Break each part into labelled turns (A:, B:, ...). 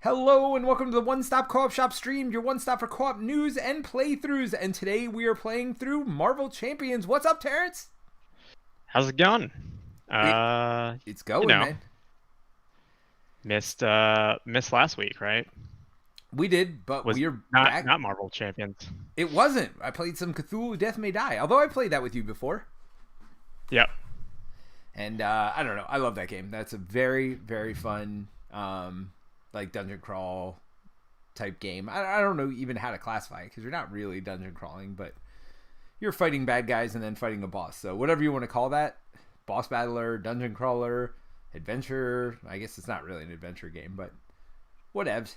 A: Hello and welcome to the One Stop Co-op Shop stream, your one stop for co-op news and playthroughs. And today we are playing through Marvel Champions. What's up, Terence?
B: How's it going?
A: It's
B: You
A: going,
B: know,
A: man.
B: missed last week, right?
A: We did, but
B: Was
A: we are
B: not
A: back.
B: not Marvel Champions.
A: It wasn't. I played some Cthulhu Death May Die, although I played that with you before.
B: Yep.
A: And I don't know. I love that game. That's a very, very fun, like dungeon crawl type game. I don't know even how to classify it because you're not really dungeon crawling, but you're fighting bad guys and then fighting a boss. So whatever you want to call that, boss battler, dungeon crawler, adventure. I guess it's not really an adventure game, but whatevs.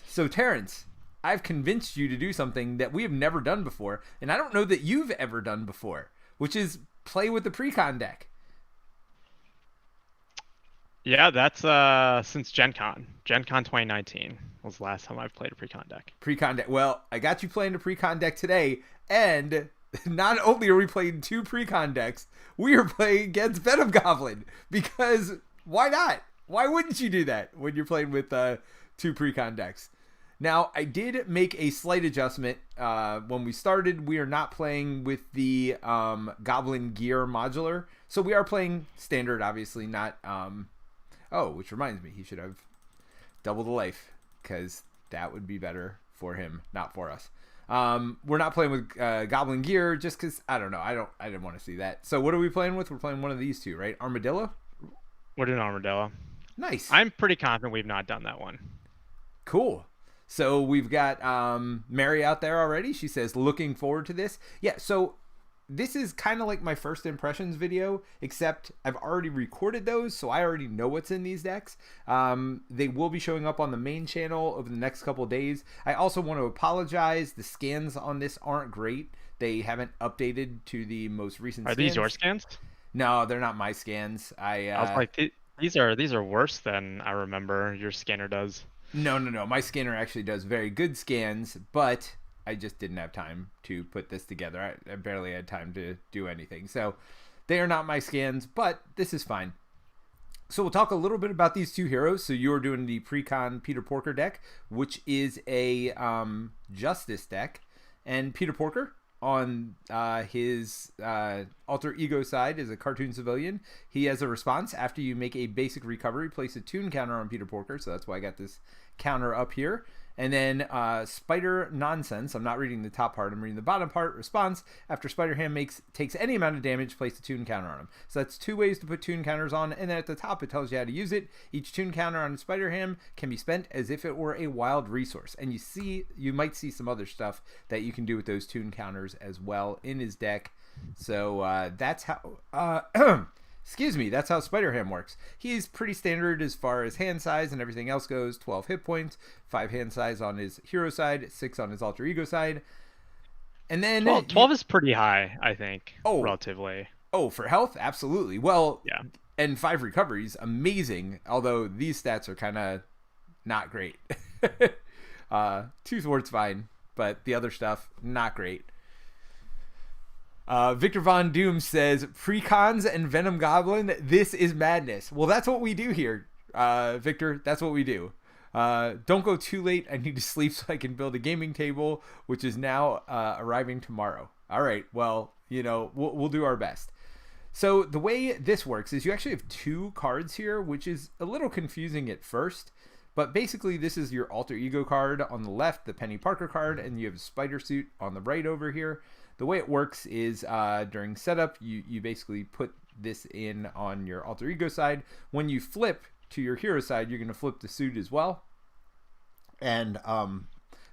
A: So Terrence, I've convinced you to do something that we have never done before, and I don't know that you've ever done before, which is play with the precon deck.
B: Yeah, that's since Gen Con. Gen Con 2019 was the last time I've played a pre-con deck.
A: Precon deck. Well, I got you playing the precon deck today, and not only are we playing two precon decks, we are playing against Venom Goblin, because why not? Why wouldn't you do that when you're playing with two precon decks? Now, I did make a slight adjustment. When we started, we are not playing with the Goblin Gear modular. So we are playing standard, obviously, not... Oh, which reminds me, he should have double the life, because that would be better for him, not for us. We're not playing with Goblin Gear, just because, I don't know, I didn't want to see that. So what are we playing with? We're playing one of these two, right? Armadillo?
B: We're doing Armadillo.
A: Nice.
B: I'm pretty confident we've not done that one.
A: Cool. So we've got Mary out there already. She says, looking forward to this. Yeah, so this is kind of like my first impressions video, except I've already recorded those, so I already know what's in these decks. They will be showing up on the main channel over the next couple days. I also want to apologize. The scans on this aren't great. They haven't updated to the most recent
B: Are
A: scans.
B: these your scans?
A: No, they're not my scans.
B: I was like, these are worse than I remember your scanner does.
A: No. My scanner actually does very good scans, but I just didn't have time to put this together. I barely had time to do anything. So they are not my scans, but this is fine. So we'll talk a little bit about these two heroes. So you're doing the Precon Peter Porker deck, which is a Justice deck. And Peter Porker on his alter ego side is a cartoon civilian. He has a response after you make a basic recovery. Place a tune counter on Peter Porker. So that's why I got this counter up here. And then Spider Nonsense. I'm not reading the top part. I'm reading the bottom part. Response. After Spider-Ham takes any amount of damage, place a tune counter on him. So that's two ways to put tune counters on. And then at the top, it tells you how to use it. Each tune counter on Spider-Ham can be spent as if it were a wild resource. And you might see some other stuff that you can do with those tune counters as well in his deck. So that's how... Excuse me, that's how Spider-Ham works. He's pretty standard as far as hand size and everything else goes. 12 hit points, 5 hand size on his hero side, 6 on his alter ego side. And then
B: 12 is pretty high, I think, relatively.
A: Oh, for health? Absolutely. Well,
B: yeah.
A: And 5 recoveries, amazing. Although these stats are kind of not great. 2 thwarts fine, but the other stuff, not great. Victor Von Doom says, Precons and Venom Goblin, this is madness. Well, that's what we do here, Victor. That's what we do. Don't go too late. I need to sleep so I can build a gaming table, which is now arriving tomorrow. All right. Well, we'll do our best. So the way this works is you actually have 2 cards here, which is a little confusing at first. But basically, this is your alter ego card on the left, the Penny Parker card, and you have a spider suit on the right over here. The way it works is during setup, you basically put this in on your alter ego side. When you flip to your hero side, you're going to flip the suit as well. And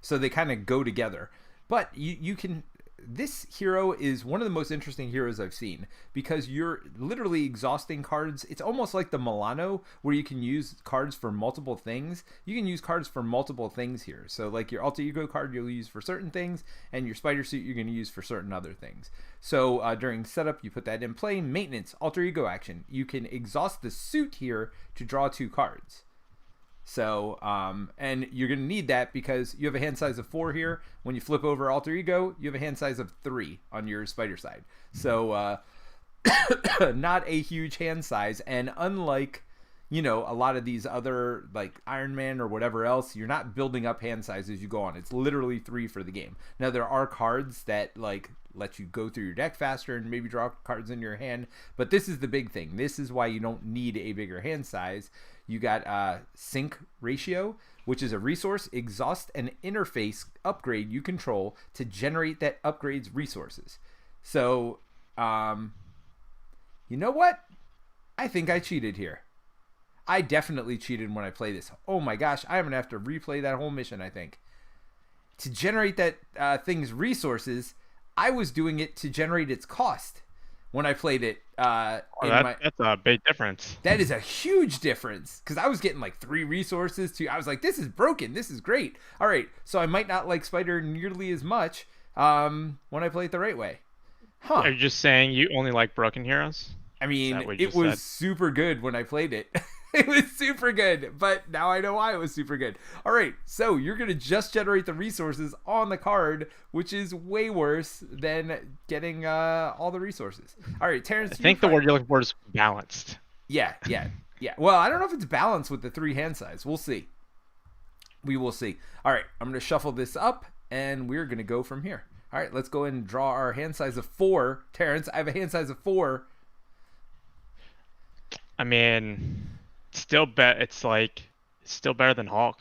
A: so they kind of go together. But you can... This hero is one of the most interesting heroes I've seen because you're literally exhausting cards. It's almost like the Milano where you can use cards for multiple things. You can use cards for multiple things here. So like your alter ego card you'll use for certain things and your spider suit you're going to use for certain other things. So during setup you put that in play. Maintenance, alter ego action. You can exhaust the suit here to draw 2 cards. So, and you're going to need that because you have a hand size of 4 here. When you flip over alter ego, you have a hand size of 3 on your spider side. So, not a huge hand size. And unlike, you know, a lot of these other, like Iron Man or whatever else, you're not building up hand size as you go on. It's literally 3 for the game. Now, there are cards that, like, let you go through your deck faster and maybe draw cards in your hand, but this is the big thing. This is why you don't need a bigger hand size. You got sync ratio, which is a resource, exhaust, and interface upgrade you control to generate that upgrade's resources. So, you know what? I think I cheated here. I definitely cheated when I play this. Oh my gosh, I'm going to have to replay that whole mission, I think. To generate that thing's resources, I was doing it to generate its cost when I played it.
B: That's a big difference.
A: That is a huge difference, because I was getting like 3 resources. I was like, this is broken. This is great. All right, so I might not like Spider nearly as much when I play it the right way. Huh.
B: Are you just saying you only like broken heroes?
A: I mean, it was super good when I played it. It was super good, but now I know why it was super good. All right, so you're going to just generate the resources on the card, which is way worse than getting all the resources. All right, Terence.
B: I think the word you're looking for is balanced.
A: Yeah. Well, I don't know if it's balanced with the 3 hand size. We'll see. We will see. All right, I'm going to shuffle this up, and we're going to go from here. All right, let's go ahead and draw our hand size of 4. Terence, I have a hand size of 4.
B: I mean, it's still better than Hulk.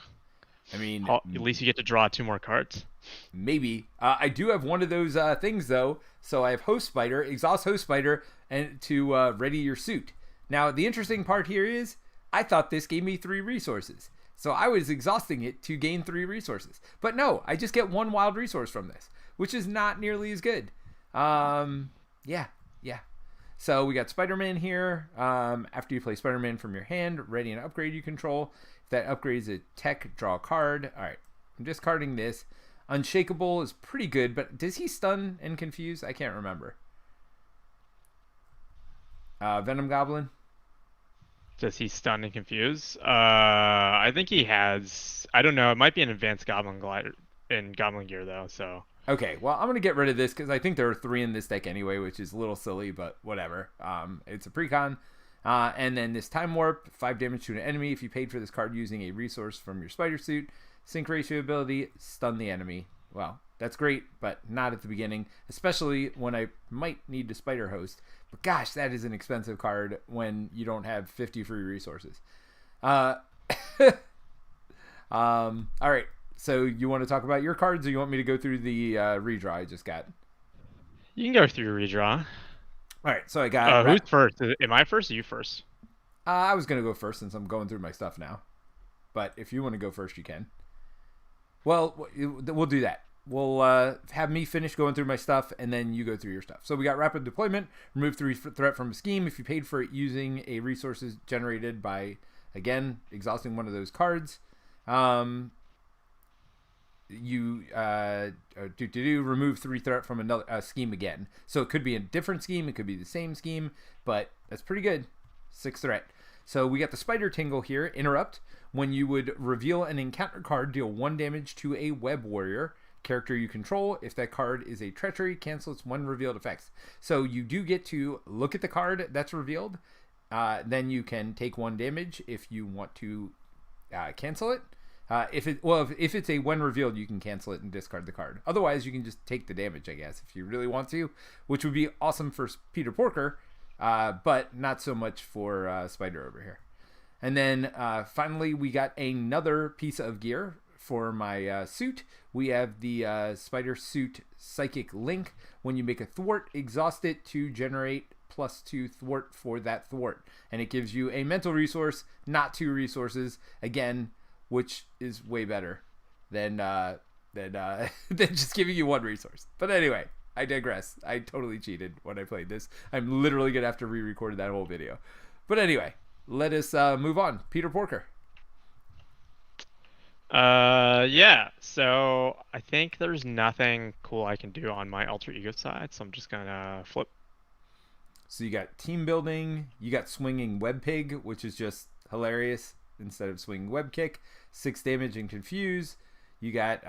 A: I mean,
B: Hulk, at least you get to draw 2 more cards.
A: Maybe. I do have one of those things though. So I have Host Spider, exhaust Host Spider, and to ready your suit. Now the interesting part here is I thought this gave me 3 resources. So I was exhausting it to gain 3 resources. But no, I just get 1 wild resource from this, which is not nearly as good. Yeah. So we got Spider-Man here. After you play Spider-Man from your hand, ready an upgrade you control. If that upgrades a tech, draw a card. All right, I'm discarding this. Unshakable is pretty good, but does he stun and confuse? I can't remember. Venom Goblin.
B: Does he stun and confuse? I think he has. I don't know. It might be an advanced Goblin glider in Goblin gear though. So.
A: Okay, well, I'm going to get rid of this because I think there are 3 in this deck anyway, which is a little silly, but whatever. It's a precon. And then this Time Warp, 5 damage to an enemy if you paid for this card using a resource from your Spider Suit. Sync ratio ability, stun the enemy. Well, that's great, but not at the beginning, especially when I might need to Spider Host. But gosh, that is an expensive card when you don't have 50 free resources. All right. So you want to talk about your cards, or you want me to go through the redraw I just got?
B: You can go through redraw.
A: All right, so I got...
B: who's first? Am I first or you first?
A: I was going to go first since I'm going through my stuff now. But if you want to go first, you can. Well, we'll do that. We'll have me finish going through my stuff, and then you go through your stuff. So we got Rapid Deployment. Remove 3 threat from a scheme if you paid for it using a resources generated by, again, exhausting one of those cards. You remove 3 threat from another scheme again. So it could be a different scheme, it could be the same scheme, but that's pretty good. 6 threat. So we got the Spider Tingle here. Interrupt. When you would reveal an encounter card, deal 1 damage to a Web Warrior character you control. If that card is a treachery, cancel its 1 revealed effects. So you do get to look at the card that's revealed. Then you can take 1 damage if you want to cancel it. If it's a when revealed, you can cancel it and discard the card. Otherwise, you can just take the damage, I guess, if you really want to, which would be awesome for Peter Porker, but not so much for Spider over here. And then finally, we got another piece of gear for my suit. We have the Spider Suit Psychic Link. When you make a thwart, exhaust it to generate +2 thwart for that thwart. And it gives you a mental resource, not 2 resources. Again, which is way better than just giving you 1 resource. But anyway, I digress. I totally cheated when I played this. I'm literally going to have to re-record that whole video. But anyway, let us move on. Peter Porker.
B: Yeah. So I think there's nothing cool I can do on my alter ego side, so I'm just going to flip.
A: So you got team building. You got swinging web pig, which is just hilarious. Instead of swinging web kick, 6 damage and confuse. You got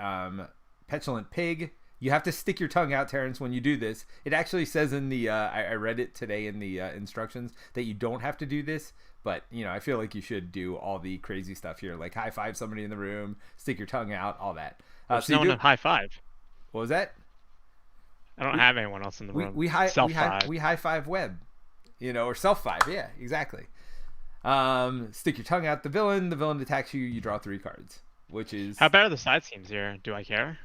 A: petulant pig. You have to stick your tongue out, Terence, when you do this. It actually says in the I read it today in the instructions that you don't have to do this, but I feel like you should do all the crazy stuff here, like high five somebody in the room, stick your tongue out, all that.
B: There's no one to high five.
A: What was that?
B: I don't have anyone else in the room.
A: We high five web, or self five. Yeah, exactly. Stick your tongue out the villain attacks you. You draw 3 cards, which is
B: how bad are the side schemes here? Do I care?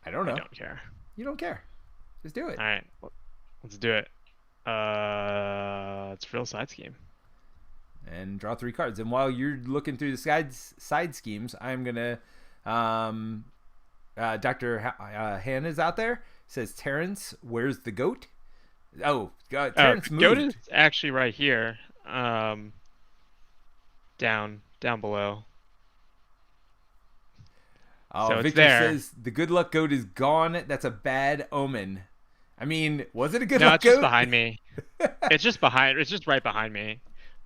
A: I don't know.
B: I don't care.
A: You don't care. Just do it.
B: All right, let's do it. It's real side scheme.
A: And draw 3 cards. And while you're looking through the side schemes, I'm gonna Dr. Hannah's out there. Says Terence, where's the goat? Oh, Terence moved.
B: Goat is actually right here. Down below.
A: Oh,
B: so
A: Victor says the good luck goat is gone. That's a bad omen. I mean, was it a good luck goat?
B: No, it's just behind me. It's just right behind me.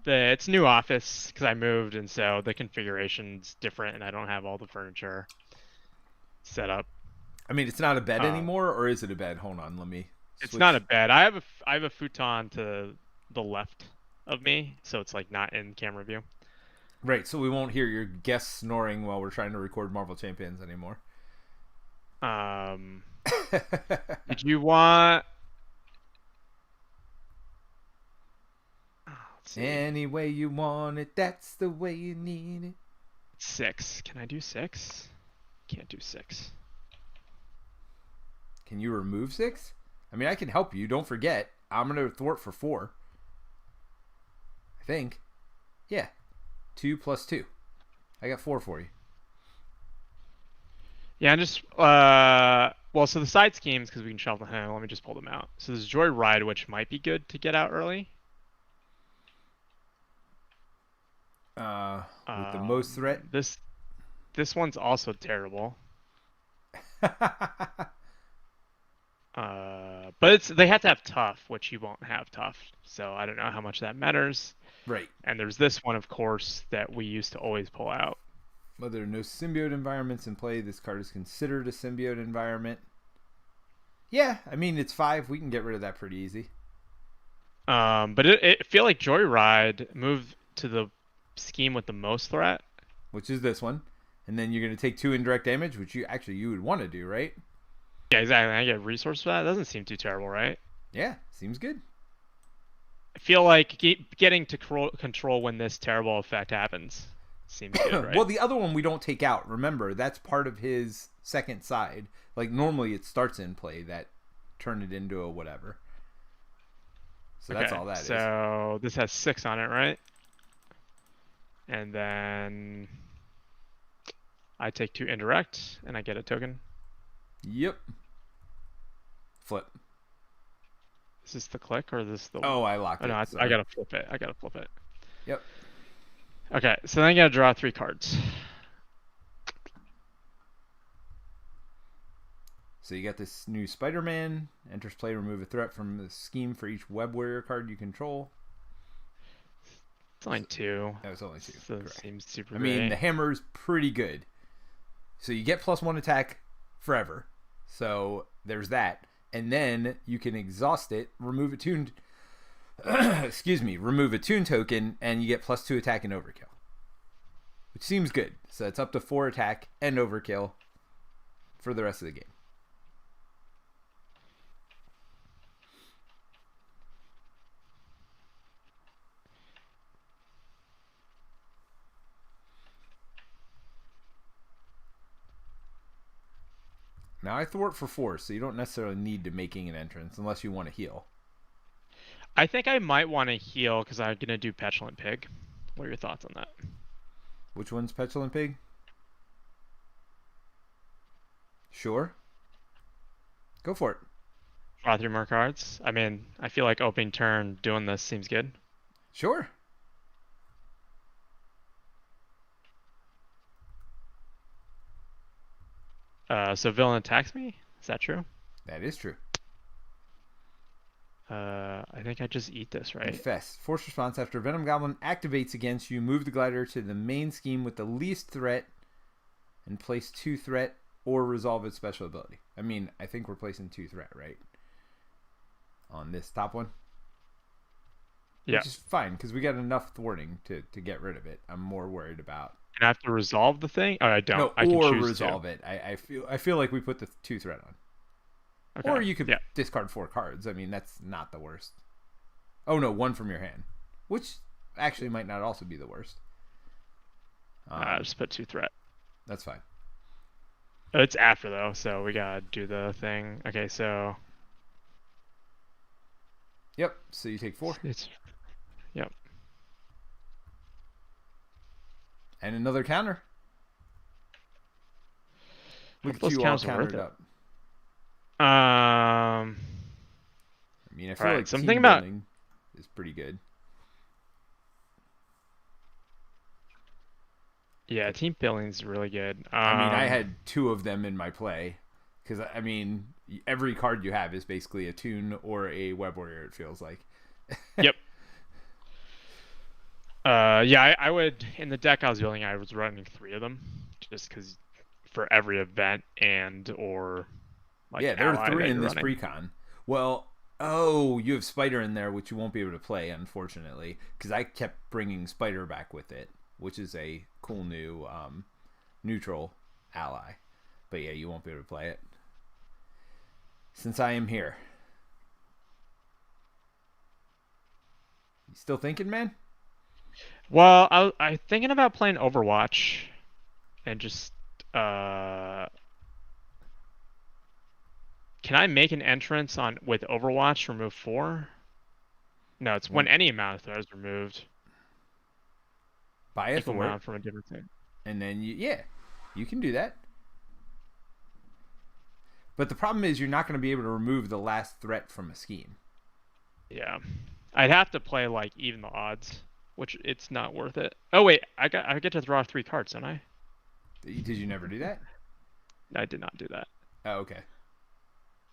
B: It's new office because I moved, and so the configuration's different, and I don't have all the furniture set up.
A: I mean, it's not a bed anymore, or is it a bed? Hold on, let me switch.
B: It's not a bed. I have a futon to the left of me, so it's like not in camera view.
A: Right, so we won't hear your guests snoring while we're trying to record Marvel Champions anymore.
B: Did you want?
A: Any way you want it, that's the way you need it.
B: 6. Can I do 6? Can't do 6.
A: Can you remove 6? I mean, I can help you. Don't forget, I'm gonna thwart for 4. I think. Yeah. 2 plus 2. I got 4 for you.
B: Yeah, and just well, so the side schemes, because we can shuffle them. Let me just pull them out. So there's Joyride, which might be good to get out early.
A: With the most threat.
B: This one's also terrible. But they have to have tough, which you won't have tough. So I don't know how much that matters.
A: Right.
B: And there's this one, of course, that we used to always pull out.
A: Well, there are no symbiote environments in play. This card is considered a symbiote environment. Yeah, I mean, it's 5. We can get rid of that pretty easy.
B: But it feel like Joyride moved to the scheme with the most threat.
A: Which is this one. And then you're going to take 2 indirect damage, which you would want to do, right?
B: Yeah, exactly. I get resource for that. Doesn't seem too terrible, right?
A: Yeah, seems good.
B: I feel like getting to control when this terrible effect happens seems good, right?
A: Well, the other one we don't take out. Remember, that's part of his second side. Like, normally it starts in play that turn it into a whatever. So that's all that is.
B: So this has 6 on it, right? And then I take 2 indirect, and I get a token.
A: Yep. Flip.
B: Is this the click or is this the?
A: Oh, I locked it.
B: No, I gotta flip it.
A: Yep.
B: Okay, so then I gotta draw 3 cards.
A: So you got this new Spider-Man. Enters play, remove a threat from the scheme for each Web Warrior card you control.
B: It's only 2.
A: That was only 2.
B: So it seems super
A: I mean,
B: great.
A: the hammer's pretty good. So you get +1 attack forever. So there's that. And then you can exhaust it, remove a tune remove a tune token, and you get +2 attack and overkill. Which seems good. So it's up to 4 attack and overkill for the rest of the game. Now I thwart for 4, so you don't necessarily need to making an entrance unless you want to heal.
B: I think I might want to heal because I'm gonna do Petulant Pig. What are your thoughts on that?
A: Which one's Petulant Pig? Sure. Go for it.
B: Draw 3 more cards. I mean, I feel like opening turn doing this seems good.
A: Sure.
B: So villain attacks me? Is that true?
A: That is true.
B: I think I just eat this, right?
A: Infest. Force response after Venom Goblin activates against you. Move the glider to the main scheme with the least threat and place 2 threat or resolve its special ability. I mean, I think we're placing 2 threat, right? On this top one.
B: Yeah.
A: Which is fine, because we got enough thwarting to get rid of it. I'm more worried about...
B: And I have to resolve the thing? Oh, I don't.
A: No,
B: I can
A: or
B: choose
A: resolve
B: to.
A: it. I feel like we put the 2 threat on.
B: Okay.
A: Or you could discard 4 cards. I mean, that's not the worst. Oh, no, 1 from your hand. Which actually might not also be the worst.
B: Just put 2 threat.
A: That's fine.
B: It's after, though, so we gotta do the thing. Okay, so...
A: Yep, so you take 4.
B: Yep.
A: And another counter. Look at
B: Those
A: you all
B: counters are
A: countered
B: worth it.
A: up.
B: I
A: I mean, I feel like
B: something
A: team
B: about
A: building is pretty good.
B: Yeah, team building's really good.
A: I mean, I had 2 of them in my play. Because, I mean, every card you have is basically a Toon or a Web Warrior, it feels like.
B: Yep. I would... In the deck I was building, I was running 3 of them. Just because for every event and or... Like,
A: yeah, there are 3 in this
B: running.
A: precon. Well, you have Spider in there, which you won't be able to play, unfortunately. Because I kept bringing Spider back with it, which is a cool new neutral ally. But yeah, you won't be able to play it. Since I am here. You still thinking, man?
B: Well, I'm thinking about playing Overwatch and just can I make an entrance with Overwatch remove 4? No, it's when any amount of threat is removed.
A: Buy a
B: Equal
A: thwart,
B: amount from a different thing.
A: and then you can do that. But the problem is you're not going to be able to remove the last threat from a scheme.
B: Yeah, I'd have to play like even the odds, which it's not worth it. Oh wait, I get to draw 3 cards, don't I?
A: Did you never do that?
B: I did not do that.
A: Oh, okay.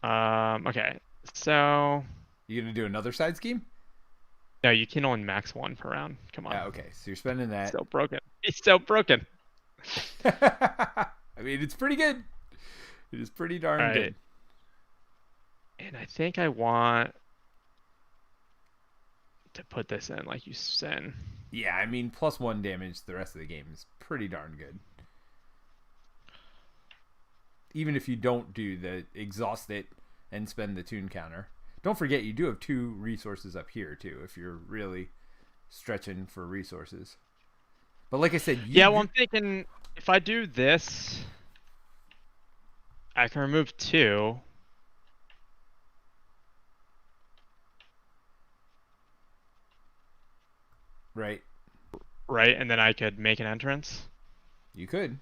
B: Okay, so
A: You gonna do another side scheme?
B: no, you can only max 1 per round. Come on.
A: Oh, okay. So you're spending that.
B: So broken. He's so broken.
A: I mean, it's pretty good. It is pretty darn good.
B: And I think I want to put this in, like you said.
A: Yeah, I mean, +1 damage the rest of the game is pretty darn good. Even if you don't do the exhaust it and spend the Toon counter. Don't forget, you do have 2 resources up here, too, if you're really stretching for resources. But like I said...
B: I'm thinking if I do this, I can remove 2.
A: Right.
B: Right, and then I could make an entrance.
A: You could.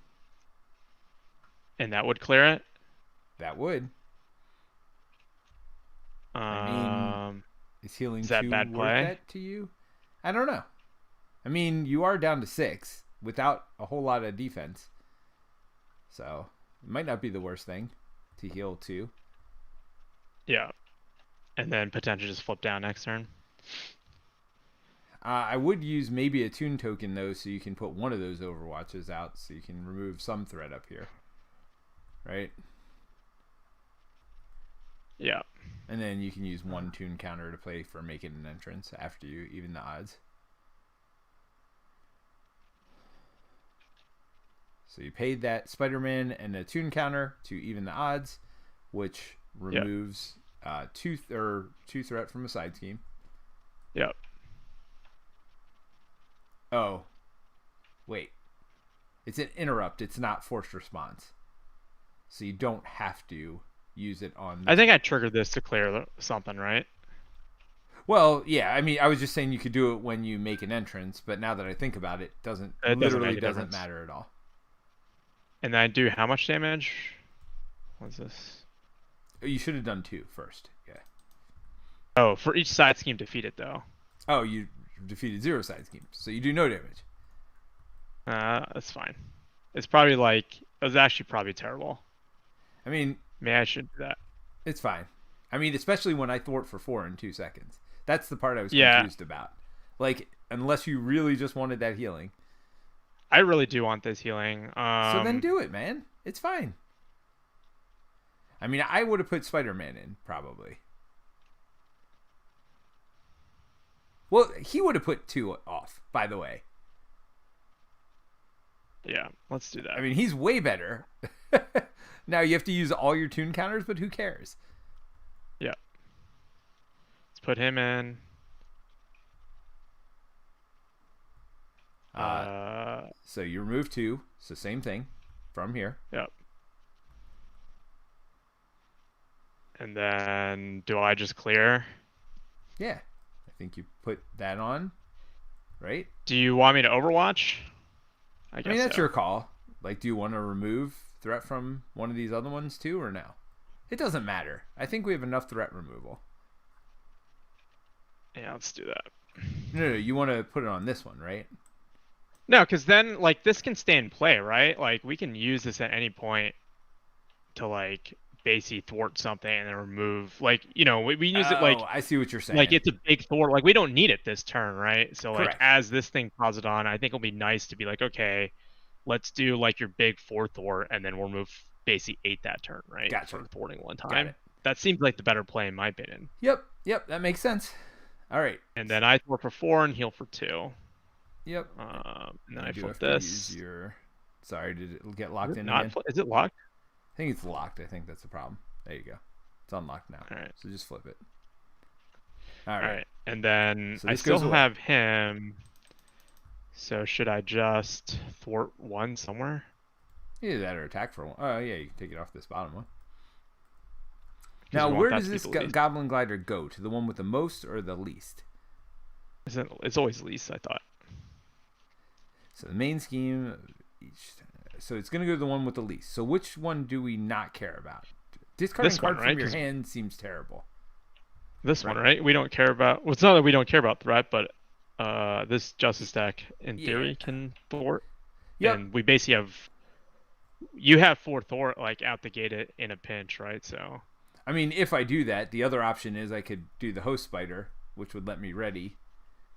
B: And that would clear it?
A: That would. I mean, is healing 2
B: bad
A: worth
B: play?
A: that to you? I don't know. I mean, you are down to 6 without a whole lot of defense. So, it might not be the worst thing to heal 2.
B: Yeah. And then potentially just flip down next turn.
A: I would use maybe a Toon token, though, so you can put one of those Overwatches out so you can remove some threat up here. Right?
B: Yeah.
A: And then you can use 1 Toon counter to play for making an entrance after you even the odds. So you paid that Spider-Man and a Toon counter to even the odds, which removes 2 threat from a side scheme.
B: Yep.
A: Oh, wait. It's an interrupt. It's not forced response. So you don't have to use it on...
B: I think I triggered this to clear something, right?
A: Well, yeah. I mean, I was just saying you could do it when you make an entrance, but now that I think about it, it doesn't matter at all.
B: And then I do how much damage? What's this?
A: You should have done 2 first. Yeah.
B: Oh, for each side scheme defeated, though.
A: Oh, you defeated 0 side schemes, so you do no damage.
B: That's fine. It's probably like... It was actually probably terrible.
A: I mean...
B: Maybe I should do that.
A: It's fine. I mean, especially when I thwart for 4 in 2 seconds. That's the part I was confused about. Like, unless you really just wanted that healing.
B: I really do want this healing.
A: So then do it, man. It's fine. I mean, I would have put Spider-Man in, probably. Well, he would have put 2 off, by the way.
B: Yeah, let's do that.
A: I mean, he's way better. Now you have to use all your tune counters, but who cares?
B: Yeah. Let's put him in.
A: So you remove 2, so same thing from here.
B: Yep. And then do I just clear?
A: Yeah. I think you put that on, right?
B: Do you want me to Overwatch? I
A: mean, that's your call. Like, do you want to remove threat from one of these other ones too, or no? It doesn't matter. I think we have enough threat removal.
B: Yeah, let's do that.
A: No, you want to put it on this one, right?
B: No, because then, like, this can stay in play, right? Like, we can use this at any point to, like, basically thwart something and then remove, like, you know, we use it, like...
A: I see what you're saying.
B: Like, it's a big thwart. Like, we don't need it this turn, right? So, like,
A: Correct.
B: as this thing piles it on, I think it'll be nice to be like, okay, let's do, like, your big 4 thwart, and then we'll remove basically 8 that turn, right?
A: Gotcha.
B: For thwarting one time. That seems like the better play, in my opinion.
A: Yep, that makes sense. All right.
B: And then I thwart for 4 and heal for 2.
A: Yep.
B: And then I
A: do
B: flip
A: have to
B: this.
A: use your... Sorry, did it get locked in
B: not
A: again?
B: Is it locked?
A: I think it's locked. I think that's the problem. There you go. It's unlocked now.
B: All right.
A: So just flip it.
B: All right. And then
A: So
B: I
A: this
B: still
A: goes away.
B: have him. So should I just thwart 1 somewhere?
A: Either that or attack for 1. Oh, yeah, you can take it off this bottom one.
B: 'Cause
A: Now,
B: we want
A: where
B: that
A: does
B: to be
A: this
B: the least.
A: Goblin Glider go? To the one with the most or the least?
B: It's always least, I thought.
A: So the main scheme... So it's going to go to the one with the least. So which one do we not care about? Discarding
B: This
A: card
B: one, right?
A: from your
B: 'Cause
A: hand seems terrible.
B: This one, right? We don't care about... Well, it's not that we don't care about threat, but this Justice deck, in theory, can thwart.
A: Yep.
B: And we basically have... You have 4 thwart, like, out the gate in a pinch, right? So...
A: I mean, if I do that, the other option is I could do the Host Spider, which would let me ready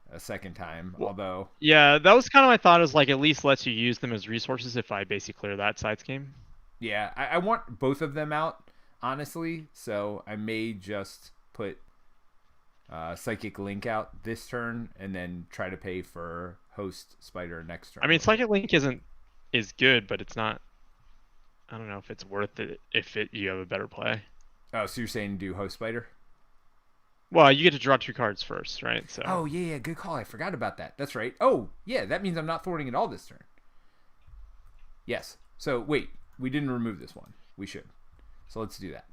A: a second time, although...
B: Yeah, that was kind of my thought, is, like, at least lets you use them as resources if I basically clear that side scheme.
A: Yeah, I want both of them out, honestly, so I may just put Psychic Link out this turn and then try to pay for Host Spider next turn.
B: I mean, Psychic Link is good, but it's not... I don't know if it's worth it if you have a better play.
A: Oh, so you're saying do Host Spider?
B: Well, you get to draw 2 cards first, right? So.
A: Oh, yeah, good call. I forgot about that. That's right. Oh, yeah, that means I'm not thwarting at all this turn. Yes. So, wait, we didn't remove this one. We should. So let's do that.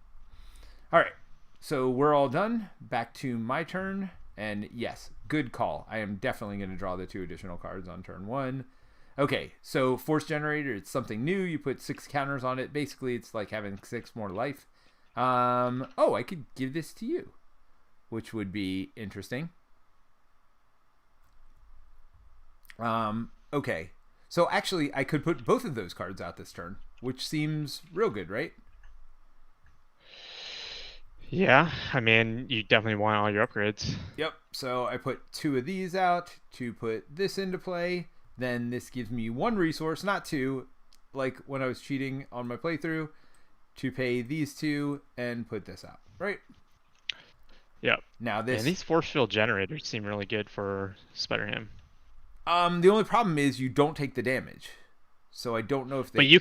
A: All right. So we're all done. Back to my turn. And yes, good call. I am definitely going to draw the 2 additional cards on turn 1. Okay, so Force Generator, it's something new. You put 6 counters on it. Basically, it's like having 6 more life. Oh, I could give this to you, which would be interesting. Okay. So actually, I could put both of those cards out this turn, which seems real good, right?
B: Yeah, I mean, you definitely want all your upgrades.
A: Yep. So I put 2 of these out to put this into play. Then this gives me 1 resource, not 2, like when I was cheating on my playthrough, to pay these 2 and put this out, right?
B: Yep.
A: Now this...
B: And these force field generators seem really good for Spider-Ham.
A: The only problem is you don't take the damage. So I don't know if they...
B: But you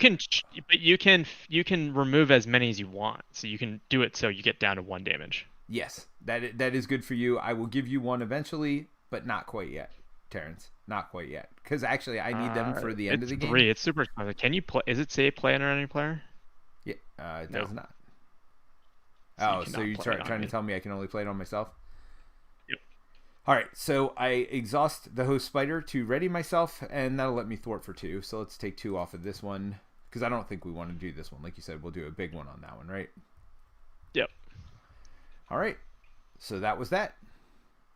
B: can remove as many as you want. So you can do it so you get down to 1 damage.
A: Yes, that is good for you. I will give you 1 eventually, but not quite yet, Terence. Not quite yet. Because actually I need them for the end of the game.
B: It's 3. It's super expensive. Can you play... Is it say play under any player?
A: Yeah, it
B: No.
A: does not.
B: So
A: So you're trying to tell me I can only play it on myself?
B: Yep.
A: All right, so I exhaust the Host Spider to ready myself, and that'll let me thwart for 2. So let's take 2 off of this one, because I don't think we want to do this one. Like you said, we'll do a big one on that one, right?
B: Yep.
A: All right, so that was that.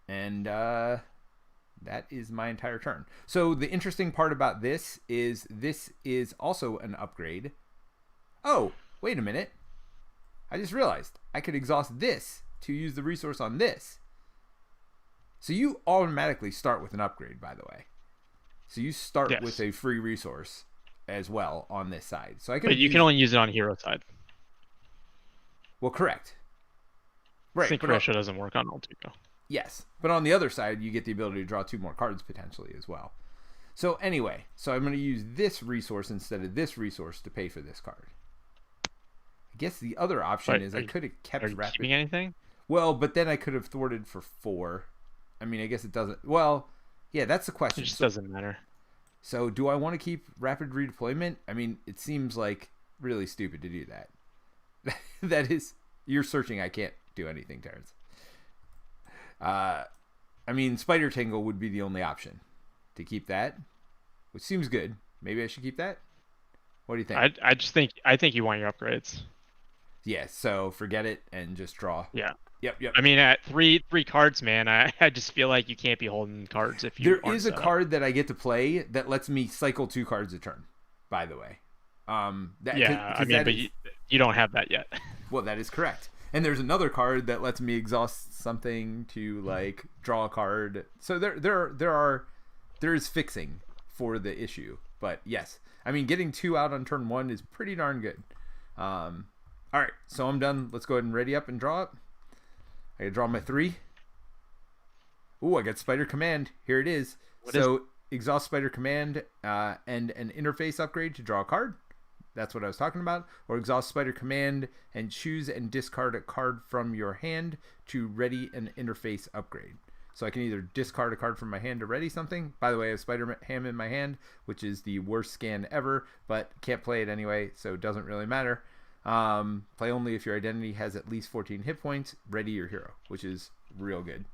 A: And that is my entire turn. So the interesting part about this is also an upgrade. Oh, wait a minute. I just realized I could exhaust this to use the resource on this. So you automatically start with an upgrade, by the way. So you start with a free resource as well on this side. So I could.
B: But you can only use it on hero side.
A: Well, correct. Right.
B: Synchronisha doesn't work on Altuco.
A: Yes. But on the other side, you get the ability to draw 2 more cards potentially as well. So anyway, I'm going to use this resource instead of this resource to pay for this card. I guess the other option is I could have kept
B: Are you
A: Rapid.
B: keeping anything?
A: Well, but then I could have thwarted for 4. I mean, I guess it doesn't. Well, yeah, that's the question.
B: It just doesn't matter.
A: So do I want to keep Rapid Redeployment? I mean, it seems like really stupid to do that. That is, you're searching. I can't do anything, Terence. I mean, Spider Tangle would be the only option to keep that, which seems good. Maybe I should keep that. What do you think?
B: I think you want your upgrades.
A: Yeah, so forget it and just draw.
B: Yeah.
A: Yep.
B: I mean, at three cards, man, I just feel like you can't be holding cards if you.
A: There is a card that I get to play that lets me cycle 2 cards a turn. By the way,
B: I mean, but you don't have that yet.
A: Well, that is correct. And there's another card that lets me exhaust something to like draw a card. So there is fixing for the issue. But yes, I mean, getting 2 out on turn 1 is pretty darn good. All right, so I'm done. Let's go ahead and ready up and draw it. I gotta draw my 3. Ooh, I got Spider Command. Here it is. Exhaust Spider Command and an interface upgrade to draw a card. That's what I was talking about. Or exhaust Spider Command and choose and discard a card from your hand to ready an interface upgrade. So I can either discard a card from my hand to ready something. By the way, I have Spider Ham in my hand, which is the worst scan ever, but can't play it anyway, so it doesn't really matter. Play only if your identity has at least 14 hit points. Ready your hero, which is real good.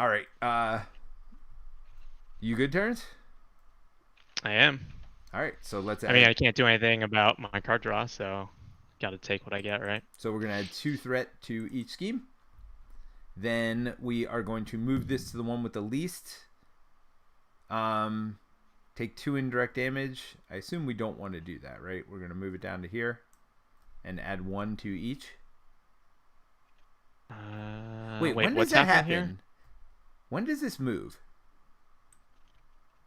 A: All right. You good, Terence?
B: I am.
A: All right, so let's add.
B: I mean, I can't do anything about my card draw, so got to take what I get, right?
A: So we're going to add 2 threat to each scheme. Then we are going to move this to the one with the least. Take 2 indirect damage. I assume we don't want to do that, right? We're going to move it down to here and add 1 to each. Wait, when does that happen? Here? When does this move?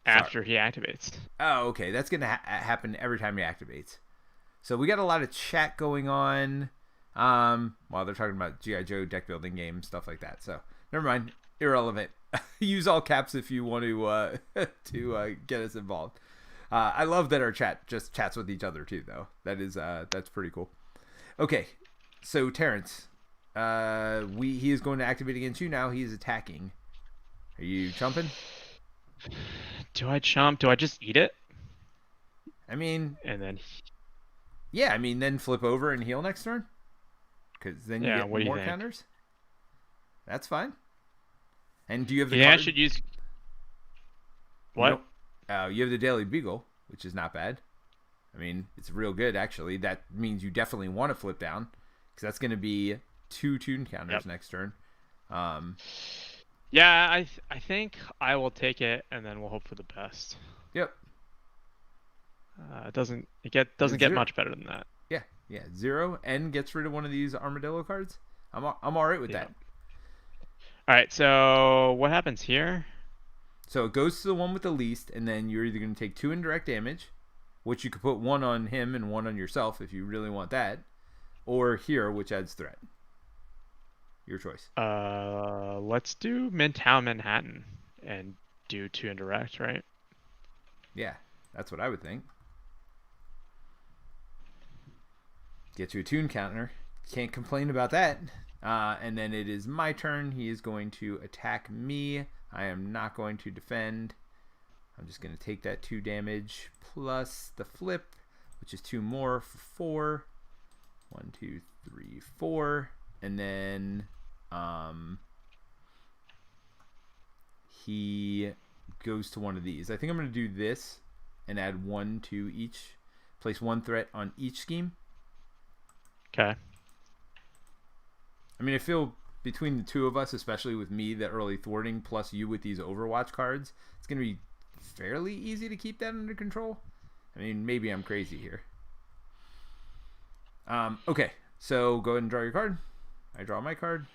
B: After he activates.
A: Oh, okay. That's going to happen every time he activates. So we got a lot of chat going on while they're talking about G.I. Joe deck building games, stuff like that. So never mind. Irrelevant. Use all caps if you want to get us involved. I love that our chat just chats with each other too, though. That's pretty cool. Okay, so Terrence, he is going to activate against you now. He is attacking. Are you chumping?
B: Do I chump? Do I just eat it?
A: I mean,
B: and then
A: yeah, I mean, then flip over and heal next turn, because then you get more counters. That's fine. And do you have the card?
B: I should use what?
A: You have the Daily Beagle, which is not bad. I mean, it's real good, actually. That means you definitely want to flip down, because that's going to be 2 tune counters next turn.
B: Yeah, I think I will take it, and then we'll hope for the best.
A: Yep.
B: It doesn't get much better than that.
A: Yeah. 0 and gets rid of one of these armadillo cards. I'm all right with that.
B: All right, so what happens here?
A: So it goes to the one with the least, and then you're either going to take 2 indirect damage, which you could put 1 on him and 1 on yourself if you really want that, or here, which adds threat. Your choice.
B: Let's do Midtown Manhattan and do 2 indirect, right?
A: Yeah, that's what I would think. Get you a tune counter. Can't complain about that. And then it is my turn. He is going to attack me. I am not going to defend. I'm just going to take that 2 damage plus the flip, which is 2 more for 4. 1, 2, 3, 4. And then he goes to one of these. I think I'm going to do this and add 1 to each. Place 1 threat on each scheme.
B: Okay.
A: I mean, I feel between the 2 of us, especially with me, the early thwarting, plus you with these Overwatch cards, it's going to be fairly easy to keep that under control. I mean, maybe I'm crazy here. Okay, so go ahead and draw your card. I draw my card.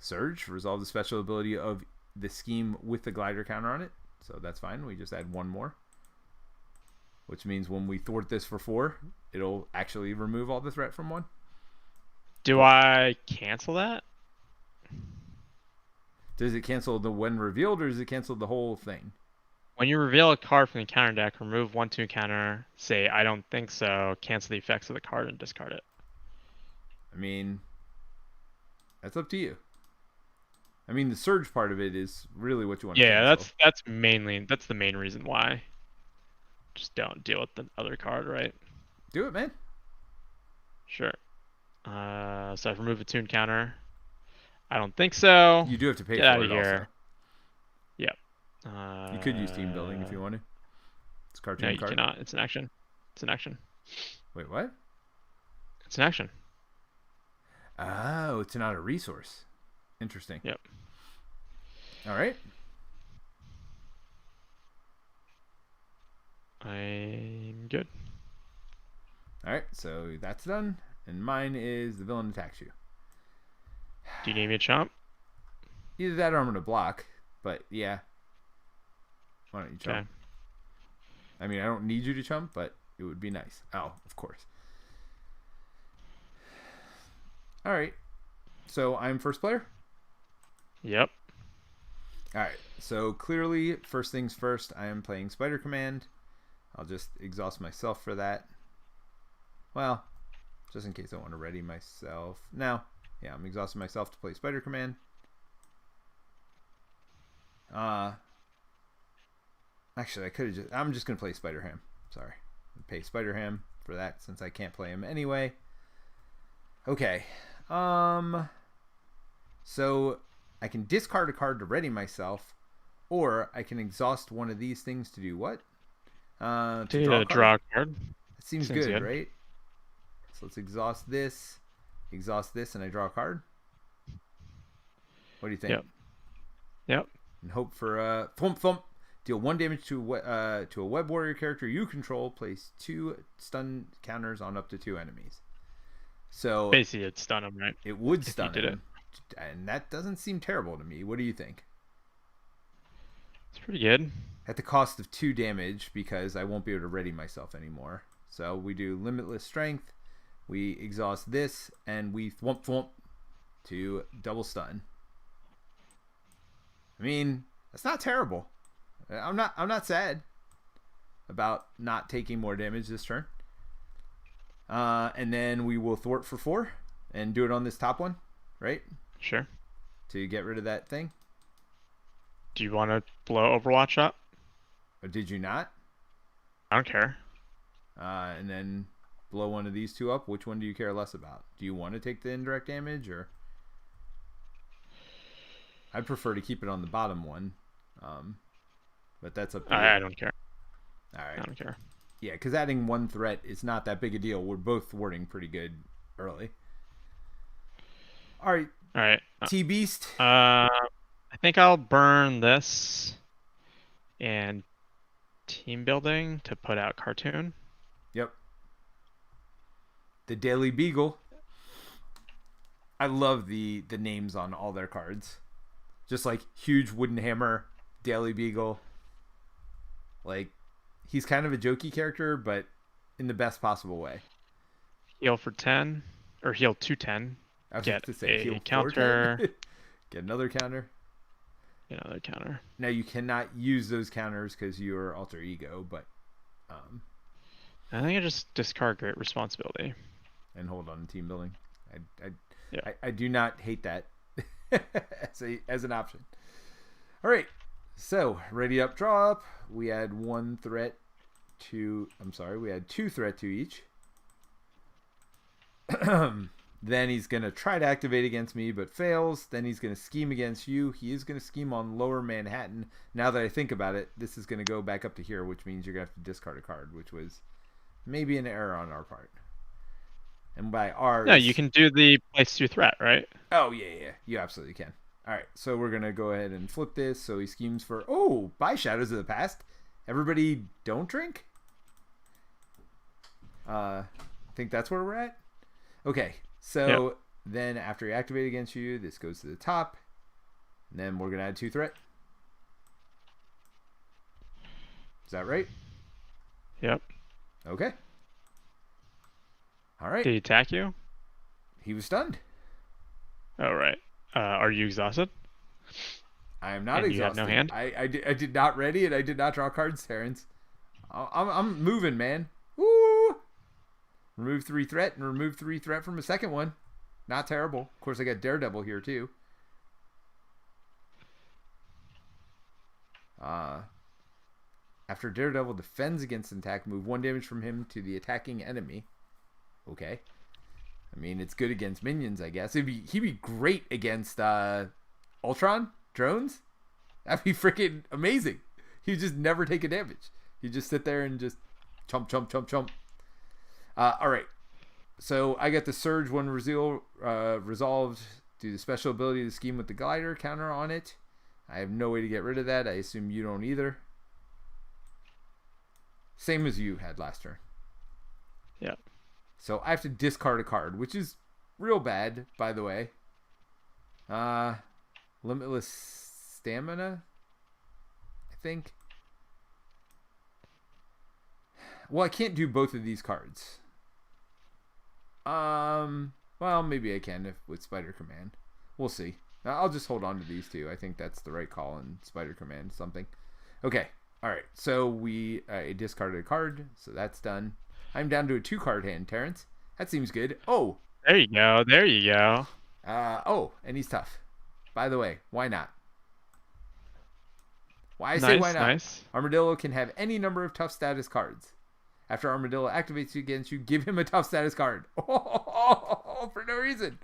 A: Surge, resolve the special ability of the scheme with the glider counter on it. So that's fine. We just add 1 more. which means when we thwart this for 4, it'll actually remove all the threat from 1.
B: Do I cancel that?
A: Does it cancel the when revealed, or does it cancel the whole thing?
B: When you reveal a card from the counter deck, remove 1/2 counter. Say I don't think so. Cancel the effects of the card and discard it.
A: I mean, that's up to you. I mean, the surge part of it is really what you want to cancel.
B: that's the main reason why. Just don't deal with the other card, right?
A: Do it, man.
B: Sure. So I've removed a tune counter. I don't think so.
A: You do have to pay
B: Get
A: for
B: out
A: it
B: of here.
A: also.
B: Yep.
A: You could use team building if you want to. It's a cartoon
B: No, you
A: card.
B: cannot. It's an action. It's an action.
A: Wait, what?
B: It's an action.
A: Oh, it's not a resource. Interesting.
B: Yep.
A: All right.
B: I'm good.
A: All right, so that's done. And mine is the villain attacks you.
B: Do you need me to chomp?
A: Either that or I'm going to block. But yeah. Why don't you chump?
B: Okay.
A: I mean, I don't need you to chump, but it would be nice. Oh, of course. All right. So I'm first player?
B: Yep.
A: All right. So clearly, first things first, I am playing Spider Command. I'll just exhaust myself for that. Well, just in case I want to ready myself. Now, yeah, I'm exhausting myself to play Spider Command. Actually, I could have just... I'm just going to play Spider-Ham. Sorry. Pay Spider-Ham for that since I can't play him anyway. Okay. So I can discard a card to ready myself, or I can exhaust one of these things to do what? To
B: draw a card.
A: That seems good, right? So let's exhaust this, and I draw a card. What do you think?
B: Yep.
A: And hope for thump thump. Deal 1 damage to a web warrior character you control. Place 2 stun counters on up to 2 enemies. So
B: basically, it'd stun him, right?
A: It would stun
B: him.
A: And that doesn't seem terrible to me. What do you think?
B: It's pretty good.
A: At the cost of 2 damage, because I won't be able to ready myself anymore. So we do limitless strength. We exhaust this, and we thwomp thwomp to double stun. I mean, that's not terrible. I'm not sad about not taking more damage this turn. And then we will thwart for 4 and do it on this top one, right?
B: Sure.
A: To get rid of that thing.
B: Do you want to blow Overwatch up?
A: Or did you not?
B: I don't care.
A: And then blow one of these 2 up. Which one do you care less about? Do you want to take the indirect damage, or? I'd prefer to keep it on the bottom one. But that's up to you.
B: I don't care.
A: All right.
B: I don't care.
A: Yeah, because adding 1 threat is not that big a deal. We're both thwarting pretty good early. All right. T-Beast.
B: I think I'll burn this and team building to put out cartoon.
A: Yep. The Daily Beagle. I love the names on all their cards. Just like huge wooden hammer, Daily Beagle. Like, he's kind of a jokey character, but in the best possible way.
B: Heal for 10, or heal to 10.
A: I was
B: Get
A: to say,
B: a
A: heal
B: counter.
A: Get another counter.
B: Get another counter.
A: Now, you cannot use those counters because you're alter ego, but...
B: I think I just discard Great Responsibility.
A: And hold on to team building. I do not hate that as an option. All right. So, ready up, draw up. We add 2 threat to each. Then he's going to try to activate against me, but fails. Then he's going to scheme against you. He is going to scheme on Lower Manhattan. Now that I think about it, this is going to go back up to here, which means you're going to have to discard a card, which was maybe an error on our part. And by ours...
B: No, you can do the place 2 threat, right?
A: Oh, yeah. You absolutely can. All right, so we're going to go ahead and flip this. So he schemes for... Oh, by Shadows of the Past. Everybody don't drink? I think that's where we're at. Okay, so then after he activates against you, this goes to the top. And then we're going to add 2 threat. Is that right?
B: Yep.
A: Okay. All right.
B: Did he attack you?
A: He was stunned.
B: All right. Are you exhausted?
A: I am not
B: And
A: exhausted.
B: you have no hand?
A: I did not ready, and I did not draw cards, Terence. I'm moving, man. Woo! Remove 3 threat and remove 3 threat from a second one. Not terrible. Of course, I got Daredevil here too. After Daredevil defends against an attack, move 1 damage from him to the attacking enemy. Okay. I mean, it's good against minions, I guess. He'd be great against Ultron drones. That'd be freaking amazing. He'd just never take a damage. He'd just sit there and just chomp, chomp, chomp, chomp. All right. So I got the Surge when resolved. Do the special ability of the scheme with the glider counter on it. I have no way to get rid of that. I assume you don't either. Same as you had last turn.
B: Yeah.
A: So I have to discard a card, which is real bad, by the way. Limitless Stamina, I think. Well, I can't do both of these cards. Well, maybe I can with Spider Command. We'll see. I'll just hold on to these two. I think that's the right call in Spider Command something. Okay. All right. So we discarded a card, so that's done. I'm down to a 2-card hand, Terence. That seems good. Oh.
B: There you go. There you go.
A: And he's tough. By the way, why not? Why I say
B: Nice,
A: why not?
B: nice.
A: Armadillo can have any number of tough status cards. After Armadillo activates against you, give him a tough status card. Oh, for no reason.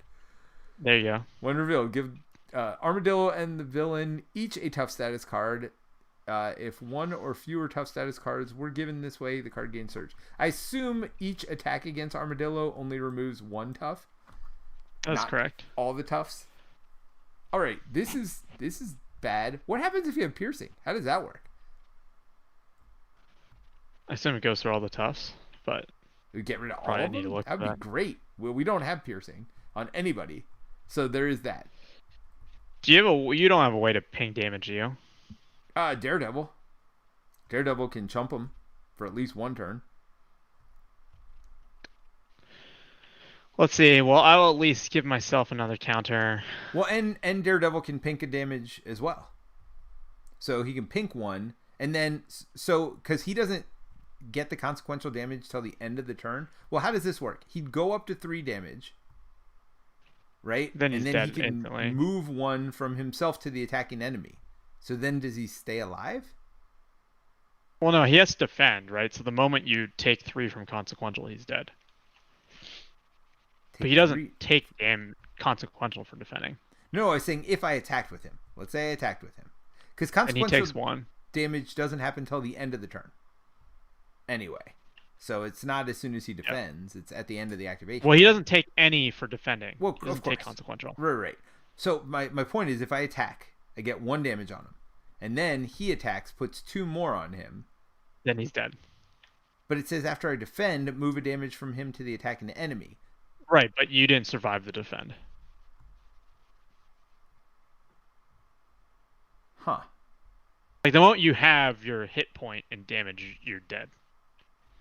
B: There you go.
A: When revealed, give Armadillo and the villain each a tough status card. If 1 or fewer tough status cards were given this way, the card gains surge. I assume each attack against Armadillo only removes 1 tough.
B: That's correct.
A: All the toughs. All right, this is bad. What happens if you have piercing? How does that work?
B: I assume it goes through all the toughs, but
A: We get rid of all
B: probably
A: of
B: need to
A: them?
B: look
A: That'd
B: for
A: be
B: that.
A: great. Well, we don't have piercing on anybody, so there is that.
B: You don't have a way to ping damage, do you?
A: Daredevil. Daredevil can chump him for at least 1 turn.
B: Let's see. Well, I will at least give myself another counter.
A: Well, and Daredevil can pink a damage as well. So he can pink 1, and then because he doesn't get the consequential damage till the end of the turn. Well, how does this work? He'd go up to 3 damage, right?
B: Then he's dead
A: he can
B: instantly.
A: move 1 from himself to the attacking enemy. So then does he stay alive?
B: Well, no, he has to defend, right? So the moment you take 3 from consequential, he's dead. But he doesn't take consequential for defending.
A: No, I was saying if I attacked with him. Let's say I attacked with him. Because
B: And he takes
A: consequential
B: 1.
A: damage doesn't happen until the end of the turn. Anyway. So it's not as soon as he defends. It's at the end of the activation.
B: Well, he doesn't take any for defending.
A: Well,
B: He doesn't
A: of course.
B: take consequential.
A: Right. So my point is if I attack, I get 1 damage on him. And then he attacks, puts 2 more on him.
B: Then he's dead.
A: But it says after I defend, move a damage from him to the attacking enemy.
B: Right, but you didn't survive the defend.
A: Huh.
B: Like the moment you have your hit point and damage, you're dead.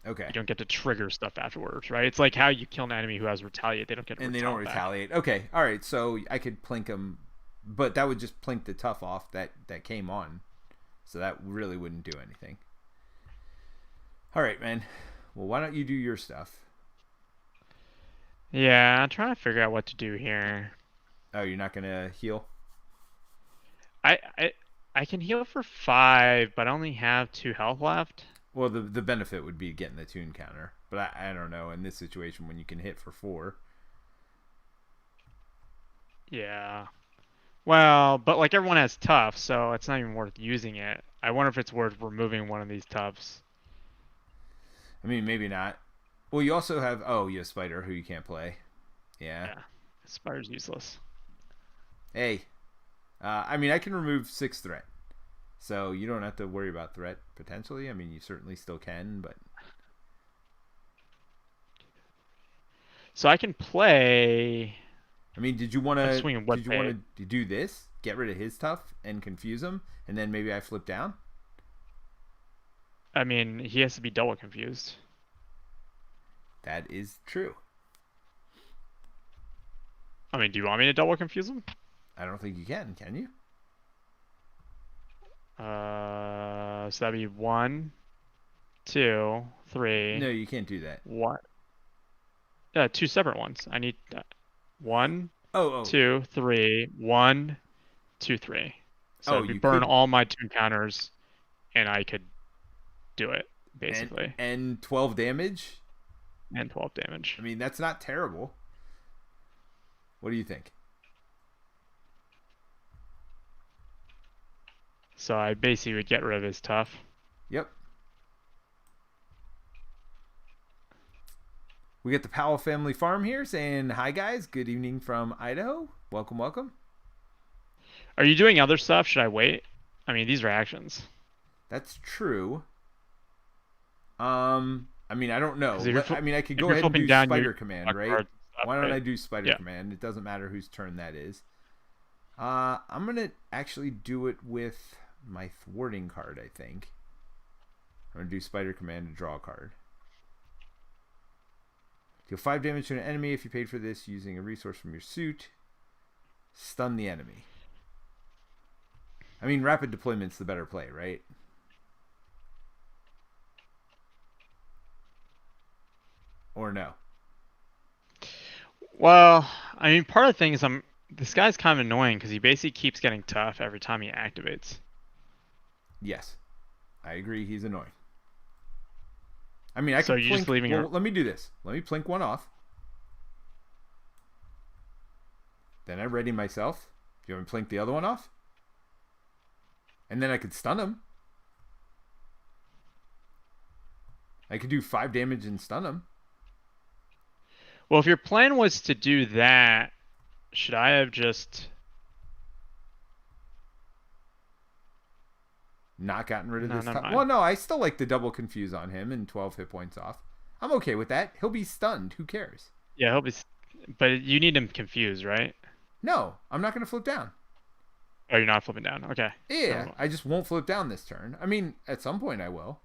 A: Okay.
B: You don't get to trigger stuff afterwards, right? It's like how you kill an enemy who has retaliate. They don't get to
A: And they don't
B: back.
A: retaliate. Okay. All right. So I could plink him, but that would just plink the tough off that came on. So that really wouldn't do anything. All right, man. Well, why don't you do your stuff?
B: Yeah, I'm trying to figure out what to do here.
A: Oh, you're not gonna heal?
B: I can heal for 5, but I only have 2 health left.
A: Well, the benefit would be getting the tune counter, but I don't know in this situation when you can hit for 4.
B: Yeah. Well, but like everyone has tough, so it's not even worth using it. I wonder if it's worth removing one of these toughs.
A: I mean, maybe not. Well, you also have you have Spider who you can't play. Yeah.
B: Spider's useless.
A: Hey, I mean, I can remove 6 threat, so you don't have to worry about threat potentially. I mean, you certainly still can, but
B: So I can play.
A: I mean, did you want
B: I'm swinging what
A: to do this? Get rid of his tough and confuse him, and then maybe I flip down.
B: I mean, he has to be double confused.
A: That is true.
B: I mean, do you want me to double confuse him?
A: I don't think you can you?
B: So that'd be 1, 2, 3.
A: No, you can't do that.
B: What? 2 separate ones. I need 1,
A: Oh.
B: 2, 3. 1, 2, 3. So
A: Oh,
B: it'd be
A: you
B: burn
A: could...
B: all my tune counters, and I could do it basically.
A: And 12 damage.
B: And 12 damage.
A: I mean, that's not terrible. What do you think?
B: So I basically would get rid of his tough.
A: Yep. We get the Powell family farm here saying, hi guys, good evening from Idaho. Welcome, welcome.
B: Are you doing other stuff? Should I wait? I mean, these are actions.
A: That's true. I mean, I don't know. I mean, I could go ahead and do Spider Command, right? Why don't I do Spider Command? It doesn't matter whose turn that is. I'm going to actually do it with my thwarting card, I think. I'm going to do Spider Command to draw a card. Deal 5 damage to an enemy if you paid for this using a resource from your suit. Stun the enemy. I mean, rapid deployment's the better play, right? Or no?
B: Well, I mean, part of the thing is this guy's kind of annoying because he basically keeps getting tough every time he activates.
A: Yes, I agree. He's annoying. I mean, I
B: so
A: could
B: you're just leaving.
A: Well, let me do this. Let me plink one off. Then I ready myself. Do you want me to plink the other one off? And then I could stun him. I could do 5 damage and stun him.
B: Well, if your plan was to do that, should I have just
A: not gotten rid of this time? Well, no, I still like the double confuse on him and 12 hit points off. I'm okay with that. He'll be stunned. Who cares?
B: Yeah, he'll be. But you need him confused, right?
A: No, I'm not going to flip down.
B: Oh, you're not flipping down. Okay.
A: Yeah, I just won't flip down this turn. I mean, at some point I will.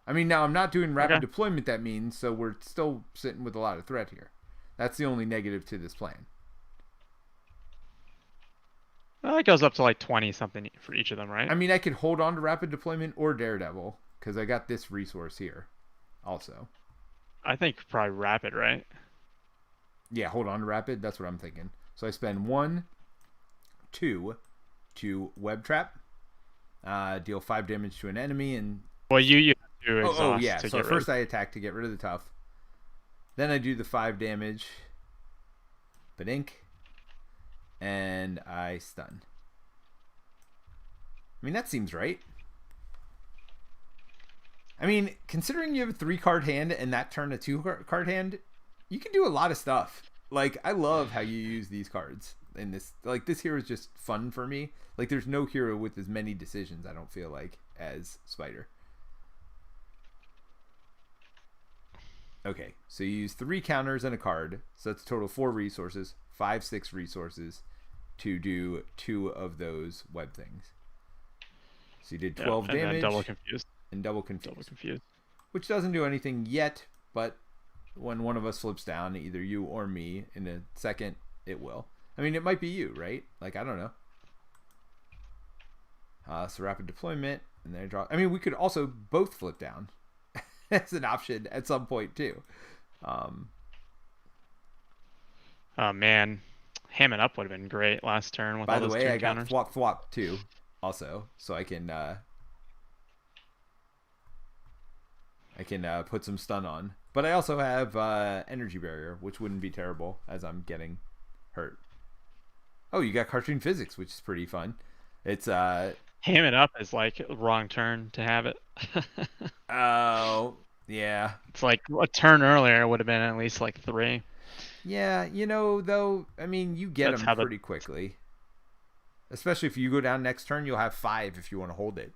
A: I mean, now I'm not doing rapid deployment, that means, so we're still sitting with a lot of threat here. That's the only negative to this plan.
B: Well, it goes up to like 20 something for each of them, right?
A: I mean, I could hold on to rapid deployment or Daredevil because I got this resource here also.
B: I think probably rapid, right?
A: Yeah, hold on to rapid. That's what I'm thinking. So I spend 1, 2 to web trap, deal 5 damage to an enemy, and
B: well, you do exhaust.
A: Oh yeah. So first I attack to get rid of the tough. Then I do the 5 damage, badink, and I stun. I mean, that seems right. I mean, considering you have a 3-card hand and that turn a 2-card hand, you can do a lot of stuff. Like, I love how you use these cards in this. Like, this hero is just fun for me. Like, there's no hero with as many decisions, I don't feel like, as Spider. Okay, so you use 3 counters and a card, so that's a total of 4 resources, 5, 6 resources to do 2 of those web things. So you did 12 damage.
B: And double confused.
A: And double confused. Which doesn't do anything yet, but when one of us flips down, either you or me, in a second, it will. I mean, it might be you, right? Like, I don't know. So rapid deployment, and then I draw. I mean, we could also both flip down. As an option at some point too.
B: Oh man, hamming up would have been great last turn. With
A: by
B: all
A: the
B: those
A: way, I
B: counters.
A: got thwop too, also, so I can put some stun on. But I also have energy barrier, which wouldn't be terrible as I'm getting hurt. Oh, you got cartoon physics, which is pretty fun. It's
B: hamming up is like wrong turn to have it.
A: Oh, yeah.
B: It's like a turn earlier would have been at least like 3.
A: Yeah, you know, though, I mean, you get them pretty quickly. Especially if you go down next turn, you'll have 5 if you want to hold it,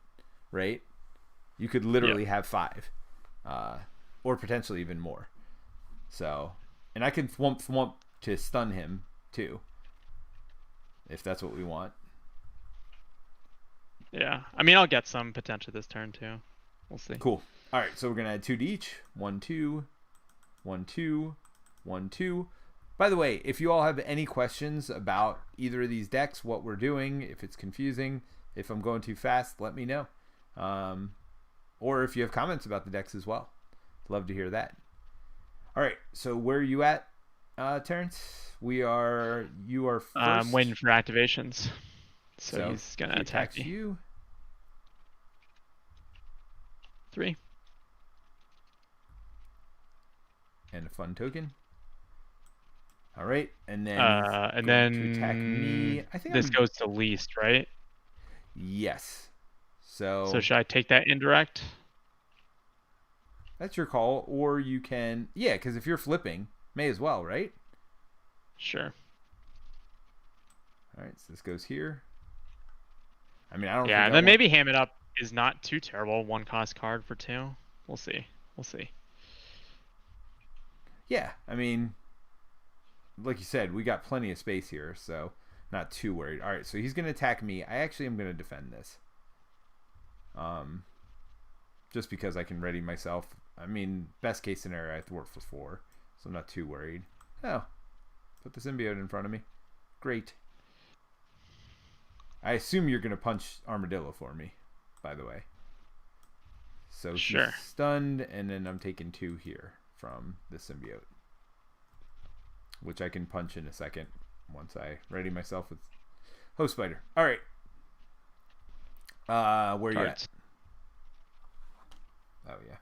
A: right? You could literally have 5. Or potentially even more. So, and I can thwomp to stun him, too. If that's what we want.
B: Yeah, I mean, I'll get some potential this turn, too. We'll see.
A: Cool. All right, so we're going to add 2 to each. 1, 2. 1, 2, 1, 2. By the way, if you all have any questions about either of these decks, what we're doing, if it's confusing, if I'm going too fast, let me know. Or if you have comments about the decks as well. Love to hear that. All right, so where are you at, Terrence? You are first.
B: I'm waiting for activations. So he's going to attack me.
A: You.
B: 3.
A: And a fun token. All right, and then
B: to
A: attack me. I think
B: this goes to least, right?
A: Yes. So
B: should I take that indirect?
A: That's your call, or you can, yeah, because if you're flipping, may as well, right?
B: Sure.
A: All right, so this goes here. I mean, I don't.
B: Yeah, and then maybe Ham It Up is not too terrible. 1 cost card for 2. We'll see. We'll see.
A: Yeah, I mean, like you said, we got plenty of space here, so not too worried. All right, so he's gonna attack me. I actually am gonna defend this. Just because I can ready myself. I mean, best case scenario, I have to work for 4, so I'm not too worried. Oh, put the symbiote in front of me. Great. I assume you're going to punch Armadillo for me, by the way. So
B: sure.
A: He's stunned, and then I'm taking 2 here from the symbiote. Which I can punch in a second once I ready myself with Host Spider. All right. Where you at? Oh, yeah.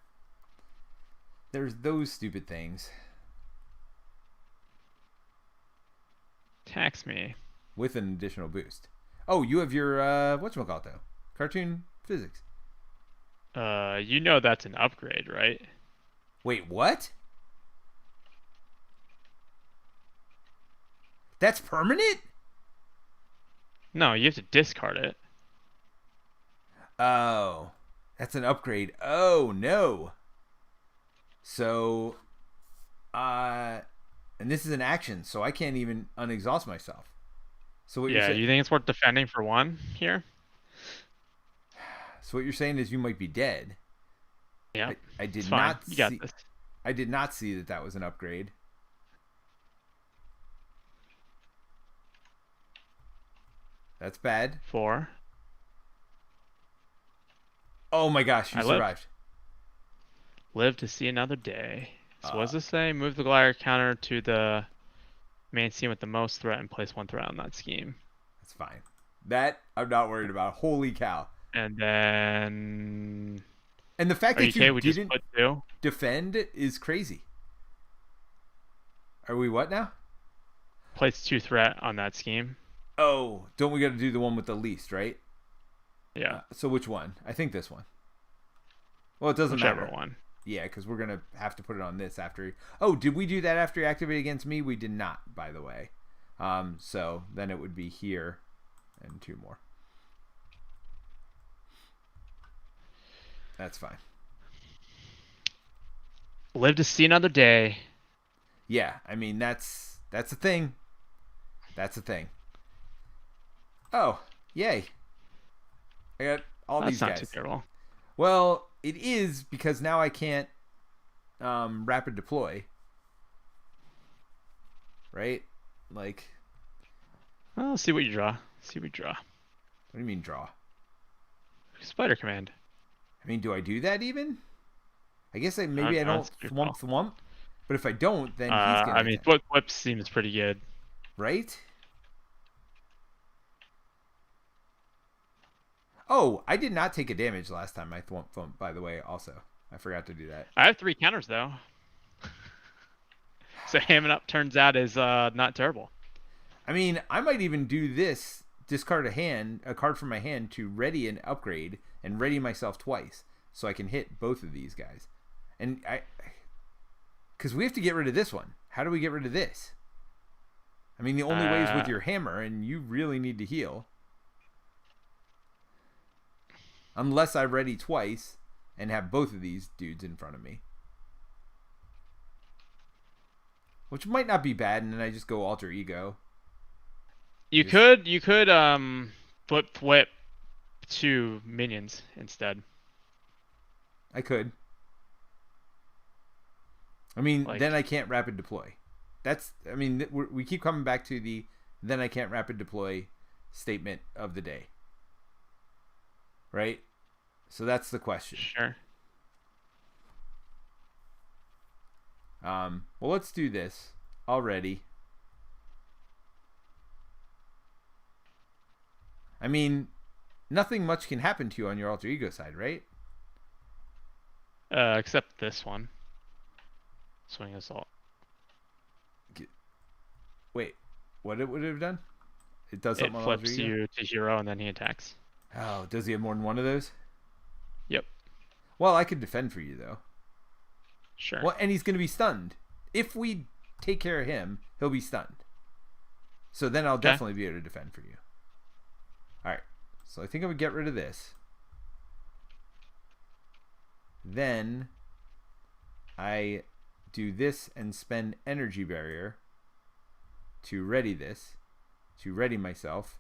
A: There's those stupid things.
B: Tax me.
A: With an additional boost. Oh, you have your, whatchamacallit, though? Cartoon physics.
B: You know that's an upgrade, right?
A: Wait, what? That's permanent?
B: No, you have to discard it.
A: Oh, that's an upgrade. Oh, no. So, and this is an action, so I can't even unexhaust myself. So what you're saying,
B: you think it's worth defending for 1 here?
A: So what you're saying is you might be dead.
B: Yeah.
A: I did not
B: see. You got this.
A: I did not see that was an upgrade. That's bad.
B: 4.
A: Oh my gosh, you survived.
B: Live to see another day. So what does this say? Move the glider counter to the main scene with the most threat and place 1 threat on that scheme.
A: That's fine. That I'm not worried about. Holy cow.
B: And then...
A: And the fact that you didn't
B: put 2?
A: Defend is crazy. Are we what now?
B: Place 2 threat on that scheme.
A: Oh, don't we got to do the one with the least, right?
B: Yeah.
A: So which one? I think this one. Well, it doesn't
B: Whichever
A: matter.
B: one.
A: Yeah, because we're going to have to put it on this after... Oh, did we do that after he activated against me? We did not, by the way. So then it would be here and 2 more. That's fine.
B: Live to see another day.
A: Yeah, I mean, that's a thing. That's a thing. Oh, yay. I got all these guys.
B: That's not too terrible.
A: Well, it is because now I can't rapid deploy. Right? Like...
B: Well, see what you draw. See what you draw.
A: What do you mean draw?
B: Spider command.
A: I mean, do I do that even? I guess maybe I don't thwomp. But if I don't, then he's gonna...
B: I mean, flip seems pretty good.
A: Right? Oh, I did not take a damage last time I thwomp, by the way, also. I forgot to do that.
B: I have 3 counters, though. So hamming up turns out is not terrible.
A: I mean, I might even do this, discard a card from my hand to ready an upgrade and ready myself twice so I can hit both of these guys. And because we have to get rid of this one. How do we get rid of this? I mean, the only way is with your hammer, and you really need to heal. Unless I ready twice and have both of these dudes in front of me. Which might not be bad, and then I just go alter ego.
B: You could flip 2 minions instead.
A: I could. I mean,
B: Like,
A: then I can't rapid deploy. We keep coming back to the then I can't rapid deploy statement of the day. Right? So that's the question.
B: sure.
A: Well, let's do this already. I mean, nothing much can happen to you on your alter ego side, right?
B: Except this one. Swing assault.
A: Wait, what it would have done? It does
B: It
A: something on alter
B: flips
A: ego?
B: you to hero and then he attacks.
A: Oh, does he have more than one of those?
B: Yep.
A: Well, I could defend for you, though.
B: Sure.
A: Well, and he's going to be stunned. If we take care of him, he'll be stunned. So then I'll definitely be able to defend for you. All right. So I think I would get rid of this. Then I do this and spend energy barrier to ready this, to ready myself.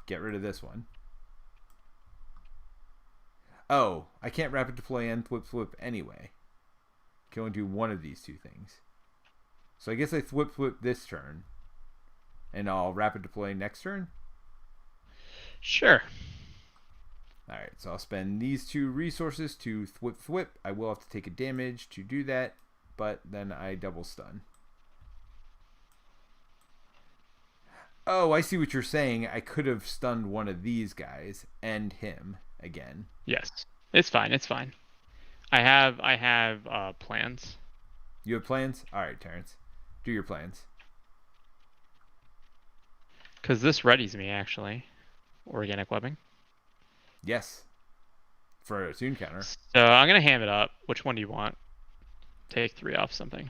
A: Get rid of this one. Oh, I can't rapid deploy and thwip anyway. I can only do one of these two things. So I guess I thwip this turn. And I'll rapid deploy next turn?
B: Sure.
A: Alright, so I'll spend these 2 resources to thwip. I will have to take a damage to do that, but then I double stun. Oh, I see what you're saying. I could have stunned one of these guys and him again.
B: Yes. It's fine. It's fine. I have plans.
A: You have plans? Alright, Terence. Do your plans.
B: Because this readies me, actually. Organic webbing.
A: Yes. For a soon counter.
B: So I'm going to ham it up. Which one do you want? Take 3 off something.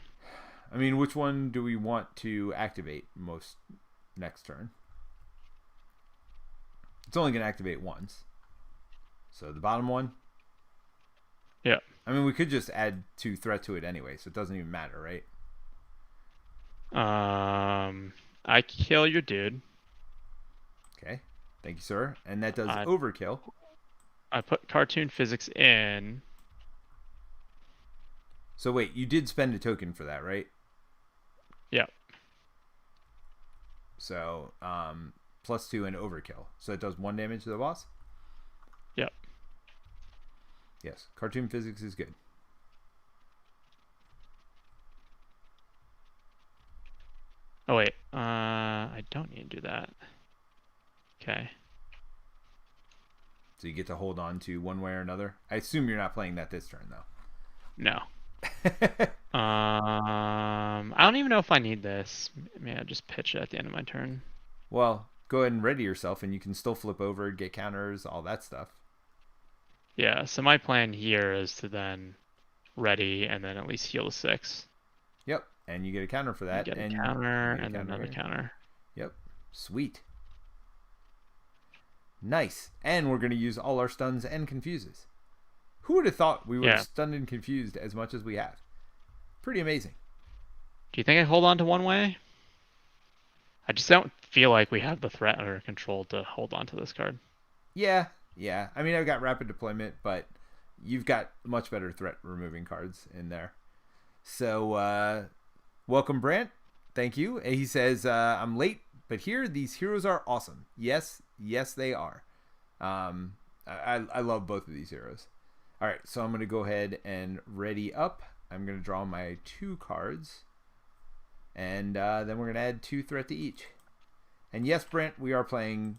A: I mean, which one do we want to activate most next turn? It's only going to activate once. So the bottom one?
B: Yeah.
A: I mean, we could just add 2 threat to it anyway, so it doesn't even matter, right?
B: I kill your dude.
A: Okay. Thank you, sir. And that does overkill.
B: I put cartoon physics in.
A: So wait, you did spend a token for that, right?
B: Yeah.
A: So, +2 and overkill. So it does 1 damage to the boss?
B: Yep.
A: Yes. Cartoon physics is good.
B: Oh, wait. I don't need to do that. Okay.
A: So you get to hold on to one way or another. I assume you're not playing that this turn, though.
B: No. I don't even know if I need this. Maybe I'll just pitch it at the end of my turn.
A: Well, go ahead and ready yourself, and you can still flip over, get counters, all that stuff.
B: Yeah, so my plan here is to then ready and then at least heal to 6.
A: Yep, and you get a counter for that.
B: Get a
A: and
B: counter
A: and
B: and another counter.
A: Yep, sweet. Nice. And we're going to use all our stuns and confuses. Who would have thought we would have stunned and confused as much as we have? Pretty amazing.
B: Do you think I hold on to one way? I just don't feel like we have the threat under control to hold on to this card.
A: Yeah. I mean, I've got rapid deployment, but you've got much better threat removing cards in there. So, welcome, Brant. Thank you. And he says, I'm late, but here, these heroes are awesome. Yes, they are. I love both of these heroes. All right, so I'm going to go ahead and ready up. I'm going to draw my 2 cards. And then we're going to add 2 threat to each. And yes, Brent, we are playing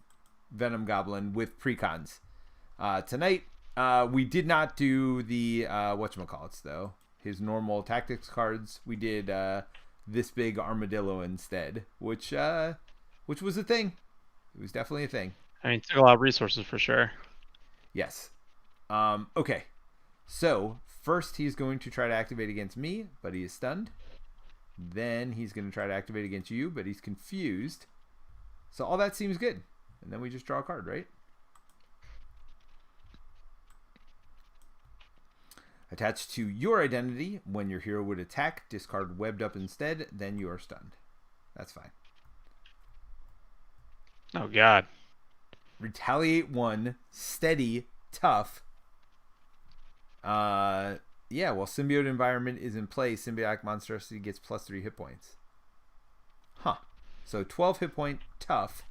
A: Venom Goblin with precons. Tonight, we did not do the, whatchamacallits, though. His normal tactics cards. We did this big armadillo instead, which was a thing. It was definitely a thing.
B: I mean, it took a lot of resources for sure.
A: Yes. Okay. So, first he's going to try to activate against me, but he is stunned. Then he's going to try to activate against you, but he's confused. So all that seems good. And then we just draw a card, right? Attached to your identity, when your hero would attack, discard webbed up instead, then you are stunned. That's fine.
B: Oh, God.
A: Retaliate 1, steady, tough. Yeah, while symbiote environment is in play, symbiotic monstrosity gets +3 hit points. Huh. So 12 hit point, tough.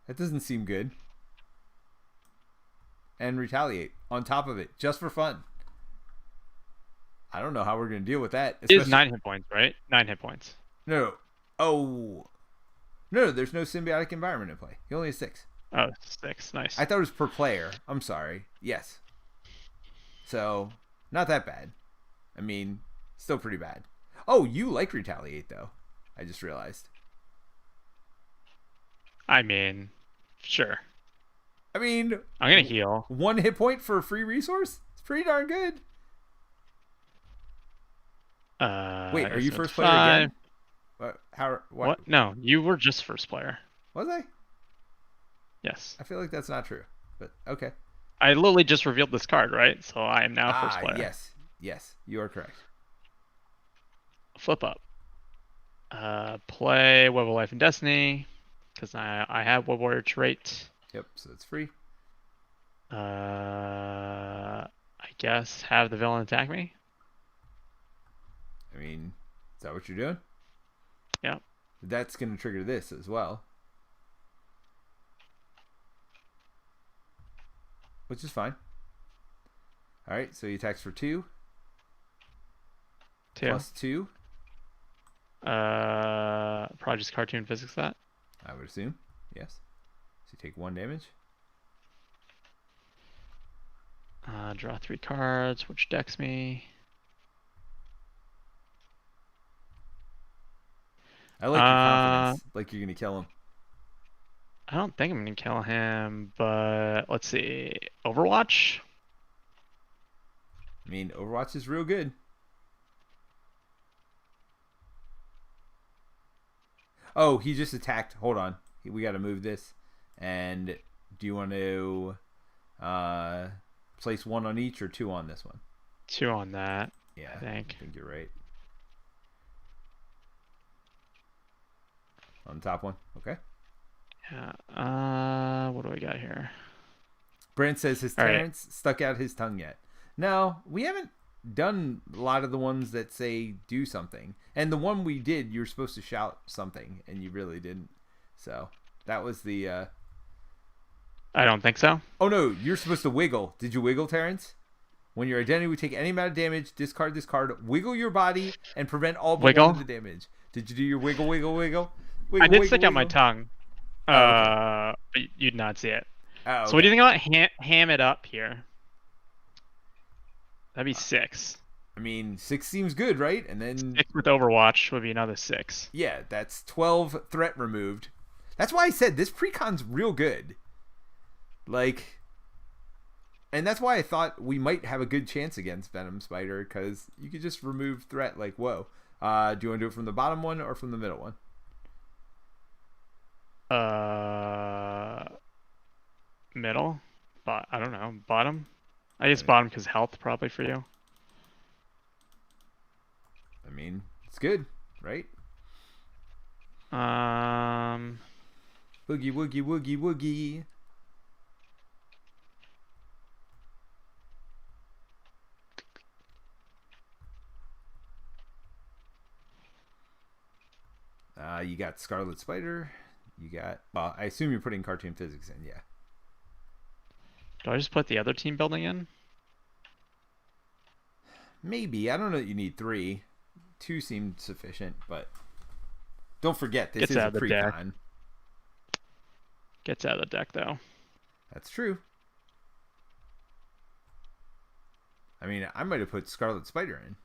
A: That doesn't seem good. And retaliate on top of it, just for fun. I don't know how we're going to deal with that.
B: It is 9 hit points, right? 9 hit points.
A: No. Oh. No, there's no symbiotic environment in play. He only has 6.
B: Oh, 6. Nice.
A: I thought it was per player. I'm sorry. Yes. So, not that bad. I mean, still pretty bad. Oh, you like retaliate, though. I just realized.
B: I mean, sure.
A: I mean,
B: I'm going to heal.
A: 1 hit point for a free resource? It's pretty darn good. Wait, are you first player again? What?
B: No, you were just first player.
A: Was I?
B: Yes.
A: I feel like that's not true, but okay.
B: I literally just revealed this card, right? So I am now first player.
A: Yes, you are correct.
B: Flip up. Play Web of Life and Destiny, because I have Web Warrior trait.
A: Yep, so it's free.
B: I guess have the villain attack me.
A: I mean, is that what you're doing?
B: Yeah.
A: That's going to trigger this as well. Which is fine. Alright, so he attacks for 2.
B: 2.
A: Plus 2.
B: Probably just cartoon physics that.
A: I would assume. Yes. So you take 1 damage.
B: Draw 3 cards, which decks me.
A: I like your confidence. Like you're going to kill him.
B: I don't think I'm going to kill him, but let's see. Overwatch?
A: I mean, Overwatch is real good. Oh, he just attacked. Hold on. We got to move this. And do you want to place 1 on each or 2 on this one?
B: 2 on that.
A: Yeah,
B: I think
A: you're right. On the top one. Okay.
B: Yeah. What do we got here?
A: Brent says, has Terence stuck out his tongue yet? No, we haven't done a lot of the ones that say do something. And the one we did, you were supposed to shout something, and you really didn't. So that was the...
B: I don't think so.
A: Oh, no, you're supposed to wiggle. Did you wiggle, Terence? When your identity would take any amount of damage, discard this card, wiggle your body, and prevent all but one of the damage. Did you do your wiggle, wiggle, wiggle?
B: I did stick out my tongue. But you'd not see it.
A: Oh, okay.
B: So what do you think about ham it up here? That'd be 6.
A: I mean, 6 seems good, right? And then
B: 6 with Overwatch would be another 6.
A: Yeah, that's 12 threat removed. That's why I said this precon's real good. Like, and that's why I thought we might have a good chance against Venom Spider, because you could just remove threat like, whoa. Do you want to do it from the bottom one or from the middle one?
B: Middle? But I don't know. Bottom? I guess bottom because health probably for you.
A: I mean, it's good, right? Boogie, woogie, woogie, woogie. You got Scarlet Spider. You got... Well, I assume you're putting cartoon physics in, yeah.
B: Do I just put the other team building in?
A: Maybe. I don't know that you need 3. 2 seemed sufficient, but... Don't forget, this is a pre-con.
B: Gets out of the deck, though.
A: That's true. I mean, I might have put Scarlet Spider in.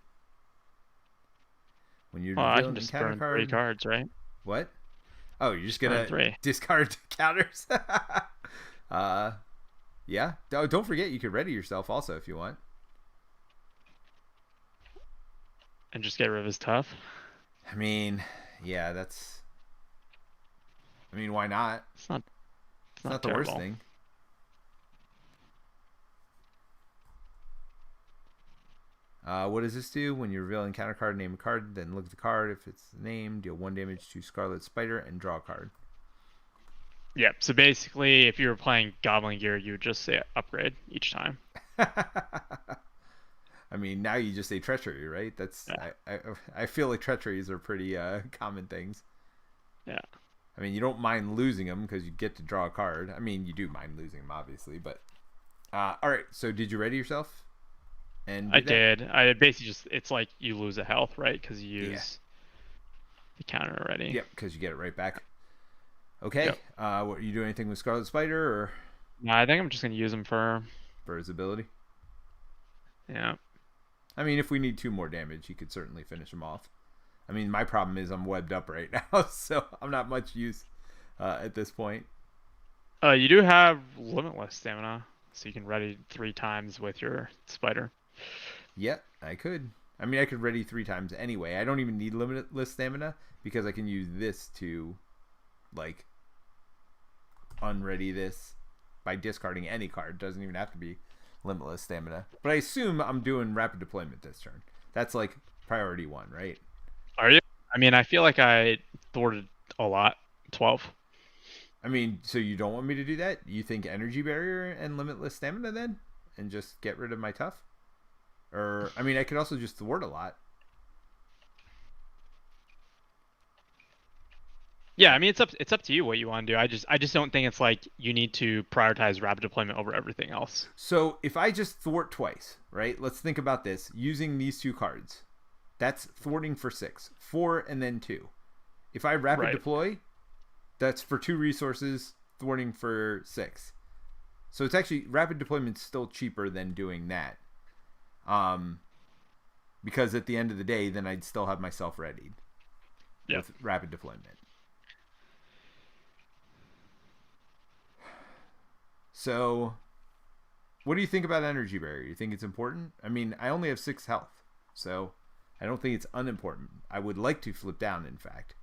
A: When you're
B: I can just burn 3 cards, right?
A: What? Oh, you're just gonna discard counters? Yeah. Don't forget, you could ready yourself also if you want.
B: And just get rid of his tough?
A: I mean, yeah, that's... I mean, why not?
B: It's not
A: the worst thing. What does this do? When you reveal an encounter card, name a card, then look at the card. If it's named, deal 1 damage to Scarlet Spider and draw a card.
B: Yep. So basically, if you were playing Goblin Gear, you would just say upgrade each time.
A: I mean, now you just say treachery, right? That's
B: Yeah.
A: I feel like treacheries are pretty common things.
B: Yeah.
A: I mean, you don't mind losing them because you get to draw a card. I mean, you do mind losing them, obviously, but all right. So, did you ready yourself and
B: I
A: do that?
B: did. I basically just it's like you lose a health, right? Because you
A: Yeah.
B: use the counter already.
A: Yep, because you get it right back. Okay.
B: Yep.
A: What you do anything with Scarlet Spider or
B: No, I think I'm just gonna use them
A: for his ability?
B: yeah.
A: I mean, if we need 2 more damage, he could certainly finish him off. I mean, my problem is I'm webbed up right now, so I'm not much use at this point.
B: You do have limitless stamina, so you can ready 3 times with your spider.
A: Yep, I could. I mean, I could ready 3 times anyway. I don't even need limitless stamina because I can use this to, like, unready this by discarding any card. It doesn't even have to be limitless stamina. But I assume I'm doing rapid deployment this turn. That's like priority 1, right?
B: Are you? I mean, I feel like I thwarted a lot. 12.
A: I mean, so you don't want me to do that? You think energy barrier and limitless stamina then? And just get rid of my tough? Or, I mean, I could also just thwart a lot.
B: Yeah, I mean it's up to you what you want to do. I just don't think it's like you need to prioritize rapid deployment over everything else.
A: So if I just thwart twice, right? Let's think about this. Using these 2 cards. That's thwarting for 6. 4 and then 2. If I rapid
B: Right.
A: deploy, that's for 2 resources, thwarting for 6. So it's actually, rapid deployment's still cheaper than doing that. Because at the end of the day, then I'd still have myself readied
B: Yeah.
A: with rapid deployment. So, what do you think about energy barrier? You think it's important? I mean, I only have 6 health, so I don't think it's unimportant. I would like to flip down, in fact.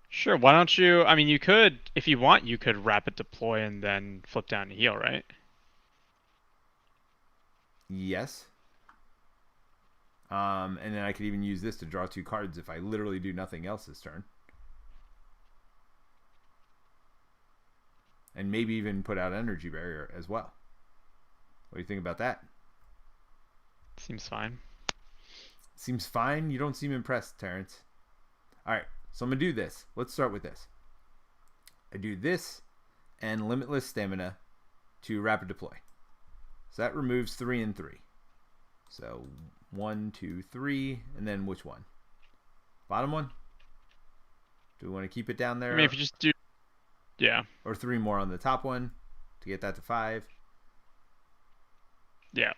B: Sure. Why don't you? I mean, you could, if you want, you could rapid deploy and then flip down to heal, right?
A: Yes. And then I could even use this to draw 2 cards if I literally do nothing else this turn. And maybe even put out energy barrier as well. What do you think about that?
B: Seems fine.
A: Seems fine. You don't seem impressed, Terence. All right, so I'm gonna do this. Let's start with this. I do this and limitless stamina to rapid deploy. So that removes 3 and 3. So 1, 2, 3, and then which one? Bottom one? Do we want to keep it down there?
B: I mean, if you just do, yeah,
A: Or 3 more on the top one to get that to 5.
B: yeah,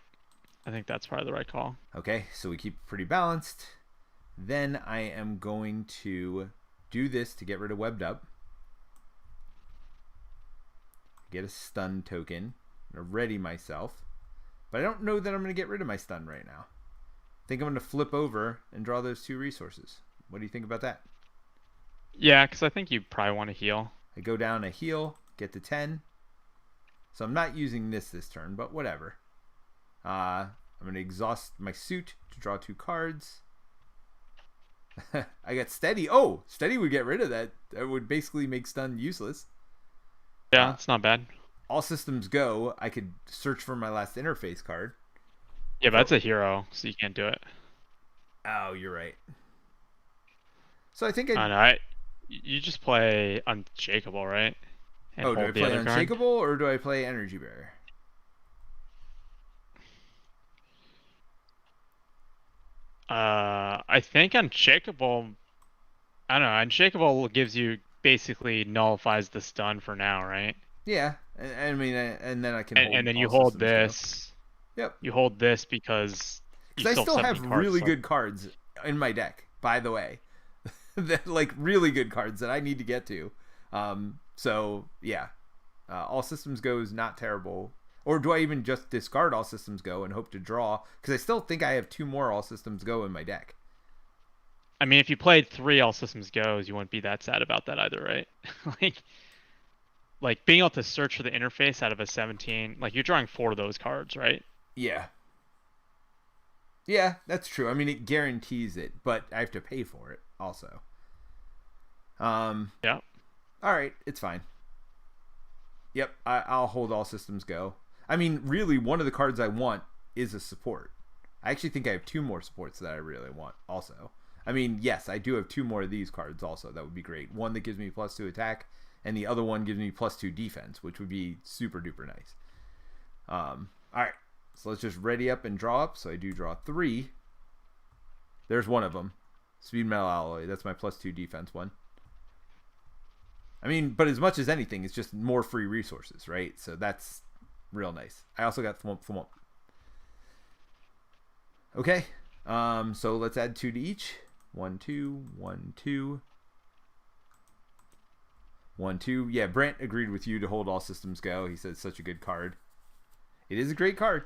B: I think that's probably the right call.
A: Okay, so we keep it pretty balanced. Then I am going to do this to get rid of webbed up. Get a stun token. I'm going to ready myself. But I don't know that I'm going to get rid of my stun right now. I think I'm going to flip over and draw those 2 resources. What do you think about that?
B: Yeah, because I think you probably want to heal.
A: I go down a heal, get to 10. So I'm not using this turn, but whatever. I'm going to exhaust my suit to draw 2 cards. I got steady. Oh, steady would get rid of that. That would basically make stun useless.
B: Yeah, it's not bad.
A: All systems go. I could search for my last interface card.
B: Yeah, but that's a hero, so you can't do it.
A: Oh, you're right. So I think
B: I know. You just play Unshakable, right? And
A: Oh, do I
B: hold the
A: play
B: other card.
A: Unshakable or do I play Energy Barrier?
B: I think Unshakable. I don't know. Unshakable gives you basically nullifies the stun for now, right?
A: Yeah, I mean, and then I can hold
B: And then you
A: all
B: hold
A: systems go.
B: this.
A: Yep.
B: You hold this because you
A: Because I still have
B: 17 cards
A: really
B: left.
A: good cards in my deck, by the way. Like really good cards that I need to get to. So yeah, all systems go is not terrible. Or do I even just discard all systems go and hope to draw? Because I still think I have 2 more all systems go in my deck.
B: I mean, if you played 3 all systems goes, you wouldn't be that sad about that either, right? like being able to search for the interface out of a 17, like you're drawing 4 of those cards, right?
A: Yeah. Yeah, that's true. I mean, it guarantees it, but I have to pay for it also.
B: Yeah.
A: All right, it's fine. Yep, I'll hold all systems go. I mean, really, one of the cards I want is a support. I actually think I have 2 more supports that I really want also. I mean, yes, I do have 2 more of these cards also. That would be great. One that gives me +2 attack, and the other one gives me +2 defense, which would be super duper nice. All right, so let's just ready up and draw up. So I do draw 3. There's one of them. Speed Metal Alloy. That's my +2 defense one. I mean, but as much as anything, it's just more free resources, right? So that's real nice. I also got Thwomp Thwomp. Okay, so let's add 2 to each. 1, 2, 1, 2. 1, 2. Yeah, Brent agreed with you to hold all systems go. He said it's such a good card. It is a great card.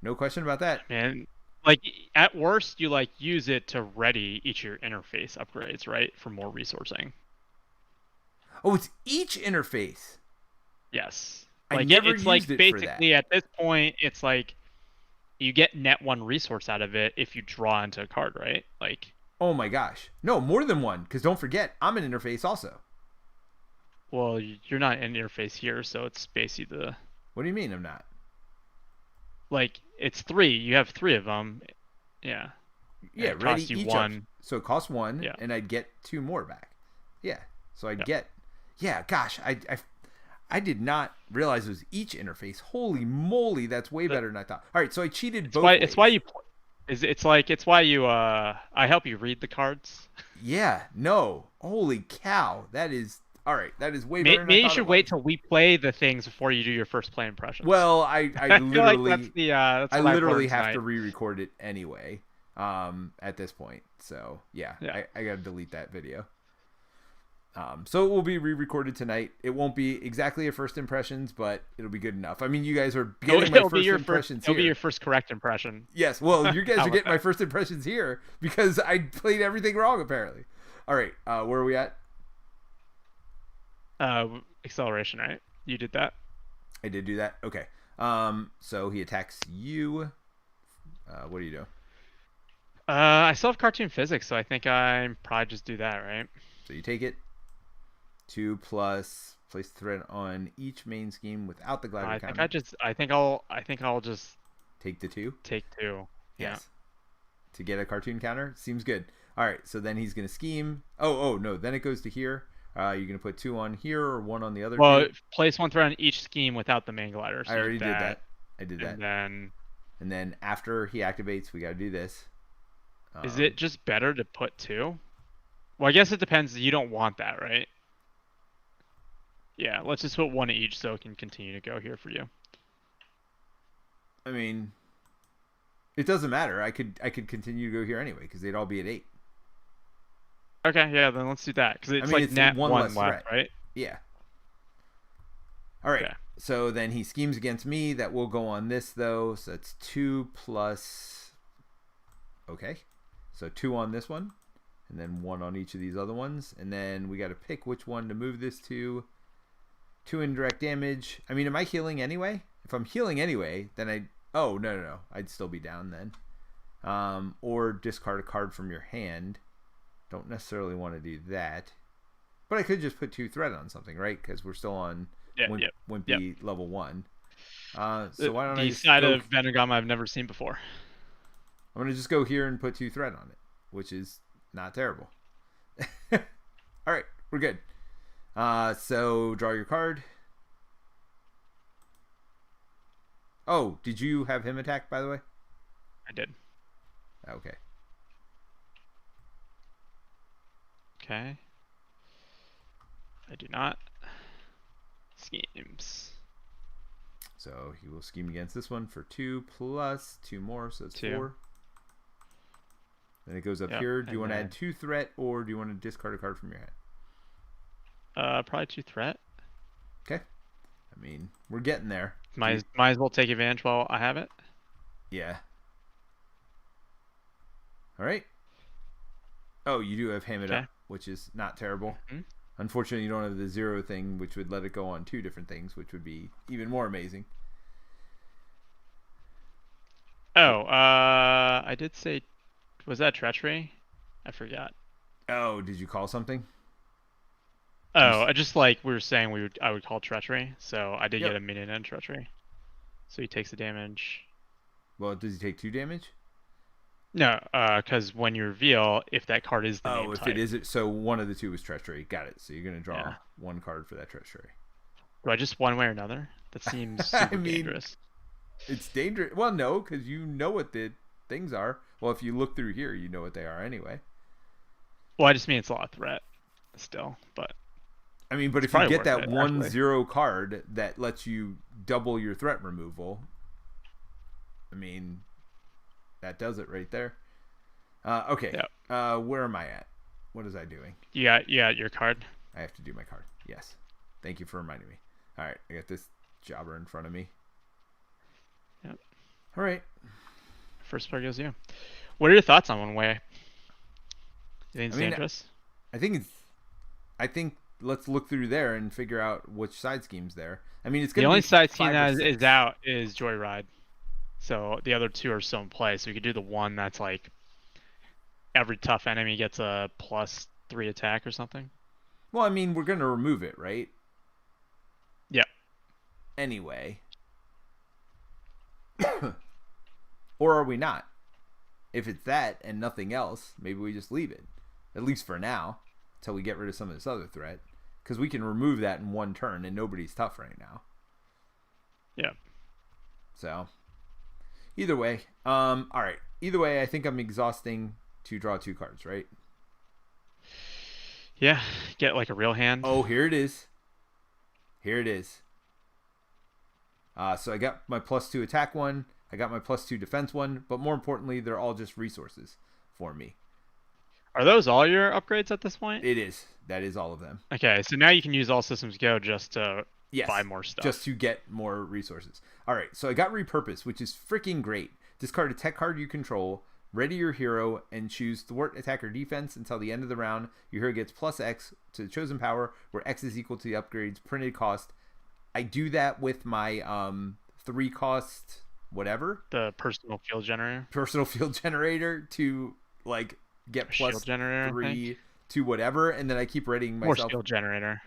A: No question about that.
B: Man, like at worst, you like use it to ready each of your interface upgrades, right? For more resourcing.
A: Oh, it's each interface.
B: Yes.
A: I
B: Like
A: never
B: it's like
A: used it for that.
B: basically at this point, it's like you get net 1 resource out of it if you draw into a card, right? Like,
A: Oh my gosh. No, more than one. Because don't forget, I'm an interface also.
B: well, you're not in interface here, so it's basically the
A: What do you mean I'm not?
B: like it's 3. You have 3 of them. Yeah.
A: Yeah,
B: it
A: ready
B: costs you
A: each
B: 1.
A: Of, so it costs 1,
B: Yeah.
A: and I'd get 2 more back. Yeah. So I'd
B: Yep.
A: get. Yeah, gosh, I did not realize it was each interface. Holy moly, that's way better than I thought. All right, so I cheated both ways.
B: It's why you it's why you I help you read the cards.
A: Yeah, no. Holy cow. That is all right. That is way better than I
B: Maybe you
A: thought
B: should
A: it
B: wait
A: was.
B: till we play the things before you do your first play impressions.
A: Well, I
B: I feel
A: literally
B: like that's the that's
A: I
B: what I've
A: literally
B: learned
A: have to
B: tonight.
A: re-record it anyway at this point. So, yeah. I got to delete that video. So it will be re-recorded tonight. It won't be exactly a first impressions, but it'll be good enough. I mean, you guys are getting my first impressions
B: It'll
A: here.
B: be your first correct impression.
A: Yes, well, you guys
B: How
A: are
B: about
A: getting my
B: that?
A: first impressions here because I played everything wrong apparently. All right, where are we at?
B: Acceleration, right? You did that.
A: I did do that. Okay. So he attacks you. What do you do?
B: I still have cartoon physics, so I think I probably just do that, right?
A: So you take it. 2 plus place threat on each main scheme without the glider
B: I
A: counter.
B: think I'll just
A: Take the 2.
B: take 2.
A: Yes. To get a cartoon counter seems good. All right. So then he's gonna scheme. Oh no. Then it goes to here. You're gonna put 2 on here or 1 on the other.
B: Well,
A: 2?
B: place 1 threat on each scheme without the main glider. So
A: I
B: you
A: already did that. I did that.
B: And
A: then after he activates, we gotta do this.
B: is it just better to put 2? Well, I guess it depends. You don't want that, right? Yeah, let's just put 1 each so it can continue to go here for you.
A: I mean, it doesn't matter. I could continue to go here anyway because they'd all be at 8.
B: Okay, yeah, then let's do that because it's
A: I mean,
B: like
A: it's
B: net
A: one
B: 1
A: less
B: left,
A: threat.
B: right?
A: Yeah. All right.
B: Okay.
A: So then he schemes against me. That will go on this though. So that's 2 plus. Okay. So 2 on this one, and then 1 on each of these other ones, and then we got to pick which one to move this to. 2 indirect damage. I mean, am I healing anyway? If I'm healing anyway, then oh no, I'd still be down then. Or discard a card from your hand. Don't necessarily want to do that, but I could just put 2 threat on something, right? Because we're still on Wimpy level 1. So why don't I
B: the
A: just
B: side
A: go,
B: of Venom Goblin I've never seen before.
A: I'm gonna just go here and put 2 threat on it, which is not terrible. All right, we're good. So draw your card. Oh, did you have him attack, by the way?
B: I did.
A: Okay.
B: Okay. I do not. Schemes.
A: So he will scheme against this one for 2 plus 2 more, so it's
B: 2.
A: 4. Then it goes up
B: Yep,
A: here. Do you
B: and
A: want to
B: then-
A: add 2 threat, or do you want to discard a card from your hand?
B: Probably 2 threat.
A: Okay. I mean, we're getting there.
B: Might as well take advantage while I have it.
A: Yeah. All right. Oh, you do have ham it
B: Okay.
A: up, which is not terrible.
B: Mhm.
A: Unfortunately, you don't have the 0 thing, which would let it go on 2 different things, which would be even more amazing.
B: Oh, I did say, was that treachery? I forgot.
A: Oh, did you call something?
B: Oh, I just like we were saying I would call treachery, so I did
A: Yep.
B: get a minion and treachery. So he takes the damage.
A: Well, does he take 2 damage?
B: No, because when you reveal, if that card is the name
A: If
B: type.
A: it is, so one of the 2 was treachery. Got it. So you're gonna draw
B: Yeah.
A: 1 card for that treachery.
B: Do I just one way or another? That seems
A: I
B: super
A: mean,
B: dangerous.
A: It's dangerous. Well, no, because you know what the things are. Well, if you look through here, you know what they are anyway.
B: Well, I just mean it's a lot of threat still, but
A: I mean, but
B: it's
A: if you
B: probably
A: get
B: worth
A: that
B: it,
A: 1/0 card that lets you double your threat removal, I mean, that does it right there. Okay.
B: Yep.
A: Where am I at? What was I doing?
B: You got your card.
A: I have to do my card. Yes. Thank you for reminding me. All right, I got this jobber in front of me.
B: Yep.
A: All right.
B: First part goes to you. What are your thoughts on one way? You think it's dangerous?
A: I think let's look through there and figure out which side scheme's there. I mean, it's gonna
B: The only
A: be
B: side
A: 5
B: scheme
A: or
B: that
A: 6.
B: is out is Joyride. So the other 2 are still in play. So we could do the one that's like every tough enemy gets a +3 attack or something.
A: Well, I mean, we're gonna remove it, right?
B: Yep.
A: Anyway. Or are we not? If it's that and nothing else, maybe we just leave it. At least for now. Until we get rid of some of this other threat. Because we can remove that in 1 turn and nobody's tough right now.
B: Yeah.
A: So, either way. Alright. Either way, I think I'm exhausting to draw 2 cards, right?
B: Yeah. Get like a real hand.
A: Oh, here it is. Here it is. So I got my +2 attack one. I got my +2 defense one. But more importantly, they're all just resources for me.
B: Are those all your upgrades at this point?
A: It is. That is all of them.
B: Okay, so now you can use all systems go just to buy more stuff.
A: Just to get more resources. All right, so I got repurpose, which is freaking great. Discard a tech card you control, ready your hero, and choose thwart attacker defense until the end of the round. Your hero gets +X to the chosen power, where X is equal to the upgrade's printed cost. I do that with my 3 cost whatever.
B: The personal field generator.
A: Personal field generator to like get +3 to whatever, and then I keep readying myself.
B: More skill generator.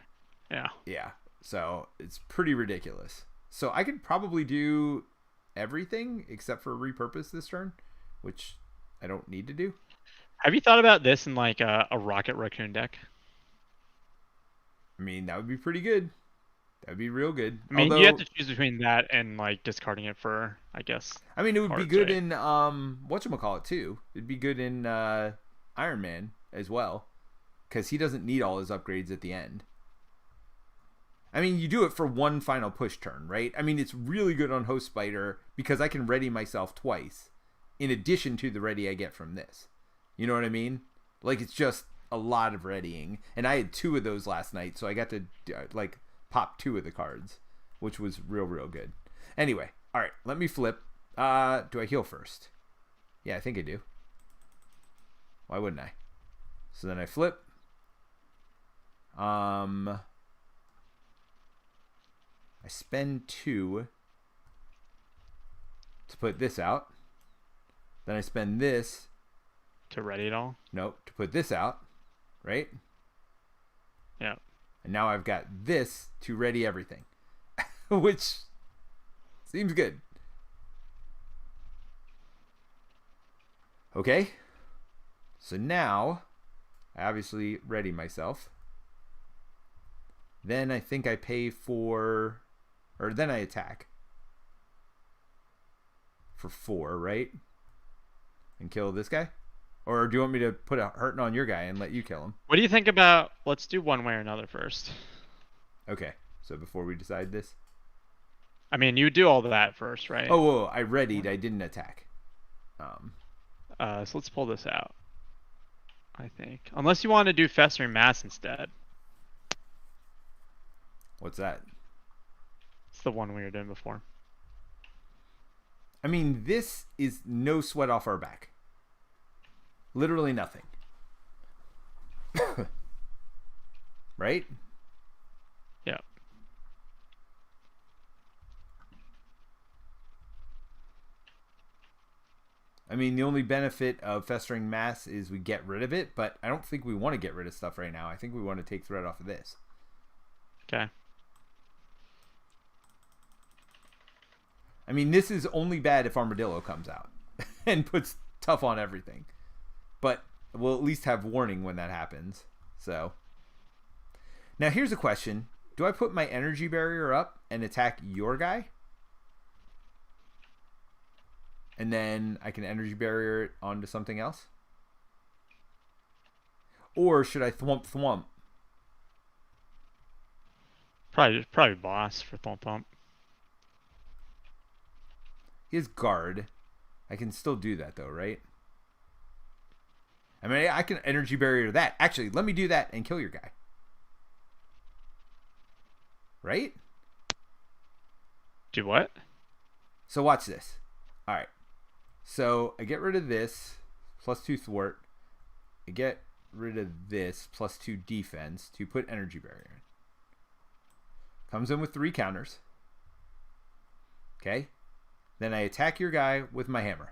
B: Yeah.
A: Yeah. So it's pretty ridiculous. So I could probably do everything except for repurpose this turn, which I don't need to do.
B: Have you thought about this in like a Rocket Raccoon deck?
A: I mean, that would be pretty good. That would be real good.
B: I mean, you have to choose between that and like discarding it for, I guess.
A: I mean, it would be good in whatchamacallit too. It'd be good in Iron Man as well, because he doesn't need all his upgrades at the end. I mean, you do it for 1 final push turn, right? I mean, it's really good on Host Spider because I can ready myself twice in addition to the ready I get from this. You know what I mean? Like, it's just a lot of readying. And I had 2 of those last night, so I got to, like, pop 2 of the cards, which was real, real good. Anyway, all right, let me flip. Do I heal first? Yeah, I think I do. Why wouldn't I? So then I flip. I spend 2 to put this out. Then I spend this
B: to ready it all.
A: Nope, to put this out, right?
B: Yeah.
A: And now I've got this to ready everything, which seems good. Okay. So now I obviously ready myself. Then I think I pay for, or then I attack for 4, right? And kill this guy? Or do you want me to put a hurting on your guy and let you kill him?
B: What do you think about, let's do one way or another first.
A: Okay, so before we decide this.
B: I mean, you do all that first, right?
A: Oh, whoa, I readied, I didn't attack.
B: So let's pull this out, I think. Unless you want to do Festering Mass instead.
A: What's that?
B: It's the one we were doing before.
A: I mean, this is no sweat off our back. Literally nothing. Right?
B: Yeah.
A: I mean, the only benefit of Festering Mass is we get rid of it, but I don't think we want to get rid of stuff right now. I think we want to take threat off of this.
B: Okay.
A: I I mean, this is only bad if Armadillo comes out and puts tough on everything. But we'll at least have warning when that happens. So now here's a question. Do I put my energy barrier up and attack your guy? And then I can energy barrier it onto something else? Or should I thwomp thwomp?
B: Probably boss for thump thump.
A: He has guard. I can still do that though, right? I mean, I can energy barrier that. Actually, let me do that and kill your guy. Right?
B: Do what?
A: So watch this. All right. So I get rid of this, +2 thwart. I get rid of this, +2 defense to put energy barrier in. Comes in with 3 counters. Okay. Then I attack your guy with my hammer.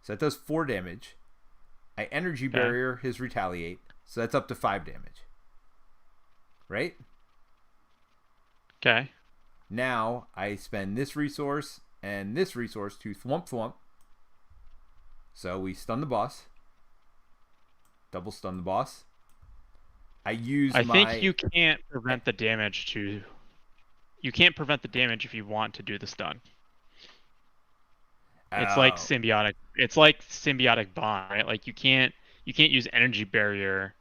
A: So that does 4 damage. I energy barrier his retaliate. So that's up to 5 damage. Right?
B: Okay.
A: Now I spend this resource and this resource to thwomp thwomp. So we stun the boss. Double stun the boss. I
B: think you can't prevent the damage to... You can't prevent the damage if you want to do the stun. It's like symbiotic. It's like symbiotic bond, right? Like you can't use energy barrier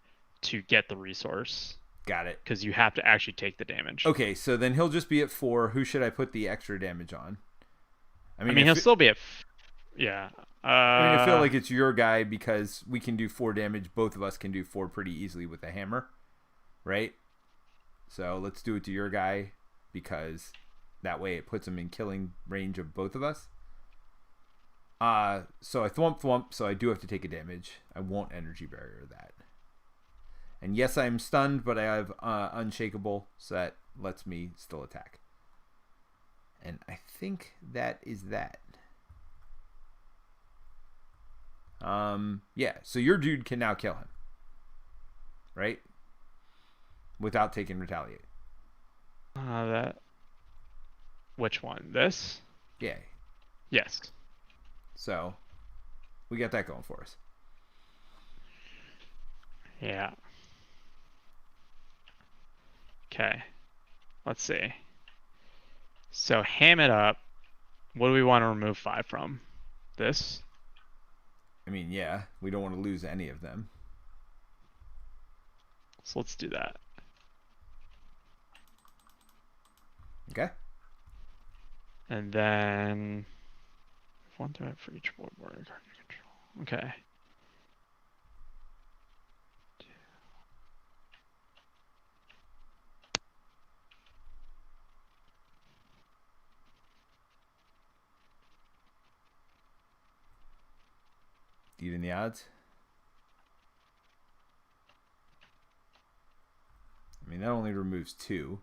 B: to get the resource.
A: Got it.
B: Because you have to actually take the damage.
A: Okay, so then he'll just be at 4. Who should I put the extra damage on?
B: I mean he'll still be at... Yeah.
A: I feel like it's your guy because we can do 4 damage. Both of us can do 4 pretty easily with a hammer, right? So let's do it to your guy because that way it puts him in killing range of both of us. So I thwomp thwomp, so I do have to take a damage. I won't energy barrier that. And yes, I'm stunned, but I have unshakable, so that lets me still attack. And I think that is that. Yeah, so your dude can now kill him. Right? Without taking retaliate.
B: Which one? This?
A: Yeah.
B: Yes.
A: So, we got that going for us.
B: Yeah. Okay. Let's see. So, ham it up. What do we want to remove 5 from? This?
A: I mean, yeah, we don't want to lose any of them.
B: So let's do that.
A: Okay.
B: And then 1 threat for each board warrior card you control. Okay.
A: Even the odds. I mean, that only removes 2.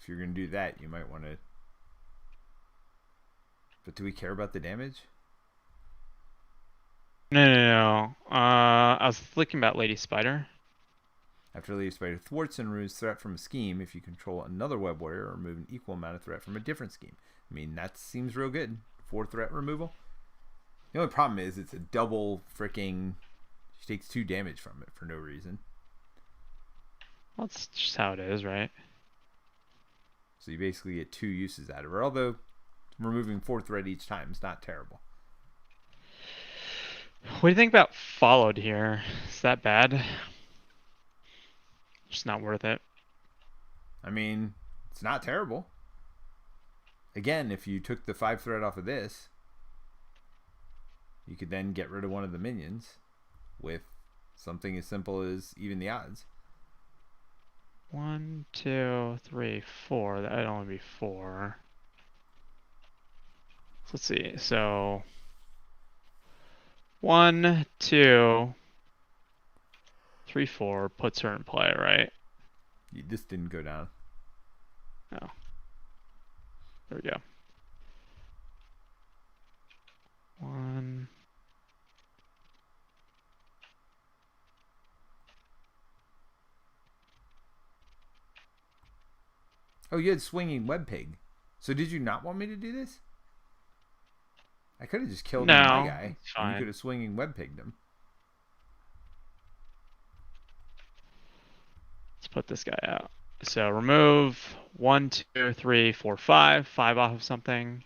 A: If you're going to do that, you might want to... But do we care about the damage?
B: No. I was thinking about Lady Spider.
A: After Lady Spider thwarts and removes threat from a scheme, if you control another web warrior, remove an equal amount of threat from a different scheme. I mean, that seems real good. 4 threat removal. The only problem is it's a double freaking... She takes 2 damage from it for no reason.
B: Well, that's just how it is, right?
A: So you basically get 2 uses out of her. Although removing 4 threat each time is not terrible.
B: What do you think about followed here? Is that bad? Just not worth it.
A: I mean, it's not terrible. Again, if you took the 5 threat off of this, you could then get rid of one of the minions with something as simple as even the odds.
B: 1, 2, 3, 4. That'd only be 4. So let's see. So 1, 2, 3, 4 puts her in play, right?
A: This didn't go down.
B: No. There we go. 1.
A: Oh, you had swinging web pig. So did you not want me to do this? I could have just killed my
B: No,
A: guy,
B: it's
A: and you
B: fine.
A: could have swinging web pigged him.
B: Let's put this guy out. So remove 1, 2, 3, 4, 5. 5 off of something.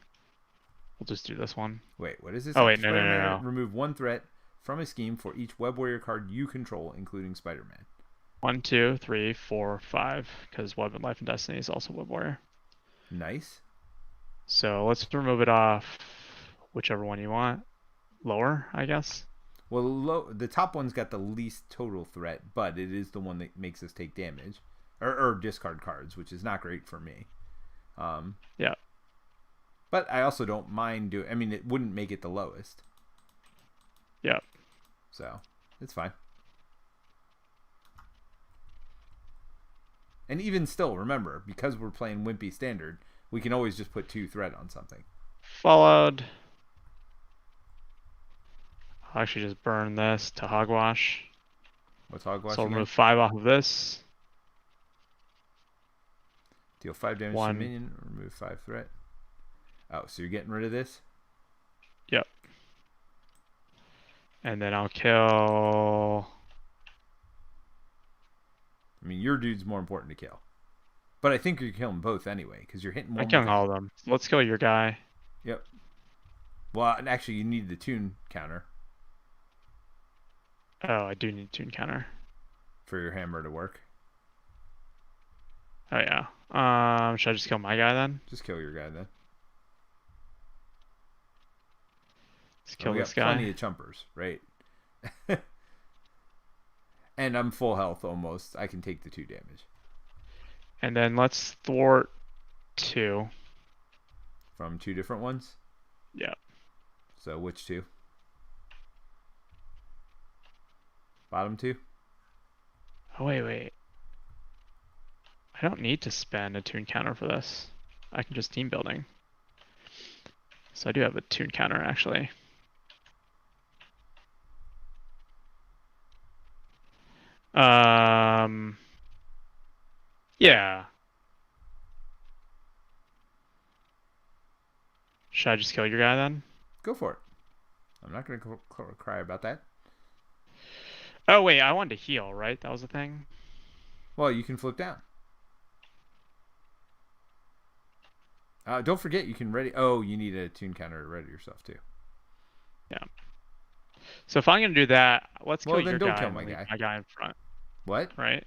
B: We'll just do this one.
A: Wait, what is this?
B: Oh wait, no.
A: Spider-Man, remove 1 threat from a scheme for each web warrior card you control, including Spider-Man.
B: 1, 2, 3, 4, 5. Because Web and Life and Destiny is also Web Warrior.
A: Nice.
B: So let's remove it off whichever one you want. Lower, I guess.
A: Well, the top one's got the least total threat, but it is the one that makes us take damage. Or discard cards, which is not great for me.
B: Yeah.
A: But I also don't mind doing... I mean, it wouldn't make it the lowest.
B: Yeah.
A: So, it's fine. And even still, remember, because we're playing Wimpy Standard, we can always just put 2 threat on something.
B: Followed. I'll actually just burn this to Hogwash.
A: What's Hogwash
B: So I'll
A: again?
B: remove 5 off of this.
A: Deal 5 damage
B: 1.
A: to minion, remove 5 threat. Oh, so you're getting rid of this?
B: Yep. And then I'll kill...
A: I mean, your dude's more important to kill. But I think you're killing both anyway, because you're hitting one.
B: I'm killing all of them. Let's kill your guy.
A: Yep. Well, and actually, you need the tune counter
B: Oh, I do need tune counter.
A: for your hammer to work.
B: Oh yeah. Should I just kill my guy then?
A: Just kill your guy then.
B: Let's kill
A: we
B: this
A: got
B: guy.
A: plenty of chumpers, right? And I'm full health almost. I can take the 2 damage.
B: And then let's thwart 2.
A: From 2 different ones?
B: Yeah.
A: So which 2? Bottom 2?
B: Oh wait. I don't need to spend a tune counter for this. I can just team building. So I do have a tune counter actually. Yeah. Should I just kill your guy then?
A: Go for it. I'm not going to cry about that.
B: Oh wait, I wanted to heal, right? That was the thing.
A: Well, you can flip down. Don't forget, you can ready... Oh, you need a tune counter to ready yourself, too.
B: Yeah. So if I'm going to do that, let's kill
A: Well, then
B: your
A: don't
B: guy
A: kill
B: and
A: my
B: leave
A: guy.
B: my guy in front,
A: What?
B: right?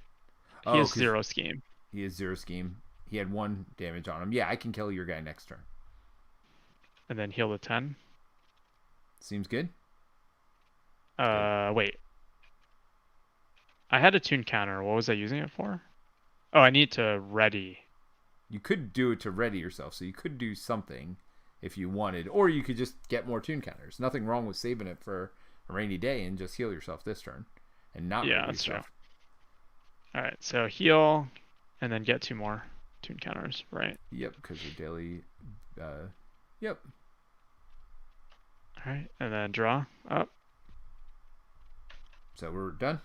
B: He
A: Oh,
B: has
A: 'cause
B: 0 scheme.
A: He has 0 scheme. He had 1 damage on him. Yeah, I can kill your guy next turn.
B: And then heal the 10.
A: Seems good?
B: Wait. I had a tune counter. What was I using it for? Oh, I need to ready.
A: You could do it to ready yourself, so you could do something if you wanted. Or you could just get more tune counters. Nothing wrong with saving it for a rainy day and just heal yourself this turn. And not ready
B: That's
A: yourself.
B: True. Alright, so heal, and then get 2 more tune counters, right?
A: Yep, because your daily... Yep.
B: Alright, and then draw up.
A: So we're done?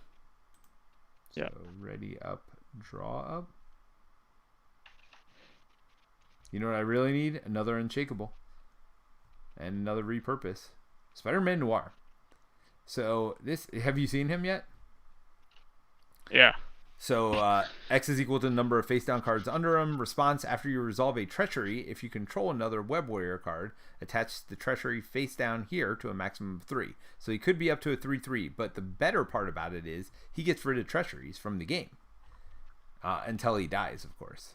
B: Yep.
A: So ready up, draw up. You know what I really need? Another Unshakable. And another Repurpose. Spider-Man Noir. So this... Have you seen him yet?
B: Yeah.
A: So X is equal to the number of face-down cards under him. Response: after you resolve a treachery, if you control another Web Warrior card, attach the treachery face-down here to a maximum of 3. So he could be up to a 3/3, but the better part about it is he gets rid of treacheries from the game. Until he dies, of course.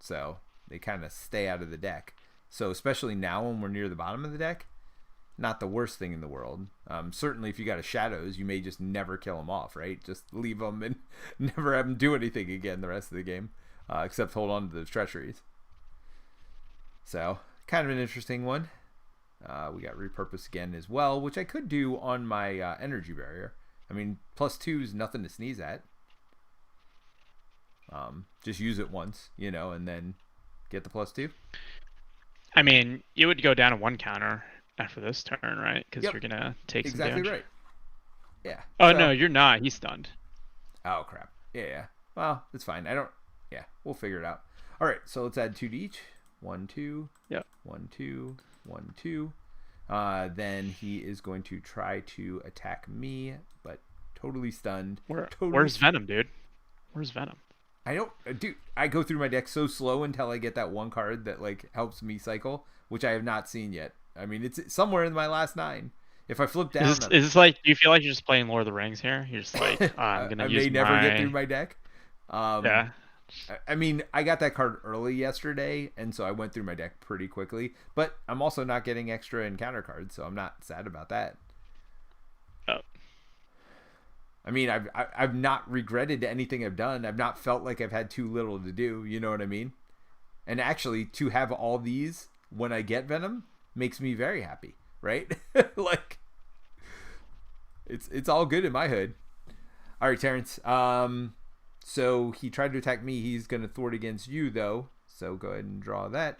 A: So they kind of stay out of the deck. So especially now when we're near the bottom of the deck, not the worst thing in the world. Certainly if you got a Shadows, you may just never kill him off, right? Just leave him and never have him do anything again the rest of the game, except hold on to those treacheries. So, kind of an interesting one. We got Repurpose again as well, which I could do on my Energy Barrier. I mean, +2 is nothing to sneeze at. Just use it once, and then get the +2.
B: I mean, you would go down to 1 counter after this turn, right? Because
A: Yep.
B: you're going to take some
A: Exactly
B: damage.
A: right. Yeah.
B: Oh,
A: So-
B: no, you're not. He's stunned.
A: Oh, crap. Yeah. Well, it's fine. Yeah, we'll figure it out. All right, so let's add 2 to each. 1, 2.
B: Yep.
A: 1, 2. 1, 2. Then he is going to try to attack me, but totally stunned.
B: Where's Venom, dude? Where's Venom?
A: I don't, dude. I go through my deck so slow until I get that one card that like helps me cycle, which I have not seen yet. I mean, it's somewhere in my last 9. If I flip down,
B: Is this like? Do you feel like you're just playing Lord of the Rings here? You're just like, I'm gonna
A: I
B: use
A: may never get through my deck.
B: Yeah.
A: I mean, I got that card early yesterday, and so I went through my deck pretty quickly. But I'm also not getting extra encounter cards, so I'm not sad about that.
B: Oh.
A: I mean, I've not regretted anything I've done. I've not felt like I've had too little to do. You know what I mean? And actually, to have all these when I get Venom makes me very happy, right? Like, it's all good in my hood. All right, Terrence. So he tried to attack me. He's going to thwart against you, though. So go ahead and draw that.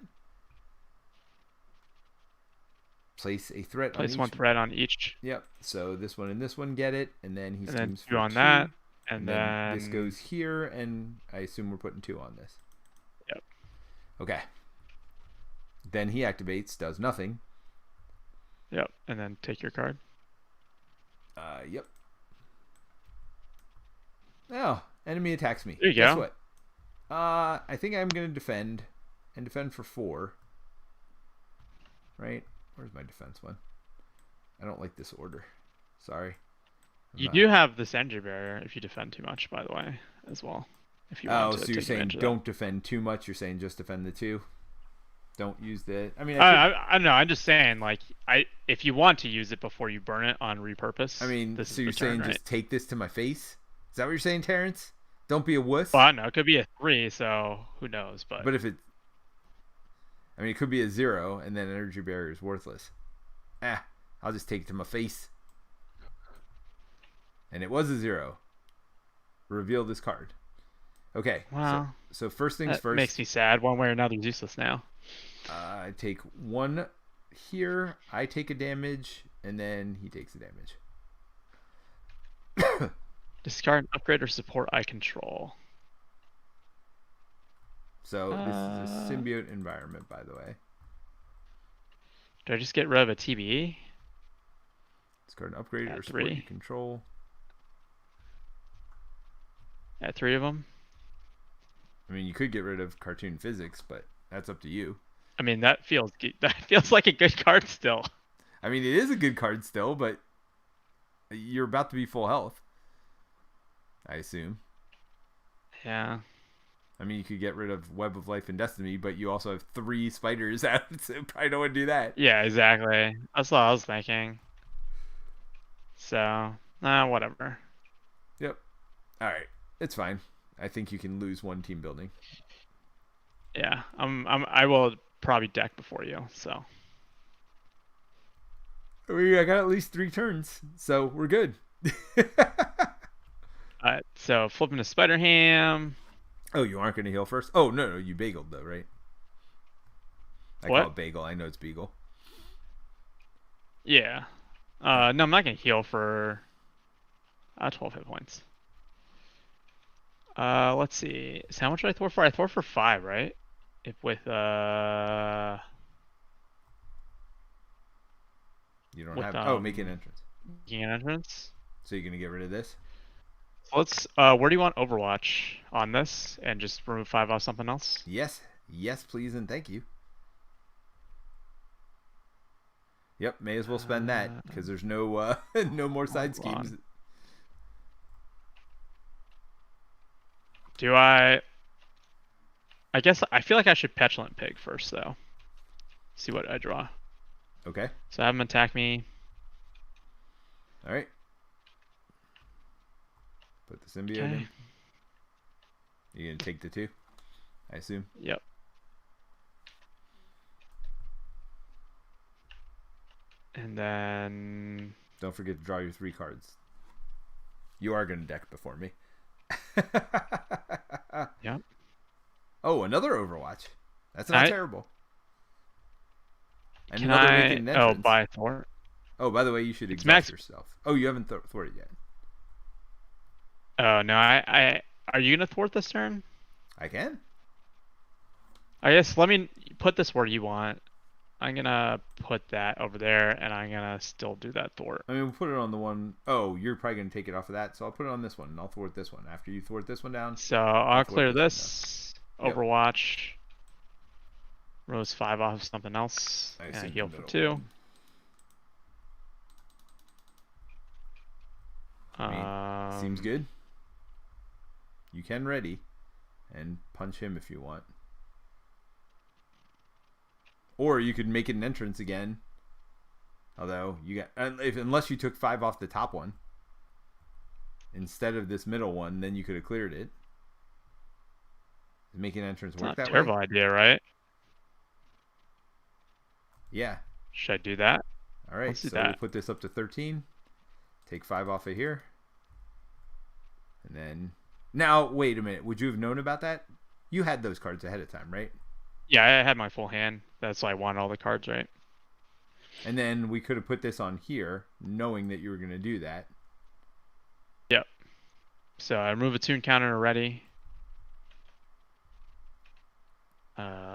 A: Place a threat on each.
B: Place one threat on each.
A: Yep. So this one and this one get it, and then he schemes for
B: 2 on
A: 2,
B: that, and then
A: this goes here, and I assume we're putting 2 on this.
B: Yep.
A: Okay. Then he activates, does nothing.
B: Yep. And then take your card.
A: Yep. Oh, enemy attacks me.
B: There you
A: Guess
B: go.
A: what? I think I'm going to defend, and defend for 4. Right? Where's my defense one? I don't like this order. Sorry.
B: You do have this energy barrier if you defend too much, by the way, as well. If you want to
A: so you're
B: take
A: saying
B: advantage of
A: don't defend too much. You're saying just defend the 2. Don't use the. I mean,
B: I don't know. I'm just saying, like, if you want to use it before you burn it on repurpose.
A: I mean,
B: this
A: so
B: is
A: you're
B: the turn,
A: saying
B: right?
A: just take this to my face? Is that what you're saying, Terrence? Don't be a wuss.
B: Well, I don't know. It could be a 3, so who knows? But
A: if it, I mean, it could be a 0, and then energy barrier is worthless. I'll just take it to my face. And it was a 0. Reveal this card. Okay.
B: Wow.
A: So first things
B: that
A: first.
B: makes me sad. One way or another, it's useless now.
A: I take 1 here. I take a damage, and then he takes a damage.
B: Discard, upgrade, or support I control.
A: So this is a symbiote environment, by the way.
B: Do I just get rid of a TBE?
A: Discard an upgrade
B: At
A: or support
B: 3.
A: you control.
B: At 3 of them?
A: I mean, you could get rid of cartoon physics, but that's up to you.
B: I mean, that feels like a good card still.
A: I mean, it is a good card still, but you're about to be full health, I assume.
B: Yeah.
A: I mean, you could get rid of Web of Life and Destiny, but you also have 3 spiders out, so probably don't want to do that.
B: Yeah, exactly. That's what I was thinking. So, whatever.
A: Yep. All right. It's fine. I think you can lose 1 team building.
B: Yeah, I will probably deck before you, so.
A: I got at least 3 turns, so we're good.
B: So flipping to Spider Ham.
A: Oh, you aren't going to heal first? Oh, no, you bageled though, right? I
B: What?
A: call it bagel. I know it's beagle.
B: Yeah. No, I'm not gonna heal for 12 hit points. Let's see. So how much did I throw for? I throw for 5, right? If with
A: You don't
B: with,
A: have. Oh, make an entrance.
B: making an entrance.
A: So you're going to get rid of this?
B: So let's. Where do you want Overwatch on this, and just remove 5 off something else?
A: Yes. Yes, please, and thank you. Yep, may as well spend that because there's no no more side schemes.
B: Do I guess I feel like I should Petulant Pig first, though. See what I draw.
A: Okay.
B: So have him attack me.
A: All right. Put the symbiote in. You're going to take the 2, I assume?
B: Yep. And then...
A: Don't forget to draw your 3 cards. You are going to deck before me.
B: Yep.
A: Oh, another Overwatch. That's not terrible. And
B: Can
A: another
B: I...
A: making an
B: Oh,
A: entrance.
B: buy Thor.
A: Oh, by the way, you should
B: It's
A: exhaust
B: max...
A: yourself. Oh, you haven't thwarted yet.
B: Oh, no, Are you going to thwart this turn?
A: I can.
B: I guess let me put this where you want. I'm gonna put that over there, and I'm gonna still do that thwart.
A: I mean, we'll put it on the one. Oh, you're probably going to take it off of that, so I'll put it on this one, and I'll thwart this one. After you thwart this one down,
B: So I'll clear
A: thwart
B: this.
A: one down.
B: Overwatch. Rose 5 off of something else.
A: I
B: And
A: assume
B: heal
A: the
B: for
A: middle
B: 2.
A: one. I mean, seems good. You can ready and punch him if you want. Or you could make it an entrance again. Although you got, unless you took 5 off the top one instead of this middle one, then you could have cleared it. Does making an entrance work that way?
B: Terrible idea, right?
A: Yeah.
B: Should I do that?
A: All right.
B: Let's do
A: So
B: that.
A: we'll put this up to 13. Take 5 off of here. And then now, wait a minute. Would you have known about that? You had those cards ahead of time, right?
B: Yeah, I had my full hand. That's why I want all the cards, right?
A: And then we could have put this on here, knowing that you were going to do that.
B: Yep. So I remove a tune counter already.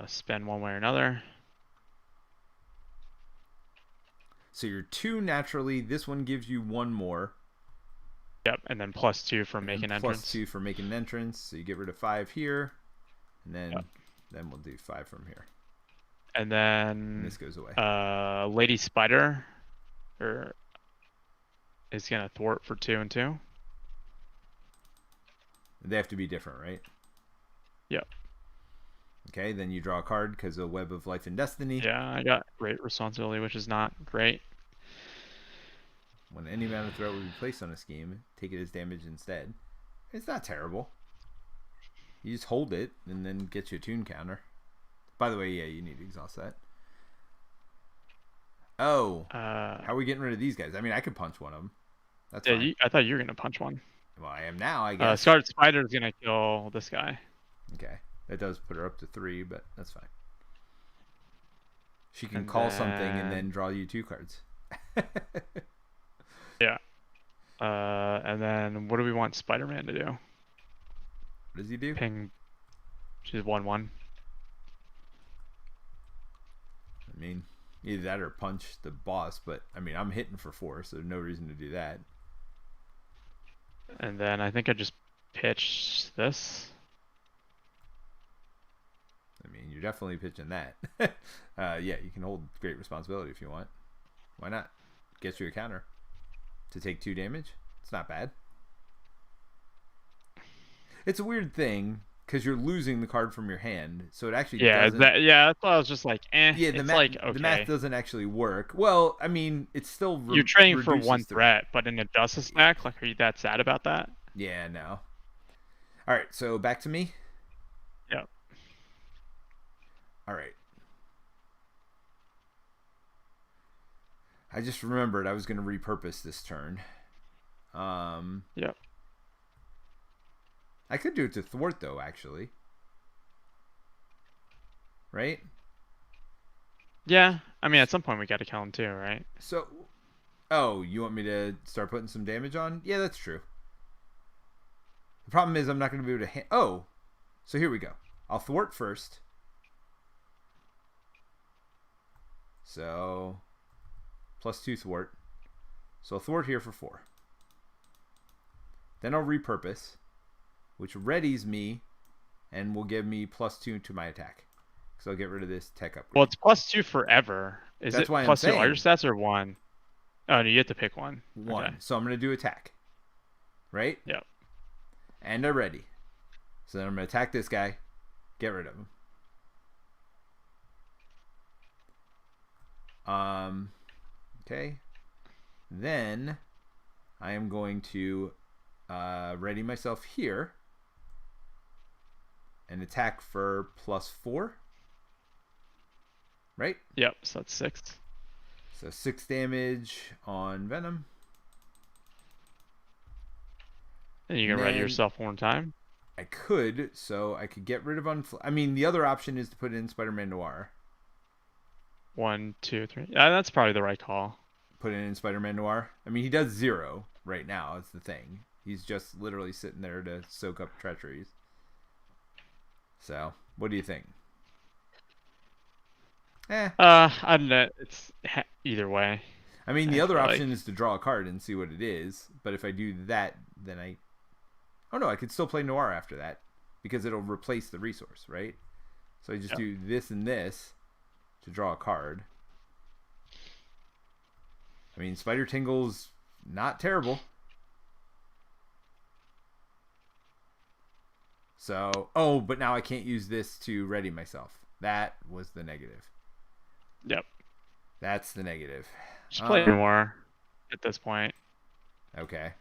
B: Spend one way or another.
A: So you're 2 naturally. This one gives you 1 more.
B: Yep, and then +2 for making entrance.
A: +2 for making an entrance. So you get rid of 5 here. And then we'll do 5 from here.
B: And then
A: And this goes away.
B: Lady Spider is gonna thwart for 2 and 2.
A: They have to be different, right?
B: Yep.
A: Okay, then you draw a card because of Web of Life and Destiny.
B: Yeah, I got great responsibility, which is not great.
A: When any amount of threat will be placed on a scheme, take it as damage instead. It's not terrible. You just hold it and then get you a tune counter. By the way, yeah, you need to exhaust that. Oh, how are we getting rid of these guys? I mean, I could punch one of them. That's fine.
B: I thought you were gonna punch one.
A: Well, I am now, I guess.
B: Scarlet Spider is gonna kill this guy.
A: Okay, that does put her up to 3, but that's fine. She can
B: And
A: call something and then draw you 2 cards.
B: Yeah. And then what do we want Spider-Man to do?
A: What does he do?
B: Ping. She's 1/1.
A: I mean, either that or punch the boss, but I mean, I'm hitting for 4, so no reason to do that.
B: And then I think I just pitch this.
A: I mean, you're definitely pitching that. Yeah, you can hold great responsibility if you want. Why not? Get you a counter to take 2 damage. It's not bad. It's a weird thing because you're losing the card from your hand, so it actually doesn't.
B: That's why I was just like, eh.
A: Yeah,
B: it's like, okay.
A: The math doesn't actually work. Well, I mean, it's still
B: you're trading for 1
A: the
B: threat, but in a Justice stack, like, are you that sad about that?
A: Yeah, no. All right, so back to me.
B: Yep.
A: All right. I just remembered I was going to repurpose this turn.
B: Yep.
A: I could do it to thwart, though, actually. Right?
B: Yeah. I mean, at some point we got to kill him too, right?
A: So, oh, you want me to start putting some damage on? Yeah, that's true. The problem is I'm not going to be able to... Oh, so here we go. I'll thwart first. So, +2 thwart. So I'll thwart here for 4. Then I'll repurpose, which readies me and will give me +2 to my attack. So I'll get rid of this tech upgrade.
B: Well, it's +2 forever. Is
A: That's
B: it
A: why I'm
B: +2
A: saying.
B: all your stats or 1? Oh, no, you have to pick 1.
A: 1.
B: Okay.
A: So I'm going to do attack. Right?
B: Yep.
A: And I'm ready. So then I'm going to attack this guy. Get rid of him. Okay. Then I am going to ready myself here and attack for +4. Right?
B: Yep, so that's 6.
A: So 6 damage on Venom.
B: And you can ready yourself one time.
A: I could, so I could get rid of I mean, the other option is to put in Spider-Man Noir.
B: 1, 2, 3. Yeah, that's probably the right call.
A: Put it in Spider-Man Noir. I mean, he does 0 right now. That's the thing. He's just literally sitting there to soak up treacheries. So, what do you think?
B: I don't know. It's either way.
A: I mean, the
B: I
A: other
B: feel
A: option
B: like.
A: is to draw a card and see what it is. But if I do that, then oh no, I could still play Noir after that because it'll replace the resource, right? So I just do this and this to draw a card. I mean, Spider Tingle's not terrible. So, oh, but now I can't use this to ready myself. That was the negative.
B: Yep.
A: That's the negative.
B: Just play more at this point.
A: Okay.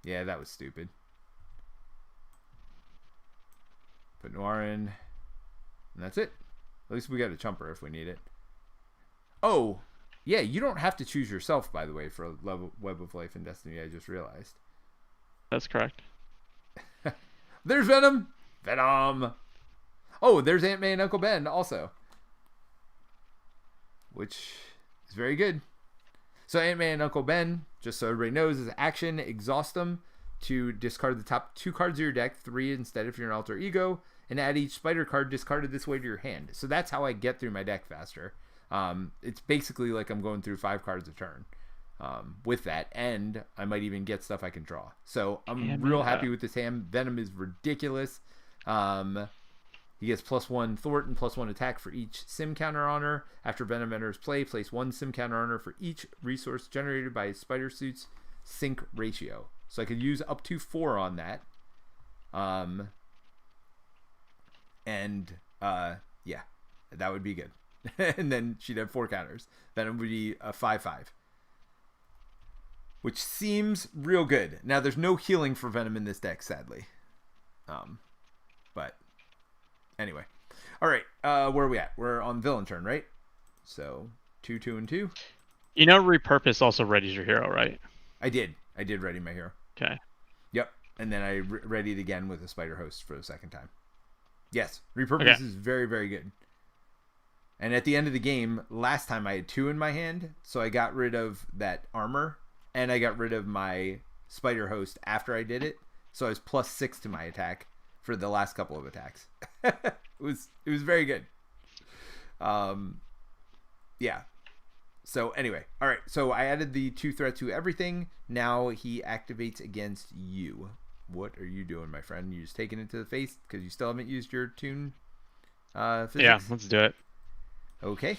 A: Yeah, that was stupid. Put Noir in. And that's it. At least we got a chumper if we need it. Oh, yeah, you don't have to choose yourself, by the way, for Web of Life in Destiny, I just realized.
B: That's correct.
A: There's Venom! Venom! Oh, there's Aunt May and Uncle Ben also. Which is very good. So Aunt May and Uncle Ben, just so everybody knows, is action, exhaust them to discard the top 2 cards of your deck, 3 instead if you're an alter ego, and add each spider card discarded this way to your hand. So that's how I get through my deck faster. It's basically like I'm going through 5 cards a turn with that, and I might even get stuff I can draw. So I'm real happy with this hand. Venom is ridiculous. He gets +1 thwart and +1 attack for each sim counter on her. After Venom enters play, place 1 sim counter on her for each resource generated by his spider suit's sync ratio. So I could use up to 4 on that. Yeah, that would be good. And then she'd have 4 counters. Venom would be a 5/5. Which seems real good. Now, there's no healing for Venom in this deck, sadly. But anyway. All right, where are we at? We're on villain turn, right? So 2, 2, and 2.
B: You know, repurpose also readies your hero, right?
A: I did ready my hero.
B: Okay.
A: Yep, and then I readied again with a spider host for the second time. Yes, repurpose is very, very good. And at the end of the game, last time I had 2 in my hand, so I got rid of that armor, and I got rid of my spider host after I did it, so I was +6 to my attack for the last couple of attacks. It was very good. Yeah. So anyway, all right. So I added the 2 threat to everything. Now he activates against you. What are you doing, my friend? You just taking it to the face because you still haven't used your tune physics?
B: Yeah, let's do it.
A: Okay.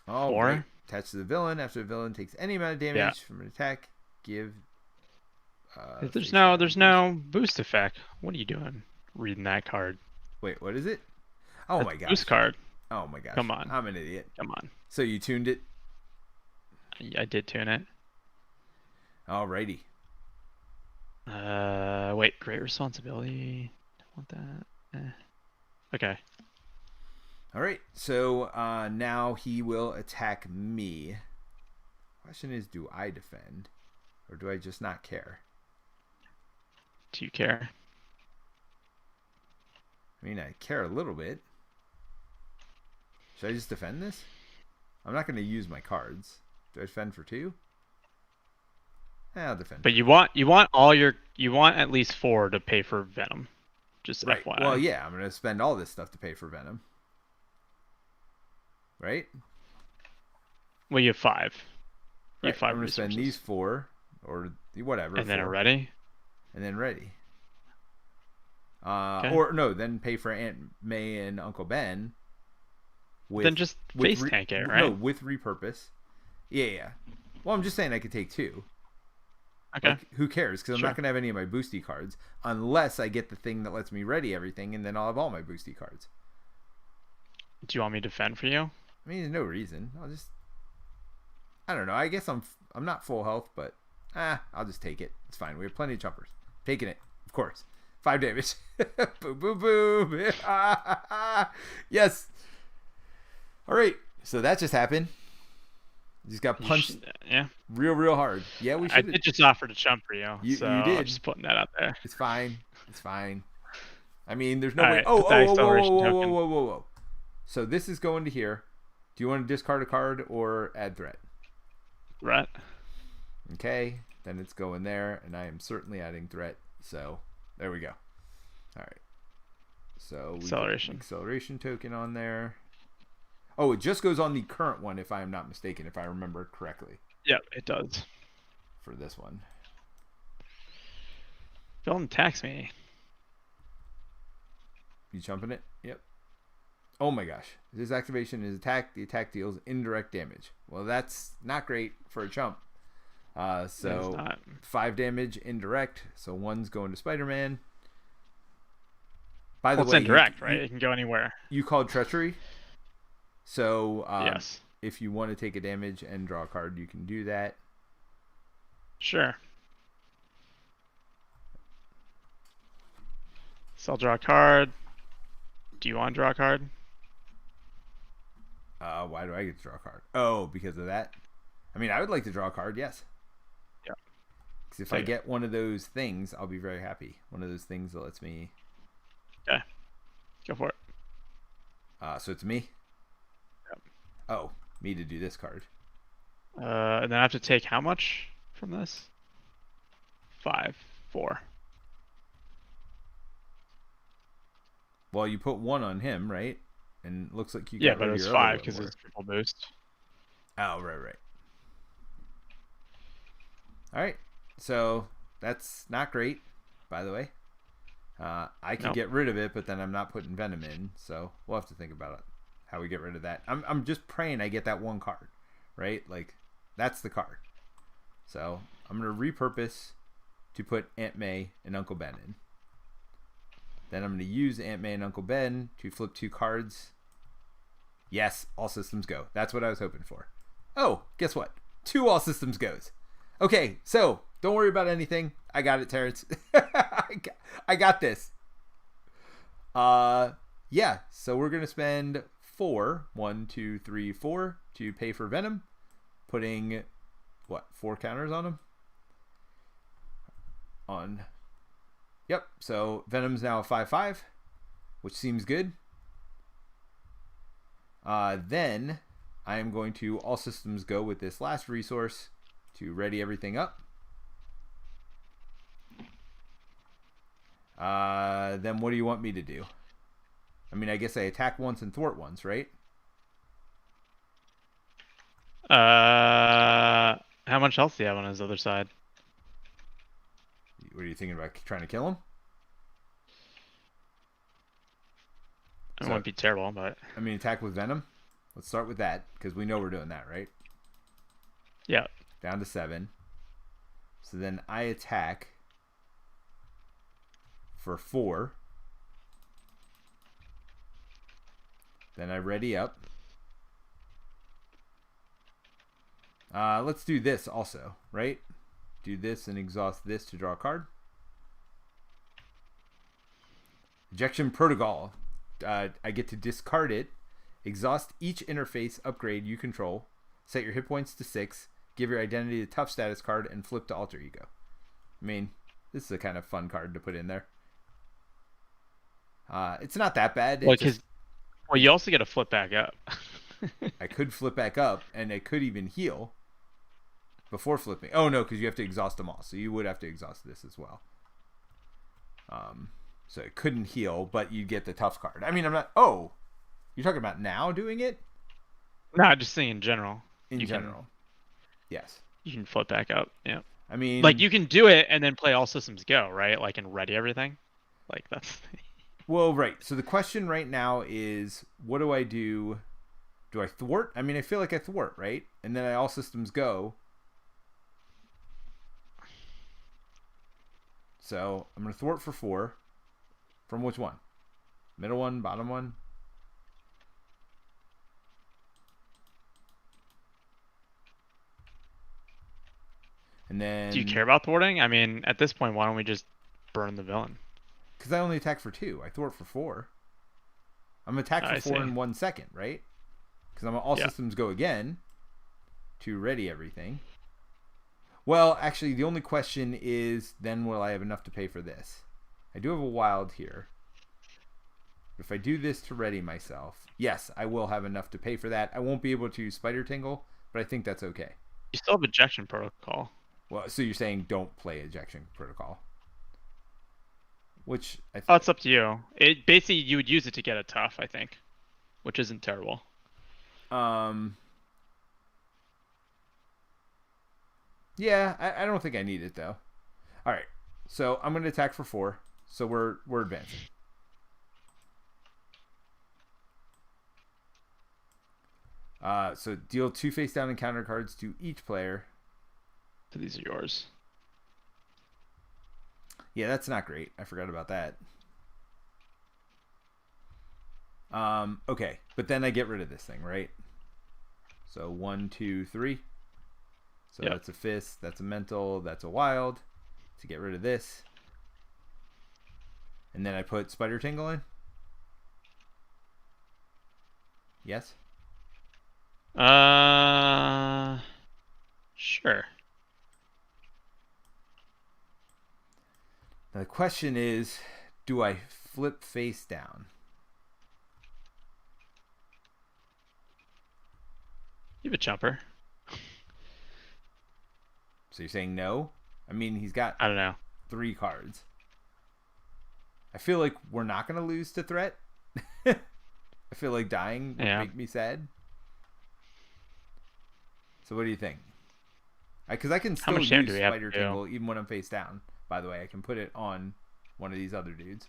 A: All right. Attached to the villain. After the villain takes any amount of damage from an attack, give.
B: There's no boost effect. What are you doing? Reading that card.
A: Wait, what is it? Oh my gosh.
B: Boost card.
A: Oh my gosh.
B: Come on.
A: I'm an idiot.
B: Come on.
A: So you tuned it?
B: I did tune it.
A: Alrighty.
B: Wait. Great responsibility. Don't want that. Okay.
A: All right. So now he will attack me. Question is, do I defend, or do I just not care?
B: Do you care?
A: I mean, I care a little bit. Should I just defend this? I'm not going to use my cards. Do I defend for 2? I'll defend.
B: But you want at least 4 to pay for Venom. Just
A: right.
B: FYI.
A: Well, yeah, I'm going to spend all this stuff to pay for Venom. Right?
B: Well, you have 5. You have 5
A: I'm going to spend these 4 or whatever.
B: And then
A: 4.
B: a ready.
A: And then ready.
B: Okay.
A: Or no, then pay for Aunt May and Uncle Ben.
B: Then just face tank it, right?
A: No, with repurpose. Yeah. Well, I'm just saying I could take 2.
B: Okay.
A: Like, who cares? Because I'm not going to have any of my boosty cards unless I get the thing that lets me ready everything, and then I'll have all my boosty cards.
B: Do you want me to defend for you?
A: I mean, there's no reason. I don't know. I guess I'm not full health, but I'll just take it. It's fine. We have plenty of choppers. Taking it, of course. 5 damage. Boom, boom, boom. Yes. All right. So that just happened. Just got punched. Real hard. Yeah, we should.
B: I did just offer to chump for you.
A: You
B: so
A: did.
B: I'm just putting that out there.
A: It's fine. I mean, there's no way.
B: Right,
A: Whoa. So this is going to here. Do you want to discard a card or add threat?
B: Threat.
A: Okay. Then it's going there, and I am certainly adding threat. So there we go. All right. So we
B: acceleration
A: token on there. Oh, it just goes on the current one, if I am not mistaken, if I remember correctly.
B: Yep, it does.
A: For this one.
B: Don't attack me.
A: You jumping it? Yep. Oh my gosh. This activation is attack. The attack deals indirect damage. Well, that's not great for a chump. So 5 damage indirect. So 1's going to Spider-Man. By the way,
B: it's indirect, right? It can go anywhere.
A: You called treachery. So
B: yes.
A: If you want to take a damage and draw a card, you can do that.
B: Sure. So I'll draw a card. Do you want to draw a card?
A: Why do I get to draw a card? Oh, because of that? I mean, I would like to draw a card, yes.
B: Yeah.
A: Because if I get one of those things, I'll be very happy. One of those things that lets me...
B: Okay. Go for it.
A: So it's me?
B: Yep.
A: Oh, me to do this card.
B: And then I have to take how much from this? 5, 4.
A: Well, you put 1 on him, right? And it looks like you
B: got but it was 5 because it's triple boost.
A: Oh, right. Alright. So, that's not great, by the way. I can get rid of it, but then I'm not putting Venom in, so we'll have to think about it, how we get rid of that. I'm just praying I get that 1 card, right? Like, that's the card. So, I'm going to repurpose to put Aunt May and Uncle Ben in. Then I'm going to use Aunt May and Uncle Ben to flip 2 cards. Yes, all systems go. That's what I was hoping for. Oh, guess what? 2 all systems goes. Okay, so don't worry about anything. I got it, Terence. I got this. Yeah, so we're going to spend 4, 1, 2, 3, 4 to pay for Venom. Putting, 4 counters on him? Yep, so Venom's now a 5/5, which seems good. Then I am going to all systems go with this last resource to ready everything up. Then what do you want me to do? I mean, I guess I attack once and thwart once, right?
B: How much health do you have on his other side?
A: What are you thinking about trying to kill him?
B: It wouldn't be terrible, but...
A: I mean, attack with Venom? Let's start with that, because we know we're doing that, right?
B: Yeah.
A: Down to 7. So then I attack for 4. Then I ready up. Let's do this also, right? Do this and exhaust this to draw a card. Ejection Protocol. I get to discard it. Exhaust each interface upgrade you control. Set your hit points to 6. Give your identity a tough status card and flip to alter ego. I mean, this is a kind of fun card to put in there. It's not that bad.
B: Well, you also get to flip back up.
A: I could flip back up, and I could even heal before flipping. Oh, no, because you have to exhaust them all. So you would have to exhaust this as well. So it couldn't heal, but you get the tough card. I mean, I'm not... Oh, you're talking about now doing it?
B: No, I'm just saying in general.
A: In general. Yes.
B: You can flip back up, yeah.
A: I mean...
B: Like, you can do it and then play all systems go, right? Like, and ready everything. Like, that's...
A: Well, right. So the question right now is, what do I do? Do I thwart? I mean, I feel like I thwart, right? And then all systems go. So I'm going to thwart for 4. From which one? Middle one, bottom one? And then...
B: Do you care about thwarting? I mean, at this point, why don't we just burn the villain?
A: Because I only attack for 2. I thwart for 4. I'm going to attack for 4 in 1 second, right? Because I'm all systems go again to ready everything. Well, actually, the only question is, then will I have enough to pay for this? I do have a wild here. If I do this to ready myself, yes, I will have enough to pay for that. I won't be able to Spider Tingle, but I think that's okay.
B: You still have Ejection Protocol.
A: Well, so you're saying don't play Ejection Protocol? Which I
B: it's up to you. It basically, you would use it to get a tough, I think, which isn't terrible.
A: Um. Yeah, I don't think I need it though. All right, so I'm gonna attack for 4. So we're advancing. So deal 2 face down encounter cards to each player.
B: So these are yours.
A: Yeah, that's not great. I forgot about that. Okay, but then I get rid of this thing, right? So 1, 2, 3. So
B: yep.
A: That's a fist, that's a mental, that's a wild. To get rid of this. And then I put Spider Tingle in. Yes?
B: Sure.
A: Now the question is, do I flip face down?
B: You have a jumper.
A: So you're saying no? I mean, he's got
B: I don't know.
A: 3 cards. I feel like we're not going to lose to threat. I feel like dying would make me sad. So what do you think? Because I can still use Spider Tingle even when I'm face down. By the way, I can put it on one of these other dudes.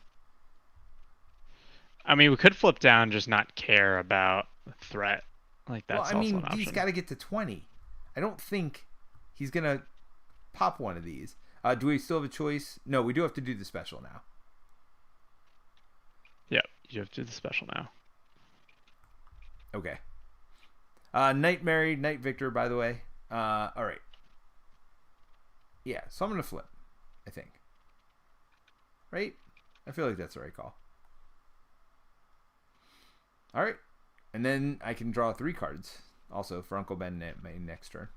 B: I mean, we could flip down, just not care about threat. Like that's
A: well, I mean,
B: also an option.
A: He's got to get to 20. I don't think he's gonna pop one of these. Do we still have a choice? No, we do have to do the special now.
B: Yeah, you have to do the special now.
A: Okay. Night Mary, Night Victor, by the way. All right. Yeah, so I'm gonna flip, I think. Right? I feel like that's the right call. All right. And then I can draw 3 cards also for Uncle Ben at my next turn.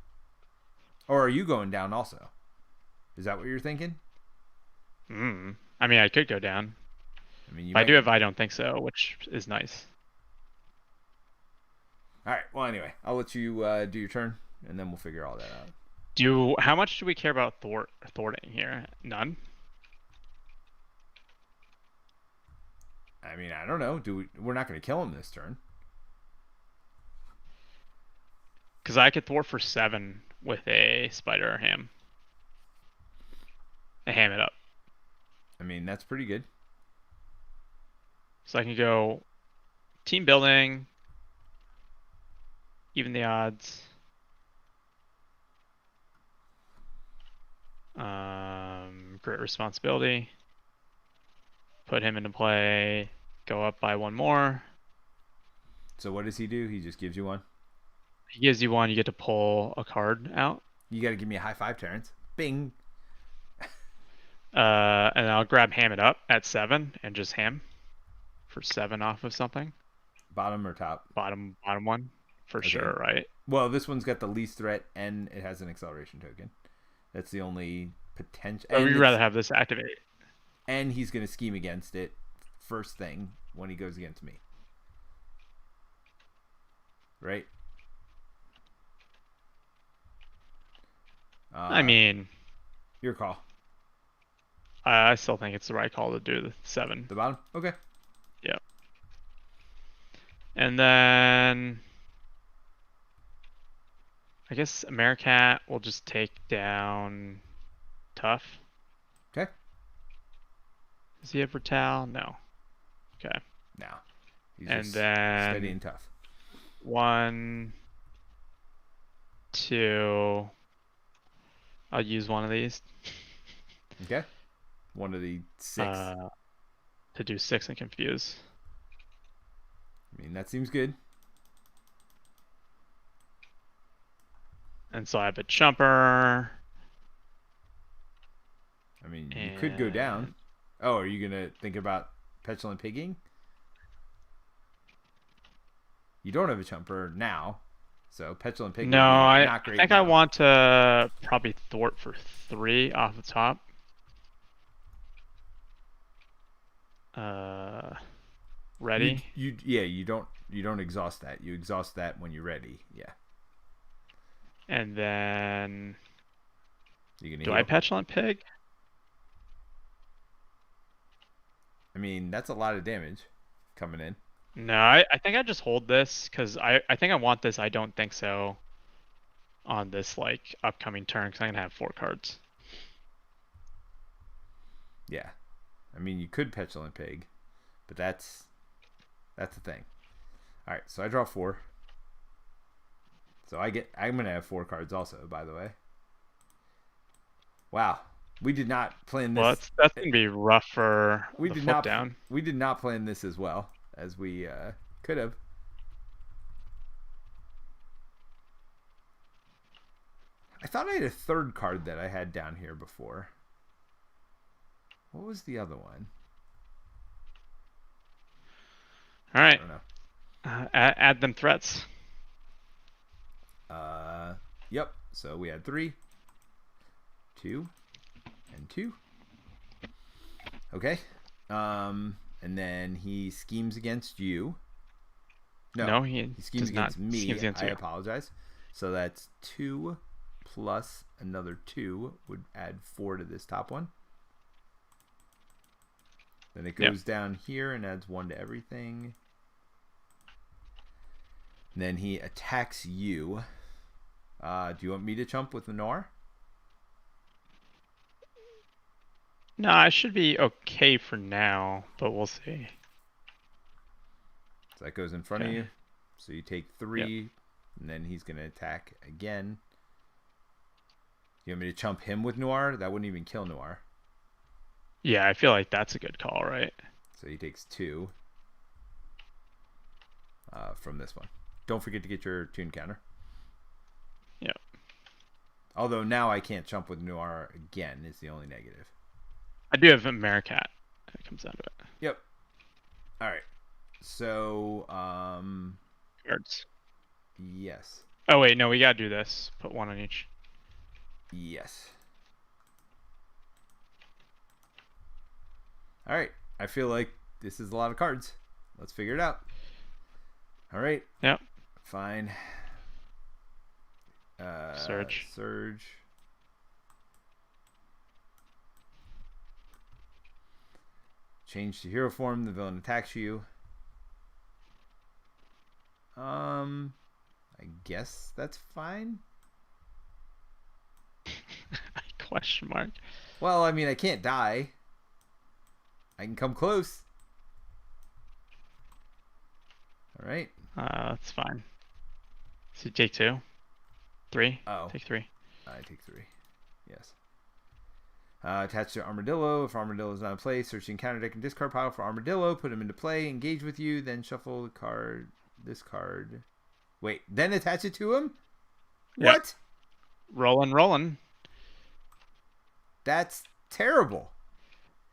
A: Or are you going down also? Is that what you're thinking?
B: I mean, I could go down. I mean, I do if I don't think so, which is nice.
A: All right. Well, anyway, I'll let you do your turn, and then we'll figure all that out.
B: How much do we care about thwarting here? None?
A: I mean, I don't know. We're not going to kill him this turn.
B: Because I could thwart for 7 with a spider or ham. I ham it up.
A: I mean, that's pretty good.
B: So I can go team building, even the odds. Great responsibility. Put him into play. Go up by 1 more.
A: So what does he do? He just gives you 1?
B: He gives you 1. You get to pull a card out.
A: You got to give me a high 5, Terence. Bing.
B: And I'll grab ham it up at 7 and just ham for 7 off of something.
A: Bottom or top?
B: Bottom 1 for sure, right?
A: Well, this one's got the least threat and it has an acceleration token. That's the only potential.
B: Or we'd rather have this activate.
A: And he's going to scheme against it first thing when he goes against me. Right?
B: I mean,
A: your call.
B: I still think it's the right call to do the 7.
A: The bottom? Okay.
B: Yeah. And then I guess Americat will just take down Tough.
A: Okay.
B: Does he have Vertal? No. Okay.
A: No. He's
B: and
A: just
B: then
A: steady and tough.
B: 1, 2. I'll use one of these.
A: Okay. One of the 6.
B: To do 6 and confuse.
A: I mean, that seems good.
B: And so I have a jumper.
A: I mean, you could go down. Oh, are you going to think about petulant pigging? You don't have a jumper now. So petulant pigging
B: No,
A: not great.
B: I think
A: now.
B: I want to probably thwart for 3 off the top. Ready?
A: You don't exhaust that. You exhaust that when you're ready. Yeah.
B: And then
A: do
B: I petulant pig?
A: I mean, that's a lot of damage coming in.
B: No, I think I just hold this because I think I want this. I don't think so on this like upcoming turn because I'm gonna have 4 cards.
A: Yeah. I mean, you could Petulant Pig, but that's the thing. All right, so I draw 4. So I'm gonna have 4 cards also, by the way. Wow, we did not plan
B: Well,
A: this.
B: that's gonna be rough for
A: We
B: the
A: did
B: flip
A: not.
B: down.
A: We did not plan this as well as we could have. I thought I had a 3rd card that I had down here before. What was the other one?
B: All right,
A: I don't know.
B: add them threats.
A: Yep. So we had 3, 2, and 2. Okay. And then he schemes against you.
B: No, he
A: schemes
B: does not.
A: against me.
B: Schemes against
A: I
B: you.
A: apologize. So that's 2 plus another 2 would add 4 to this top one. Then it goes down here and adds 1 to everything. And then he attacks you. Do you want me to chump with the Noir?
B: No, I should be okay for now, but we'll see.
A: So that goes in front of you. So you take 3, and then he's going to attack again. You want me to chump him with Noir? That wouldn't even kill Noir.
B: Yeah, I feel like that's a good call, right?
A: So he takes 2 from this one. Don't forget to get your tune counter.
B: Yep.
A: Although now I can't chump with Noir again is the only negative.
B: I do have Americat. It comes down to it.
A: Yep. All right. So,
B: Cards.
A: yes.
B: Oh wait, no, we gotta do this. Put 1 on each.
A: Yes. All right. I feel like this is a lot of cards. Let's figure it out. All right.
B: Yep.
A: Fine.
B: Surge.
A: Surge. Change to hero form. The villain attacks you. I guess that's fine.
B: Question mark.
A: Well, I mean, I can't die. I can come close. All right.
B: That's fine. So you take 2. 3.
A: Oh.
B: Take 3.
A: I take 3. Yes. Attached to Armadillo. If Armadillo is not in play, search the encounter deck and discard pile for Armadillo. Put him into play. Engage with you. Then shuffle the card. This card. Wait. Then attach it to him?
B: Yep.
A: What?
B: Rolling.
A: That's terrible.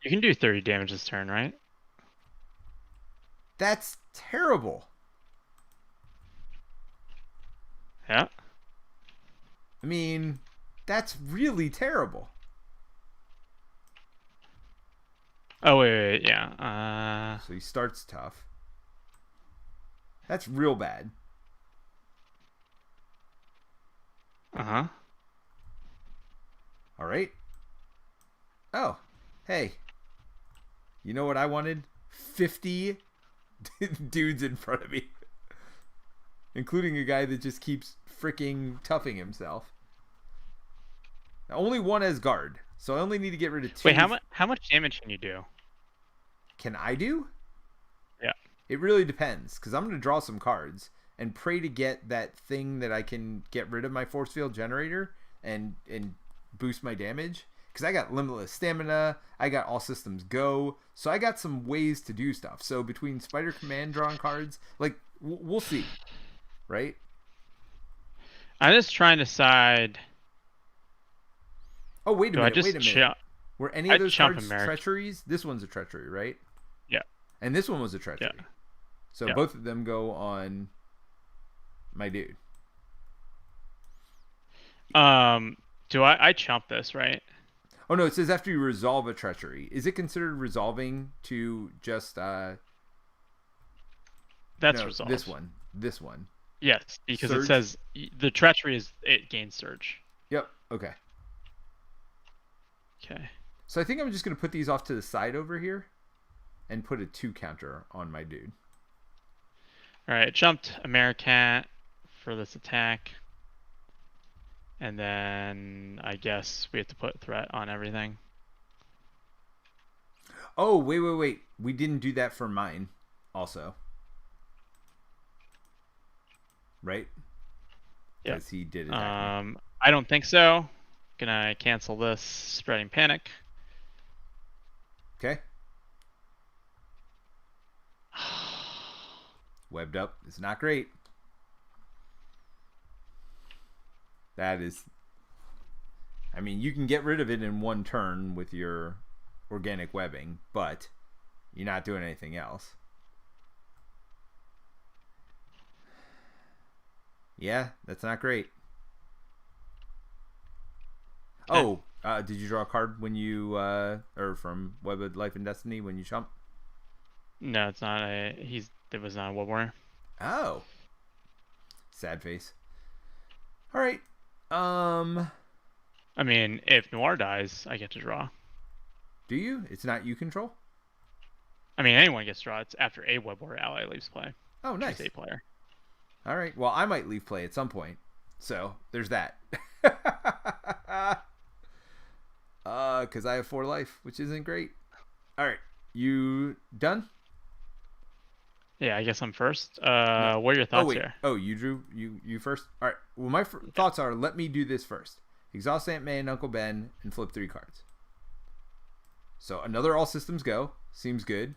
B: You can do 30 damage this turn, right?
A: That's terrible.
B: Yeah.
A: I mean, that's really terrible.
B: Oh wait, yeah.
A: So he starts tough. That's real bad.
B: Uh-huh.
A: All right. Oh, hey. You know what I wanted? 50 dudes in front of me. Including a guy that just keeps freaking toughing himself. Now, only 1 as guard. So I only need to get rid of 2.
B: Wait, how much damage can you do?
A: Can I do?
B: Yeah.
A: It really depends. Because I'm going to draw some cards. And pray to get that thing that I can get rid of my force field generator. And boost my damage. Because I got limitless stamina. I got all systems go. So I got some ways to do stuff. So between Spider Command drawing cards. Like, we'll see. Right?
B: I'm just trying to decide.
A: Oh, wait a minute. Were any of those cards treacheries? This one's a treachery, right?
B: Yeah.
A: And this one was a treachery.
B: Yeah.
A: So both of them go on my dude.
B: Do I chump this, right?
A: Oh, no, it says after you resolve a treachery. Is it considered resolving to just...
B: That's resolved.
A: This one.
B: Yes, because
A: Surge?
B: it says the treachery is it gains surge.
A: Yep, okay.
B: Okay.
A: So I think I'm just going to put these off to the side over here and put a 2 counter on my dude.
B: All right, jumped Americat for this attack. And then I guess we have to put threat on everything.
A: Oh, wait. We didn't do that for mine also. Right?
B: Yeah.
A: Because he did attack me.
B: I don't think so. Gonna cancel this, spreading panic.
A: Okay. Webbed up is not great. That is... I mean, you can get rid of it in one turn with your organic webbing, but you're not doing anything else. Yeah, that's not great. Okay. Oh, did you draw a card when you, or from Web of Life and Destiny when you jump?
B: No, it's not it was not a Web Warrior.
A: Oh. Sad face. All right.
B: I mean, if Noir dies, I get to draw.
A: Do you? It's not you control?
B: I mean, anyone gets to draw. It's after a Web Warrior ally leaves play.
A: Oh, nice.
B: A player.
A: All right. Well, I might leave play at some point. So, there's that. Because I have 4 life, which isn't great. All right. You done?
B: Yeah, I guess I'm first. What are your thoughts here?
A: Oh, you drew you first? All right. Well, my thoughts are, let me do this first. Exhaust Ant-Man and Uncle Ben and flip 3 cards. So another all systems go. Seems good.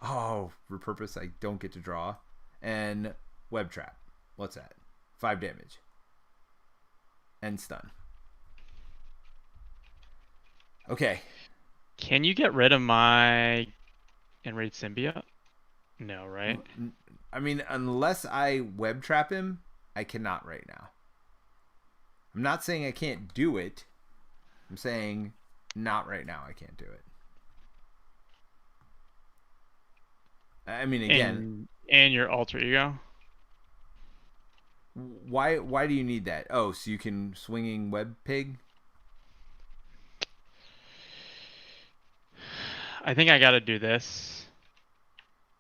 A: Oh, repurpose. I don't get to draw. And Web Trap. What's that? 5 damage. And stun. Okay.
B: Can you get rid of my Enraged Symbiote? No, right?
A: I mean, unless I Web Trap him, I cannot right now. I'm not saying I can't do it. I'm saying not right now. I can't do it. I mean, again.
B: And your alter ego?
A: Why do you need that? Oh, so you can swinging web pig?
B: I think I got to do this.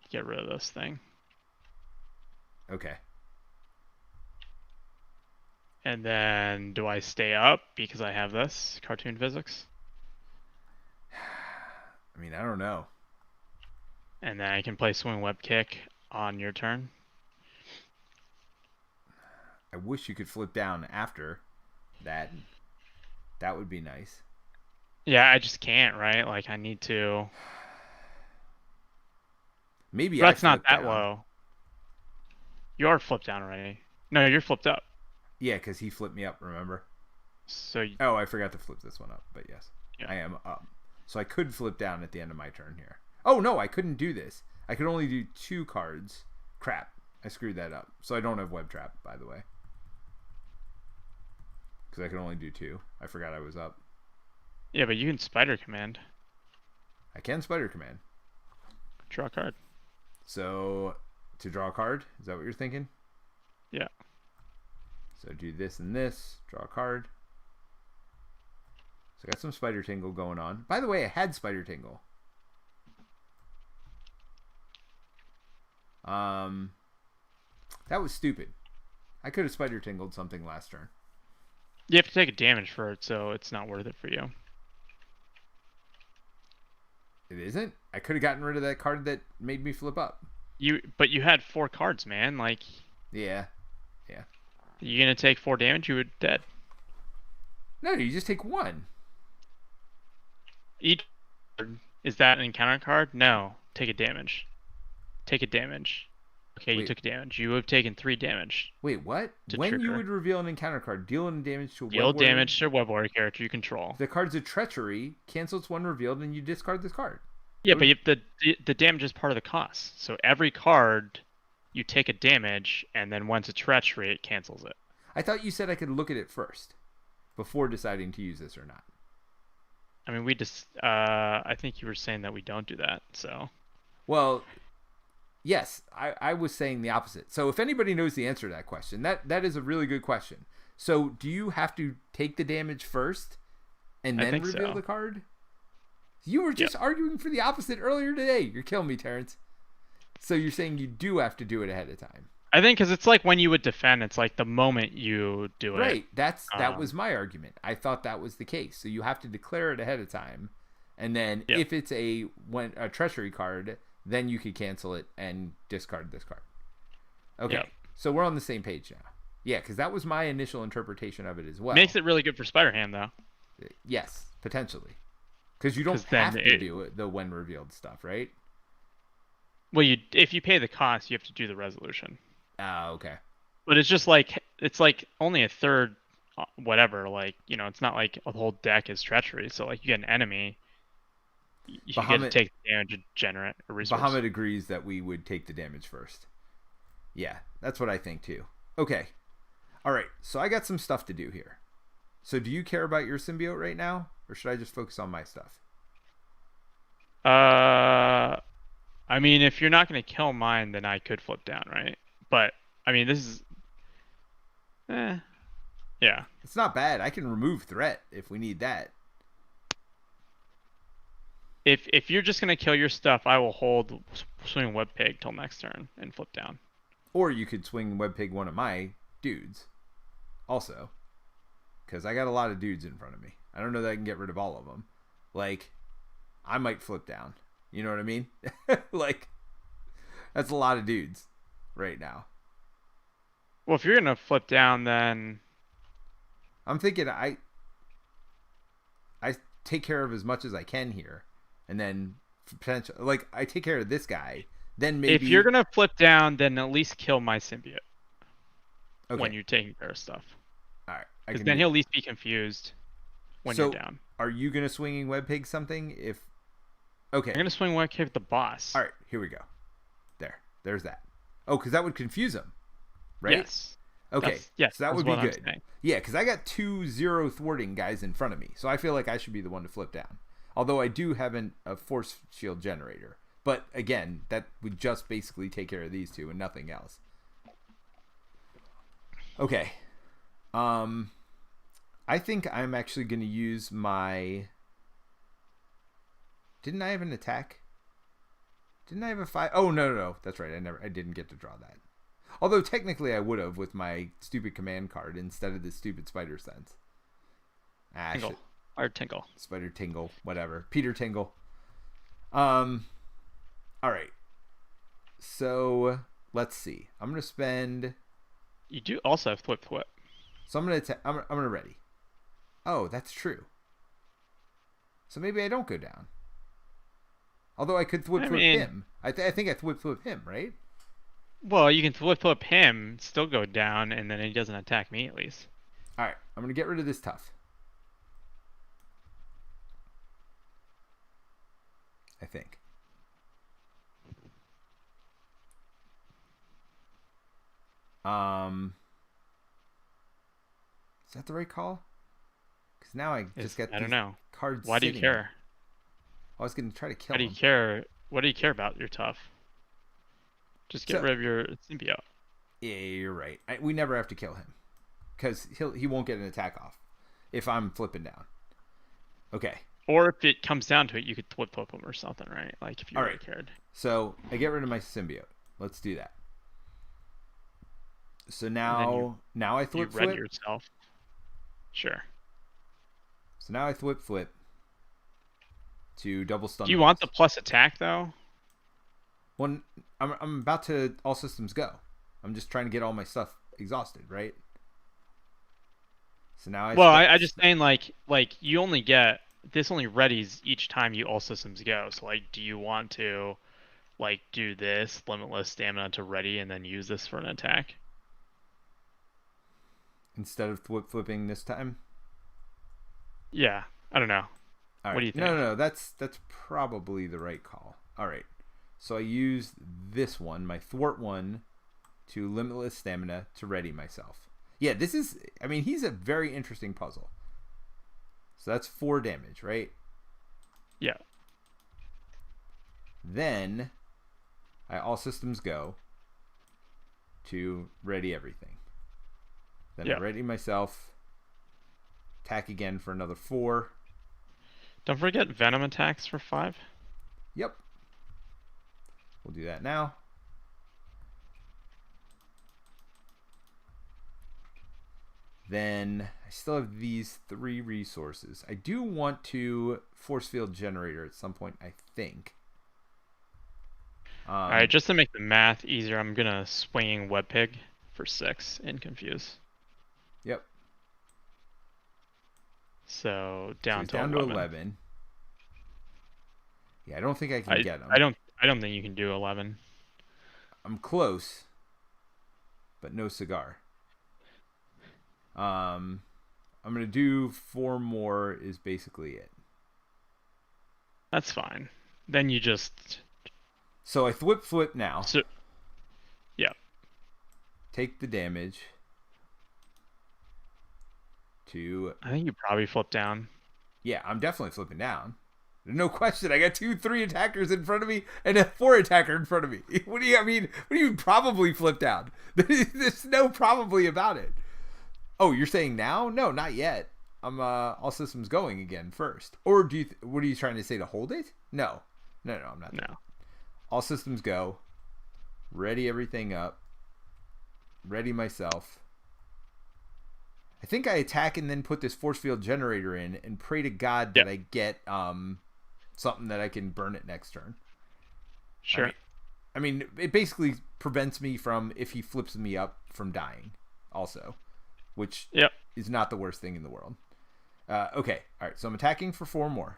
B: Get rid of this thing.
A: Okay.
B: And then do I stay up because I have this cartoon physics?
A: I mean, I don't know.
B: And then I can play swing web kick on your turn.
A: I wish you could flip down after that. That would be nice.
B: Yeah, I just can't, right? Like, I need to...
A: Maybe
B: that's not that
A: down.
B: low. You are flipped down already. No, you're flipped up.
A: Yeah, because he flipped me up, remember?
B: So.
A: Oh, I forgot to flip this one up, but yes.
B: Yeah.
A: I am up. So I could flip down at the end of my turn here. Oh, no, I couldn't do this. I could only do 2 cards. Crap. I screwed that up. So I don't have Web Trap, by the way. Because I can only do 2. I forgot I was up.
B: Yeah, but you can Spider Command.
A: I can Spider Command.
B: Draw a card.
A: So, to draw a card? Is that what you're thinking?
B: Yeah.
A: So do this and this. Draw a card. So I got some Spider Tingle going on. By the way, I had Spider Tingle. That was stupid. I could have Spider Tingled something last turn.
B: You have to take a damage for it, so it's not worth it for you.
A: It isn't? I could have gotten rid of that card that made me flip up.
B: But you had 4 cards, man. Like.
A: Yeah.
B: You gonna take 4 damage? You were dead.
A: No, you just take 1.
B: Each card, is that an encounter card? No. Take a damage. Take a damage. Okay, you took damage. You have taken 3 damage.
A: Wait, what? When
B: trigger.
A: you would reveal an encounter card, dealing damage to a
B: deal damage to a Web Warrior character you control.
A: If the card's a treachery, cancel its 1 revealed, and you discard this card.
B: Yeah, but the damage is part of the cost. So every card, you take a damage, and then once it's treachery, it cancels it.
A: I thought you said I could look at it first before deciding to use this or not.
B: I mean, we just... I think you were saying that we don't do that, so...
A: Well, yes, I was saying the opposite. So if anybody knows the answer to that question, that is a really good question. So do you have to take the damage first and then reveal the card? You were just arguing for the opposite earlier today. You're killing me, Terence. So you're saying you do have to do it ahead of time.
B: I think because it's like when you would defend, it's like the moment you do it.
A: Right. That was my argument. I thought that was the case. So you have to declare it ahead of time, and then
B: Yep.
A: if it's a treachery card, then you could cancel it and discard this card. Okay.
B: Yep.
A: So we're on the same page now. Yeah, because that was my initial interpretation of it as well.
B: Makes it really good for Spider Ham though.
A: Yes, potentially. Because you don't
B: 'Cause then
A: have to do it, the when revealed stuff, right?
B: Well, if you pay the cost, you have to do the resolution.
A: Ah, okay.
B: But it's like only a third, whatever. Like it's not like a whole deck is treachery. So like you get an enemy, you get to take the damage and generate a resource.
A: Bahamut agrees that we would take the damage first. Yeah, that's what I think too. Okay. All right. So I got some stuff to do here. So do you care about your symbiote right now, or should I just focus on my stuff?
B: I mean, if you're not going to kill mine, then I could flip down, right? But I mean, this is, yeah.
A: It's not bad. I can remove threat if we need that.
B: If you're just going to kill your stuff, I will hold swing web pig till next turn and flip down.
A: Or you could swing web pig one of my dudes, also, because I got a lot of dudes in front of me. I don't know that I can get rid of all of them. Like, I might flip down. You know what I mean? Like, that's a lot of dudes right now.
B: Well, if you're gonna flip down, then
A: I'm thinking I take care of as much as I can here, and then potential like I take care of this guy. Then maybe
B: if you're gonna flip down, then at least kill my symbiote when
A: okay.
B: you're taking care of stuff.
A: All right,
B: Because then he'll at least be confused when you're down.
A: Are you gonna swinging web pig something? If okay,
B: I'm gonna swing web pig with the boss.
A: All right, here we go. There's that. Oh, because that would confuse him, right?
B: Yes.
A: Okay.
B: Yes.
A: So that would be good. Yeah, because I got 2-0 thwarting guys in front of me, so I feel like I should be the one to flip down. Although I do have a force shield generator, but again, that would just basically take care of these two and nothing else. Okay. I think I'm actually going to use my. Didn't I have an attack? Didn't I have a 5? Oh no, that's right. I didn't get to draw that. Although technically I would have with my stupid command card instead of the stupid spider sense.
B: Tingle. Or Tingle.
A: Spider Tingle, whatever. Peter Tingle. All right. So let's see. I'm gonna spend.
B: You do also have flip.
A: So I'm gonna ready. Oh, that's true. So maybe I don't go down. Although I could flip him. I think I flip him, right?
B: Well, you can flip him, still go down, and then he doesn't attack me at least.
A: All right, I'm gonna get rid of this tough. I think. Is that the right call? Because now I just got.
B: I don't know.
A: Cards.
B: Why do you care?
A: I was gonna try to kill him.
B: Why do you care? What do you care about? You're tough. Just get rid of your symbiote.
A: Yeah, you're right. We never have to kill him because he won't get an attack off if I'm flipping down. Okay.
B: Or if it comes down to it, you could flip him or something, right? Like if you really cared.
A: So I get rid of my symbiote. Let's do that. So now I flip.
B: You ready yourself. Sure.
A: So now I flip to double stun.
B: Do you want the plus attack though?
A: Well, I'm about to all systems go. I'm just trying to get all my stuff exhausted, right? So now
B: I just saying like you only get this only readies each time you all systems go. So like, do you want to like do this limitless stamina to ready and then use this for an attack
A: instead of flipping this time?
B: Yeah, I don't know.
A: What
B: do you think?
A: No, that's probably the right call. All right. So I used this one, my thwart one, to limitless stamina to ready myself. Yeah, this is, I mean, he's a very interesting puzzle. So that's 4 damage, right?
B: Yeah.
A: Then I all systems go to ready everything. Then I ready myself, attack again for another 4.
B: Don't forget Venom attacks for 5.
A: Yep. We'll do that now. Then I still have these 3 resources. I do want to force field generator at some point, I think.
B: All right, just to make the math easier, I'm gonna swinging web pig for 6 and confuse.
A: Yep.
B: So down to
A: down
B: 11.
A: to 11. Yeah, I don't think I can get them.
B: I don't think you can do 11.
A: I'm close, but no cigar. I'm gonna do 4 more is basically it.
B: That's fine. Then you just.
A: So I flip now.
B: So, yeah.
A: Take the damage.
B: I think you probably flip down.
A: Yeah, I'm definitely flipping down. No question. I got 3 attackers in front of me and a 4 attacker in front of me. What do you probably flip down? There's no probably about it. Oh, you're saying now? No, not yet. I'm all systems going again first. Or what are you trying to say, to hold it? No, I'm not.
B: No.
A: All systems go. Ready everything up. Ready myself. I think I attack and then put this force field generator in and pray to God that I get something that I can burn it next turn.
B: Sure.
A: I mean, it basically prevents me from, if he flips me up, from dying also, which is not the worst thing in the world. Okay. All right. So I'm attacking for 4 more.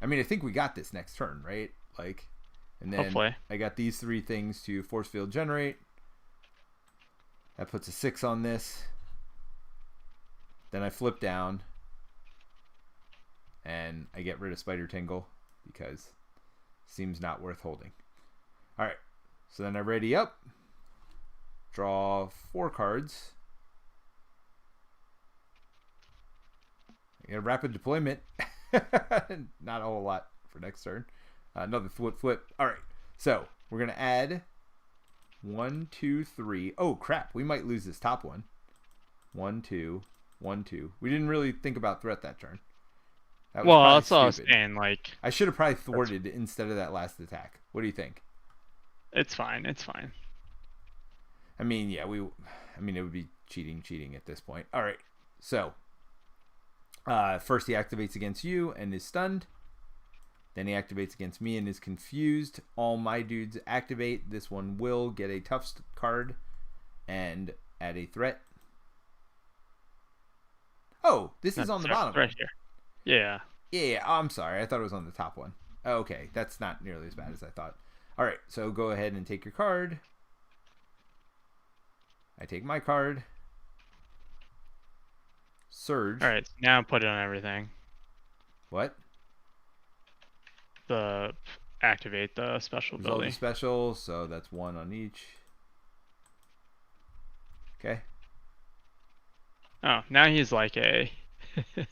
A: I mean, I think we got this next turn, right? And then
B: hopefully.
A: I got these 3 things to force field generate. That puts a 6 on this. Then I flip down. And I get rid of Spider Tingle because it seems not worth holding. Alright. So then I ready up. Draw 4 cards. I get a rapid deployment. Not a whole lot for next turn. Another flip. Alright. So we're going to add 1, 2, 3. Oh crap, we might lose this top one. 1, 2, 1, 2. We didn't really think about threat that turn. That
B: well, that's all I was saying.
A: I should have probably thwarted instead of that last attack. What do you think?
B: It's fine.
A: I mean, yeah, it would be cheating at this point. All right, so first he activates against you and is stunned. Then he activates against me and is confused. All my dudes activate. This one will get a tough card and add a threat. Oh, this is on the bottom.
B: Right here. Yeah.
A: Yeah, I'm sorry. I thought it was on the top one. Okay, that's not nearly as bad as I thought. All right, so go ahead and take your card. I take my card. Surge.
B: All right, so now put it on everything.
A: What?
B: Activate the special ability.
A: Special, so that's 1 on each. Okay.
B: Oh, now he's like a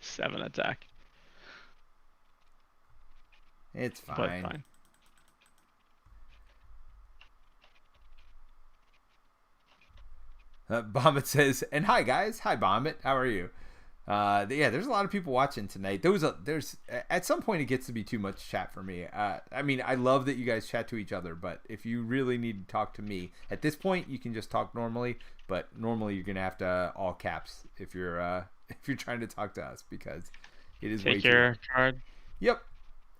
B: 7 attack.
A: It's fine. Bombit says, and hi guys. Hi Bombit. How are you? Yeah, there's a lot of people watching tonight. There's at some point it gets to be too much chat for me. I mean, I love that you guys chat to each other, but if you really need to talk to me at this point, you can just talk normally. But normally you're gonna have to all caps if you're trying to talk to us, because it is
B: take your card.
A: Yep.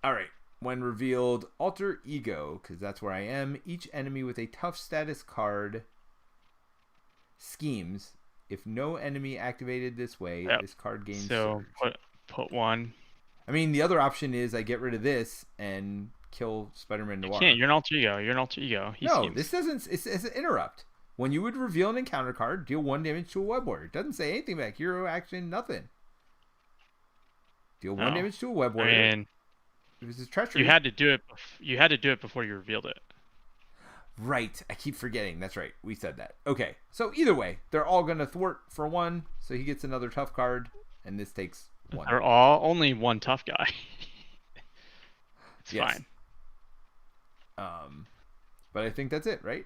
A: All right. When revealed, alter ego, because that's where I am. Each enemy with a tough status card schemes. If no enemy activated this way, this card gains
B: so
A: surge.
B: Put 1.
A: I mean, the other option is I get rid of this and kill Spider-Man Noir.
B: You can't. You're an alter ego.
A: This doesn't. It's an interrupt. When you would reveal an encounter card, deal 1 damage to a web warrior. It doesn't say anything about hero action, nothing. Deal 1 damage to a web warrior.
B: I mean,
A: it was his treachery.
B: You had to do it before you revealed it.
A: Right. I keep forgetting. That's right. We said that. Okay. So either way, they're all going to thwart for 1. So he gets another tough card, and this takes 1.
B: They're all only 1 tough guy. It's fine.
A: But I think that's it, right?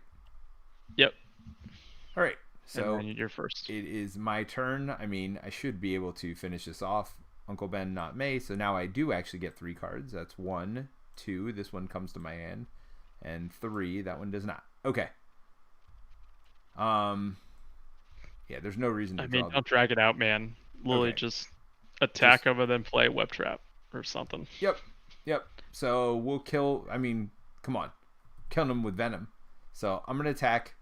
B: Yep.
A: All right. So
B: you're first.
A: It is my turn. I mean, I should be able to finish this off. Uncle Ben, not May. So now I do actually get 3 cards. That's 1, 2. This one comes to my hand. And 3. That one does not. Okay. Yeah, there's no reason
B: I
A: to
B: mean,
A: draw.
B: don't drag it out, man. Literally
A: Okay,
B: just
A: just
B: attack over then play web trap or something.
A: yep, yep. So we'll kill. I mean, come on, kill him with Venom. So I'm gonna attack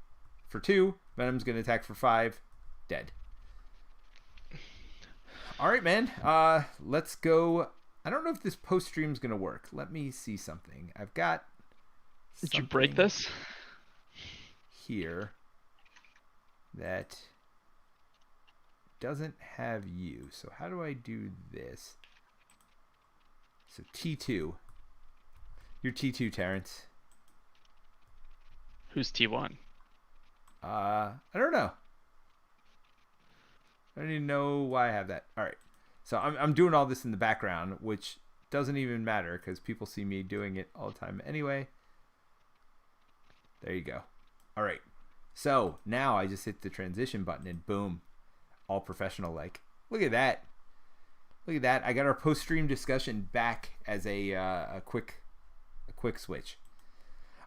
A: for 2. Venom's gonna attack for 5. Dead. All right, man. Let's go. I don't know if this post stream's gonna work. Let me see something. I've got
B: Did you break
A: something
B: this?
A: here that doesn't have you. So how do I do this? So T2. You're T2, Terence.
B: Who's T1?
A: I don't know. I don't even know why I have that. All right. So I'm doing all this in the background, which doesn't even matter because people see me doing it all the time anyway. There you go. All right. So now I just hit the transition button and boom, all professional like. Look at that. Look at that. I got our post stream discussion back as a quick switch.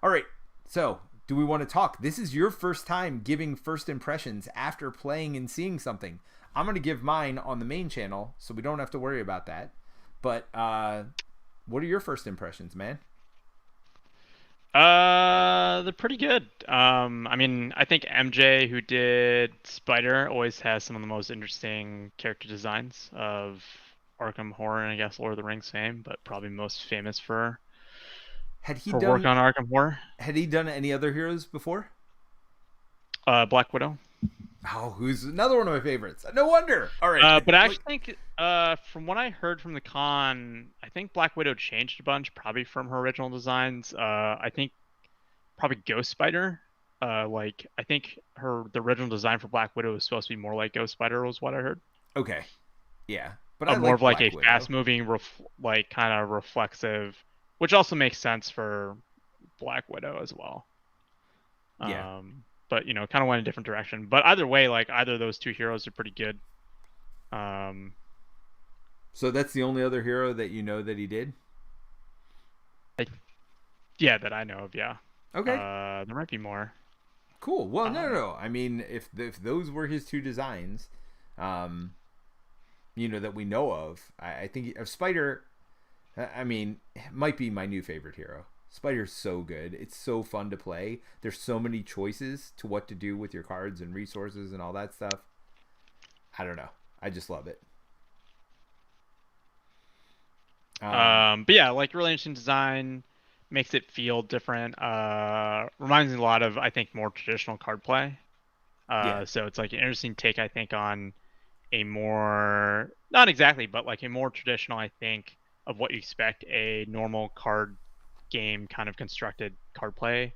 A: All right. So do we want to talk? This is your first time giving first impressions after playing and seeing something. I'm going to give mine on the main channel, so we don't have to worry about that. But what are your first impressions, man?
B: They're pretty good. I mean, I think MJ, who did Spider, always has some of the most interesting character designs of Arkham Horror and I guess Lord of the Rings fame, but probably most famous for
A: Had he
B: her work
A: done
B: on Arkham Horror.
A: had he done any other heroes before?
B: Black Widow.
A: Oh, who's another one of my favorites? No wonder. All right.
B: But I actually think, from what I heard from the con, I think Black Widow changed a bunch, probably from her original designs. I think probably Ghost Spider. Like I think the original design for Black Widow was supposed to be more like Ghost Spider, was what I heard.
A: Okay. Yeah. But I
B: More
A: like
B: of like
A: Black
B: a
A: Widow.
B: fast-moving, like kind of reflexive, which also makes sense for Black Widow as well.
A: Yeah.
B: But kind of went a different direction. But either way, like either of those two heroes are pretty good.
A: So that's the only other hero that you know that he did?
B: Yeah, that I know of. Yeah.
A: Okay.
B: There might be more.
A: Cool. Well, no. I mean, if those were his 2 designs, that we know of, I think of Spider. I mean, it might be my new favorite hero. Spider's so good. It's so fun to play. There's so many choices to what to do with your cards and resources and all that stuff. I don't know. I just love it.
B: But yeah, like really interesting design, makes it feel different. Reminds me a lot of, I think, more traditional card play.
A: Yeah.
B: So it's like an interesting take, I think, on a more, not exactly, but like a more traditional, I think, of what you expect a normal card game kind of constructed card play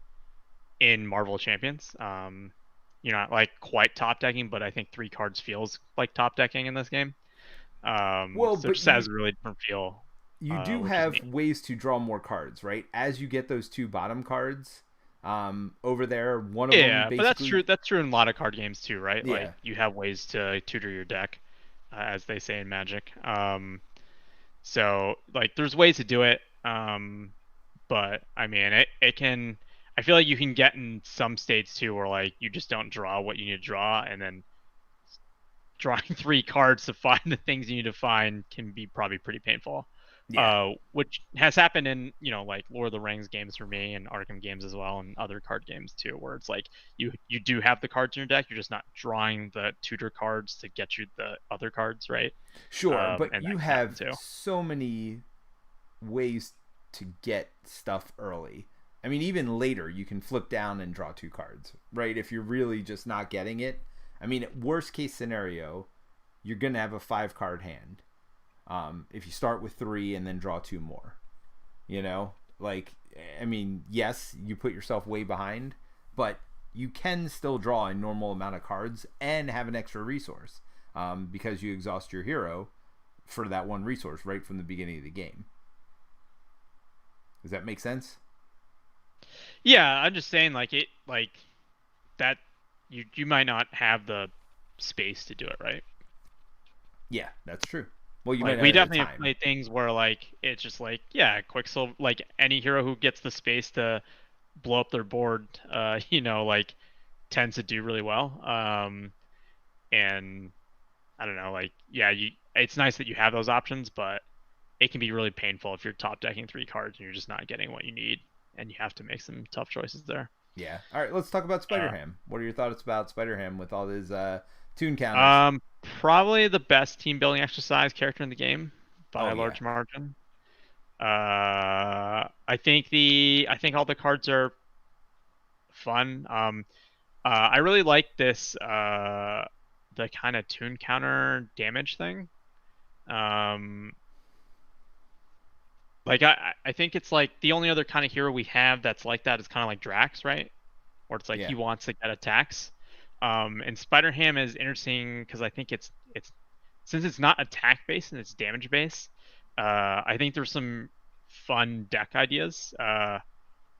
B: in Marvel Champions. You're not like quite top decking, but I think 3 cards feels like top decking in this game.
A: Well,
B: So it
A: but
B: just has a really different feel.
A: you do
B: Which is
A: have
B: neat.
A: ways to draw more cards, right? As you get those 2 bottom cards over there, one of them
B: Yeah,
A: basically.
B: but that's true. That's true in a lot of card games too, right?
A: Yeah.
B: Like you have ways to tutor your deck, as they say in Magic. So like there's ways to do it. But I mean, it can. I feel like you can get in some states too, where like you just don't draw what you need to draw, and then drawing 3 cards to find the things you need to find can be probably pretty painful.
A: Yeah.
B: Which has happened in like Lord of the Rings games for me and Arkham games as well, and other card games too, where it's like you do have the cards in your deck, you're just not drawing the tutor cards to get you the other cards, right?
A: Sure, but
B: And
A: you
B: that can happen
A: have
B: too.
A: so many ways to get stuff early. I mean, even later, you can flip down and draw 2 cards, right? If you're really just not getting it. I mean, worst case scenario, you're going to have a 5-card hand. If you start with 3 and then draw 2 more. Like, I mean, yes, you put yourself way behind, but you can still draw a normal amount of cards and have an extra resource because you exhaust your hero for that one resource right from the beginning of the game. Does that make sense?
B: Yeah, I'm just saying like that you might not have the space to do it, right?
A: Yeah, that's true. Well, you
B: Like
A: might
B: we
A: not have
B: definitely
A: the
B: have
A: time.
B: played things where like it's just like Quicksilver, like any hero who gets the space to blow up their board, like tends to do really well. And I don't know, like, yeah, it's nice that you have those options, but it can be really painful if you're top decking 3 cards and you're just not getting what you need, and you have to make some tough choices there.
A: Yeah. All right, let's talk about
B: Uh,
A: Spider-Ham. What are your thoughts about Spider-Ham with all his tune counters?
B: um, Probably the best team building exercise character in the game by
A: Oh
B: a
A: yeah.
B: large margin. I think all the cards are fun. I really like this the kind of tune counter damage thing. Um, like I think it's like the only other kind of hero we have that's like that is kind of like Drax, right? Where it's like
A: Yeah.
B: he wants to get attacks. And Spider Ham is interesting because I think it's since it's not attack based and it's damage based. I think there's some fun deck ideas. I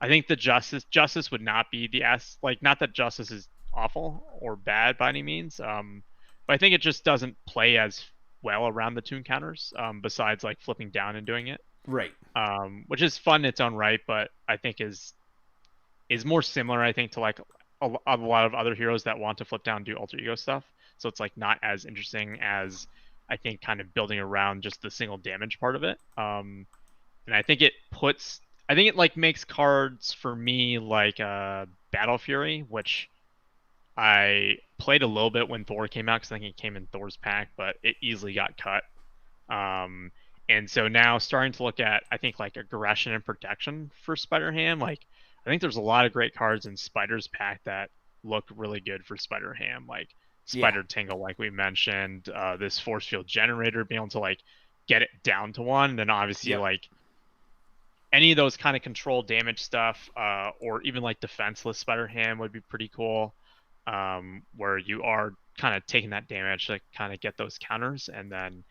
B: think the Justice would not be the like, not that Justice is awful or bad by any means. But I think it just doesn't play as well around the tune counters. Besides like flipping down and doing it.
A: Right.
B: Which is fun in its own right, but I think is more similar, I think, to like a lot of other heroes that want to flip down and do alter ego stuff. So it's like not as interesting as I think kind of building around just the single damage part of it. And I think it like makes cards for me like Battle Fury, which I played a little bit when Thor came out because I think it came in Thor's pack, but it easily got cut. Um, and so now starting to look at, I think, like aggression and protection for Spider Ham. Like, I think there's a lot of great cards in Spider's pack that look really good for Spider Ham, like
A: Yeah.
B: Spider Tingle, like we mentioned, this force field generator, being able to like get it down to 1. And then obviously
A: Yep.
B: like any of those kind of control damage stuff, or even like defenseless Spider Ham would be pretty cool. Where you are kind of taking that damage to kind of get those counters and then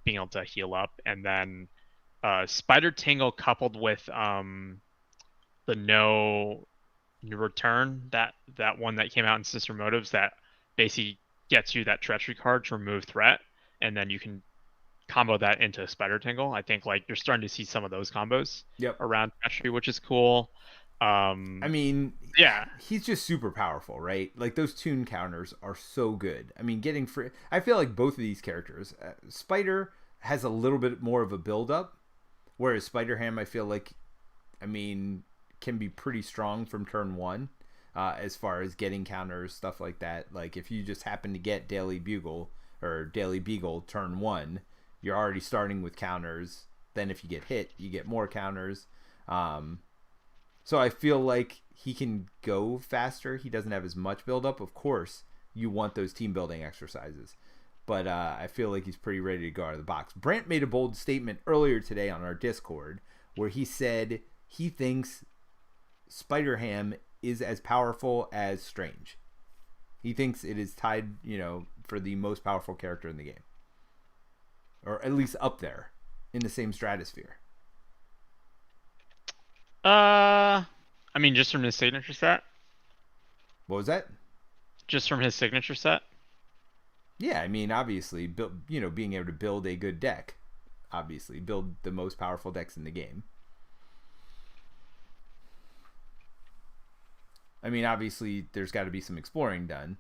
B: being able to heal up. And then Spider Tingle coupled with the no return, that one that came out in Sister Motives that basically gets you that treachery card to remove threat, and then you can combo that into Spider Tingle. I think like you're starting to see some of those combos
A: Yep.
B: around treachery, which is cool.
A: I mean,
B: Yeah.
A: he's just super powerful, right? Like those tune counters are so good. I mean, getting free. I feel like both of these characters, Spider has a little bit more of a build up, whereas Spider Ham, I feel like, I mean, can be pretty strong from turn 1, as far as getting counters, stuff like that. Like if you just happen to get Daily Bugle or Daily Beagle turn 1, you're already starting with counters. Then if you get hit, you get more counters. So I feel like he can go faster. He doesn't have as much buildup. Of course, you want those team building exercises. But I feel like he's pretty ready to go out of the box. Brant made a bold statement earlier today on our Discord where he said he thinks Spider Ham is as powerful as Strange. He thinks it is tied, for the most powerful character in the game. Or at least up there in the same stratosphere.
B: I mean, just from his signature set.
A: What was that?
B: Just from his signature set.
A: Yeah, I mean, obviously, being able to build a good deck, obviously, build the most powerful decks in the game. I mean, obviously, there's got to be some exploring done,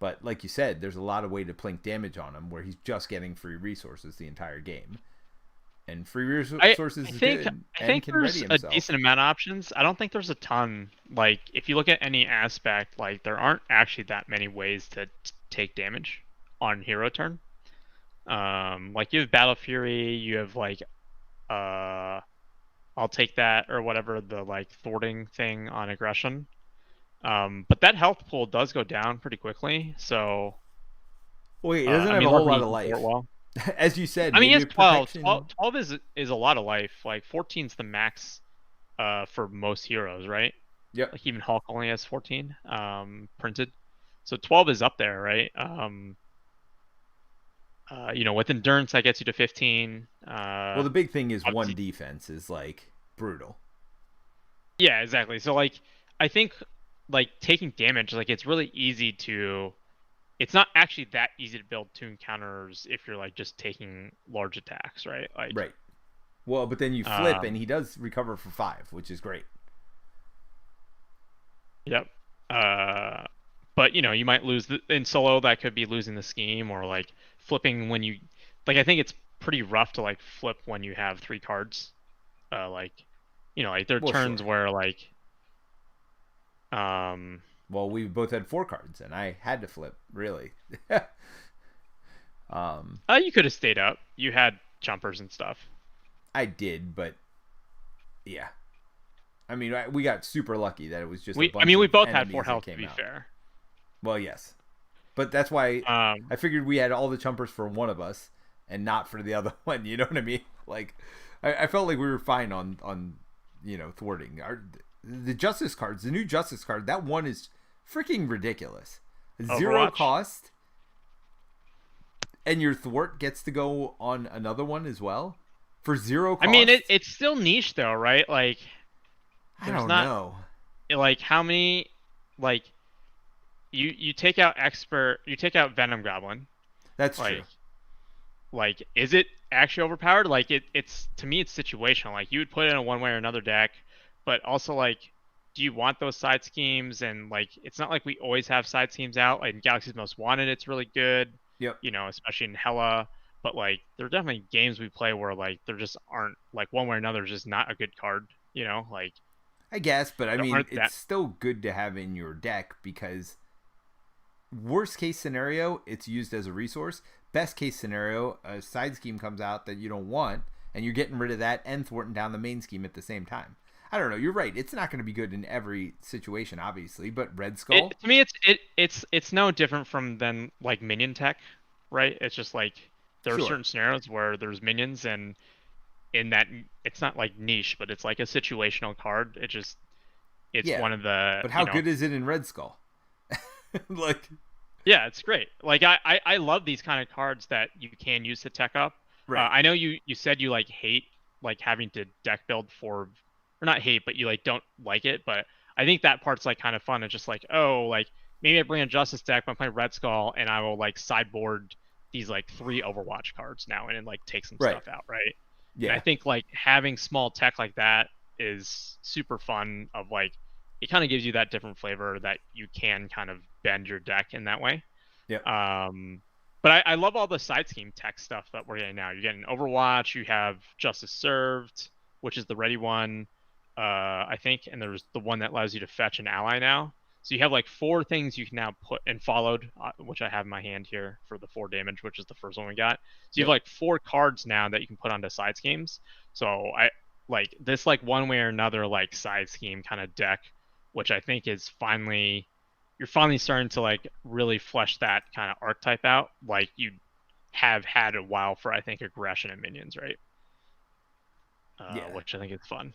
A: but like you said, there's a lot of way to plink damage on him where he's just getting free resources the entire game. And free resources is good and can ready
B: there's a
A: himself.
B: decent amount of options. I don't think there's a ton. Like, if you look at any aspect, like, there aren't actually that many ways to take damage on hero turn. Like, you have Battle Fury, you have, like, I'll take that, or whatever, the, like, thwarting thing on aggression. But that health pool does go down pretty quickly, so...
A: Wait, he doesn't
B: I
A: have
B: mean,
A: a whole
B: luckily
A: lot of
B: you can
A: life.
B: thwart well.
A: As you said,
B: I mean, he
A: maybe
B: has 12.
A: protection...
B: 12 is a lot of life. Like, 14's the max for most heroes, right?
A: Yep.
B: Like, even Hulk only has 14 printed. So 12 is up there, right? With endurance, that gets you to 15.
A: Well, the big thing is
B: Obviously-
A: one defense is, like, brutal.
B: Yeah, exactly. So, like, I think, like, taking damage, like, it's really easy to... It's not actually that easy to build tune counters if you're, like, just taking large attacks, right? Like,
A: Right. Well, but then you flip, and he does recover for 5, which is great.
B: Yep. But you might lose in solo. That could be losing the scheme or like flipping when you like. I think it's pretty rough to like flip when you have three cards. Like like there are
A: Well,
B: turns
A: sure.
B: where like
A: Well, we both had 4 cards, and I had to flip. Really. um,
B: you could have stayed up. You had jumpers and stuff.
A: I did, but yeah. I mean, we got super lucky that it was just a
B: I
A: bunch
B: mean, we
A: of
B: both had
A: enemies
B: four
A: that
B: health to
A: came
B: be
A: out.
B: fair.
A: Well, yes, but that's why
B: Um,
A: I figured we had all the chumpers for one of us and not for the other one. You know what I mean? Like, I felt like we were fine on thwarting the justice cards. The new justice card, that one is freaking ridiculous. 0
B: Overwatch.
A: cost, and your thwart gets to go on another one as well for 0 cost.
B: I mean, it's still niche though, right? Like,
A: I
B: there's
A: don't
B: not
A: know.
B: like how many like you take out expert, you take out Venom Goblin.
A: That's true.
B: Like, is it actually overpowered? Like, it's to me it's situational. Like, you would put it in a one way or another deck, but also like, do you want those side schemes? And like, it's not like we always have side schemes out. Like in Galaxy's Most Wanted, it's really good.
A: Yep.
B: Especially in Hella. But like, there are definitely games we play where like there just aren't like one way or another is just not a good card. Like
A: I guess, but I
B: there
A: mean,
B: aren't that.
A: it's still good to have in your deck because worst case scenario, it's used as a resource. Best case scenario, a side scheme comes out that you don't want, and you're getting rid of that and thwarting down the main scheme at the same time. I don't know. You're right. It's not going to be good in every situation, obviously. But Red Skull,
B: To me, it's no different from than like minion tech, right? It's just like there are
A: sure,
B: certain scenarios where there's minions, and in that it's not like niche, but it's like a situational card. It's
A: yeah.
B: one of the
A: But how good is it in Red Skull? Like,
B: yeah, it's great. Like I love these kind of cards that you can use to tech up.
A: right?
B: I know you said you like hate like having to deck build for, or not hate, but you like don't like it. But I think that part's like kind of fun. It's just like, oh, like maybe I bring a Justice deck, but I'm playing Red Skull, and I will like sideboard these like 3 Overwatch cards now, and then like take some
A: Right.
B: stuff out, right? And I
A: Yeah.
B: think like having small tech like that is super fun. Of like, it kind of gives you that different flavor that you can kind of bend your deck in that way.
A: Yep.
B: But I love all the side scheme tech stuff that we're getting now. You're getting Overwatch, you have Justice Served, which is the ready one, I think, and there's the one that allows you to fetch an ally now. So you have like 4 things you can now put and followed, which I have in my hand here for the 4 damage, which is the first one we got. So you have
A: Yep.
B: like 4 cards now that you can put onto side schemes. So I like this like one way or another like side scheme kind of deck, which I think is finally you're finally starting to like really flesh that kind of archetype out, like you have had a while for I think aggression and minions, right?
A: Yeah.
B: Which I think is fun.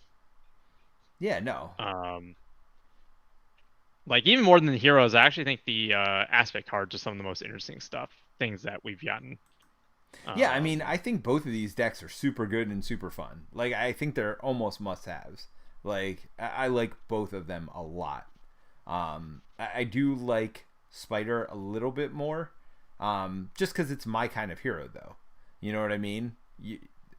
A: Yeah. No.
B: Um, like even more than the heroes, I actually think the aspect cards are some of the most interesting things that we've gotten.
A: Yeah, I mean,
B: Um,
A: I think both of these decks are super good and super fun. Like, I think they're almost must-haves. Like, I like both of them a lot. I do like Spider a little bit more, just because it's my kind of hero, though. You know what I mean?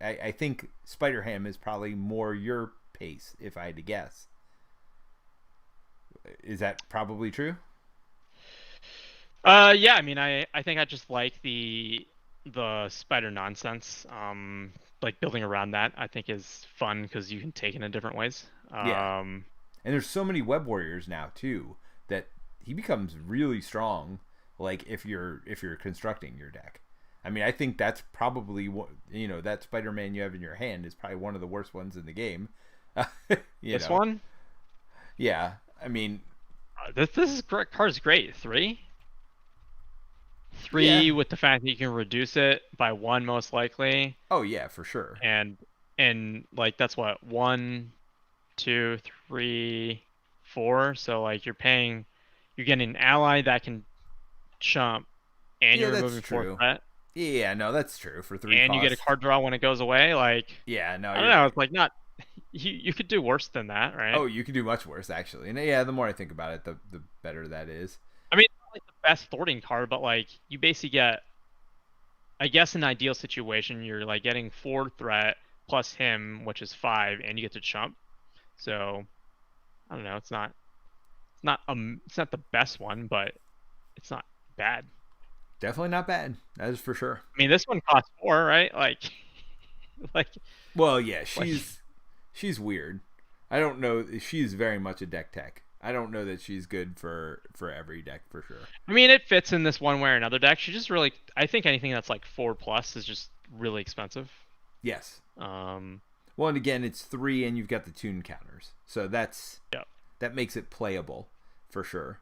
A: I think Spider Ham is probably more your pace, if I had to guess. Is that probably true?
B: yeah, I mean, I think I just like the spider nonsense. Like building around that, I think is fun because you can take it in different ways.
A: Yeah. And there's so many web warriors now too that he becomes really strong. Like if you're constructing your deck, I mean, I think that's probably what that Spider-Man you have in your hand is probably one of the worst ones in the game. you
B: This
A: know,
B: one,
A: yeah. I mean,
B: this is card is great.
A: yeah.
B: Three with the fact that you can reduce it by 1 most likely,
A: Oh yeah, for sure.
B: and like that's what 1, 2, 3, 4. So like you're getting an ally that can jump, and
A: Yeah,
B: you're
A: that's
B: removing 4
A: true.
B: threat,
A: Yeah, no, that's true for 3
B: and you get a
A: cost.
B: card draw when it goes away. Like
A: Yeah, no,
B: I don't
A: you're
B: know,
A: right.
B: it's like not you could do worse than that, right?
A: Oh, you could do much worse actually. And yeah, the more I think about it, the better that is.
B: I mean, it's not like the best thwarting card, but like you basically get, I guess, an ideal situation, you're like getting 4 threat plus him, which is 5, and you get to chump. So I don't know, it's not the best one, but it's not bad.
A: Definitely not bad. That is for sure.
B: I mean, this one costs 4, right? Like, like,
A: Well, yeah,
B: like.
A: she's weird. I don't know. She's very much a deck tech. I don't know that she's good for every deck for sure.
B: I mean, it fits in this one way or another deck. She just really, I think anything that's like 4 plus is just really expensive.
A: Yes.
B: Um,
A: Well, and again, it's 3, and you've got the tune counters, so
B: yeah.
A: that makes it playable for sure.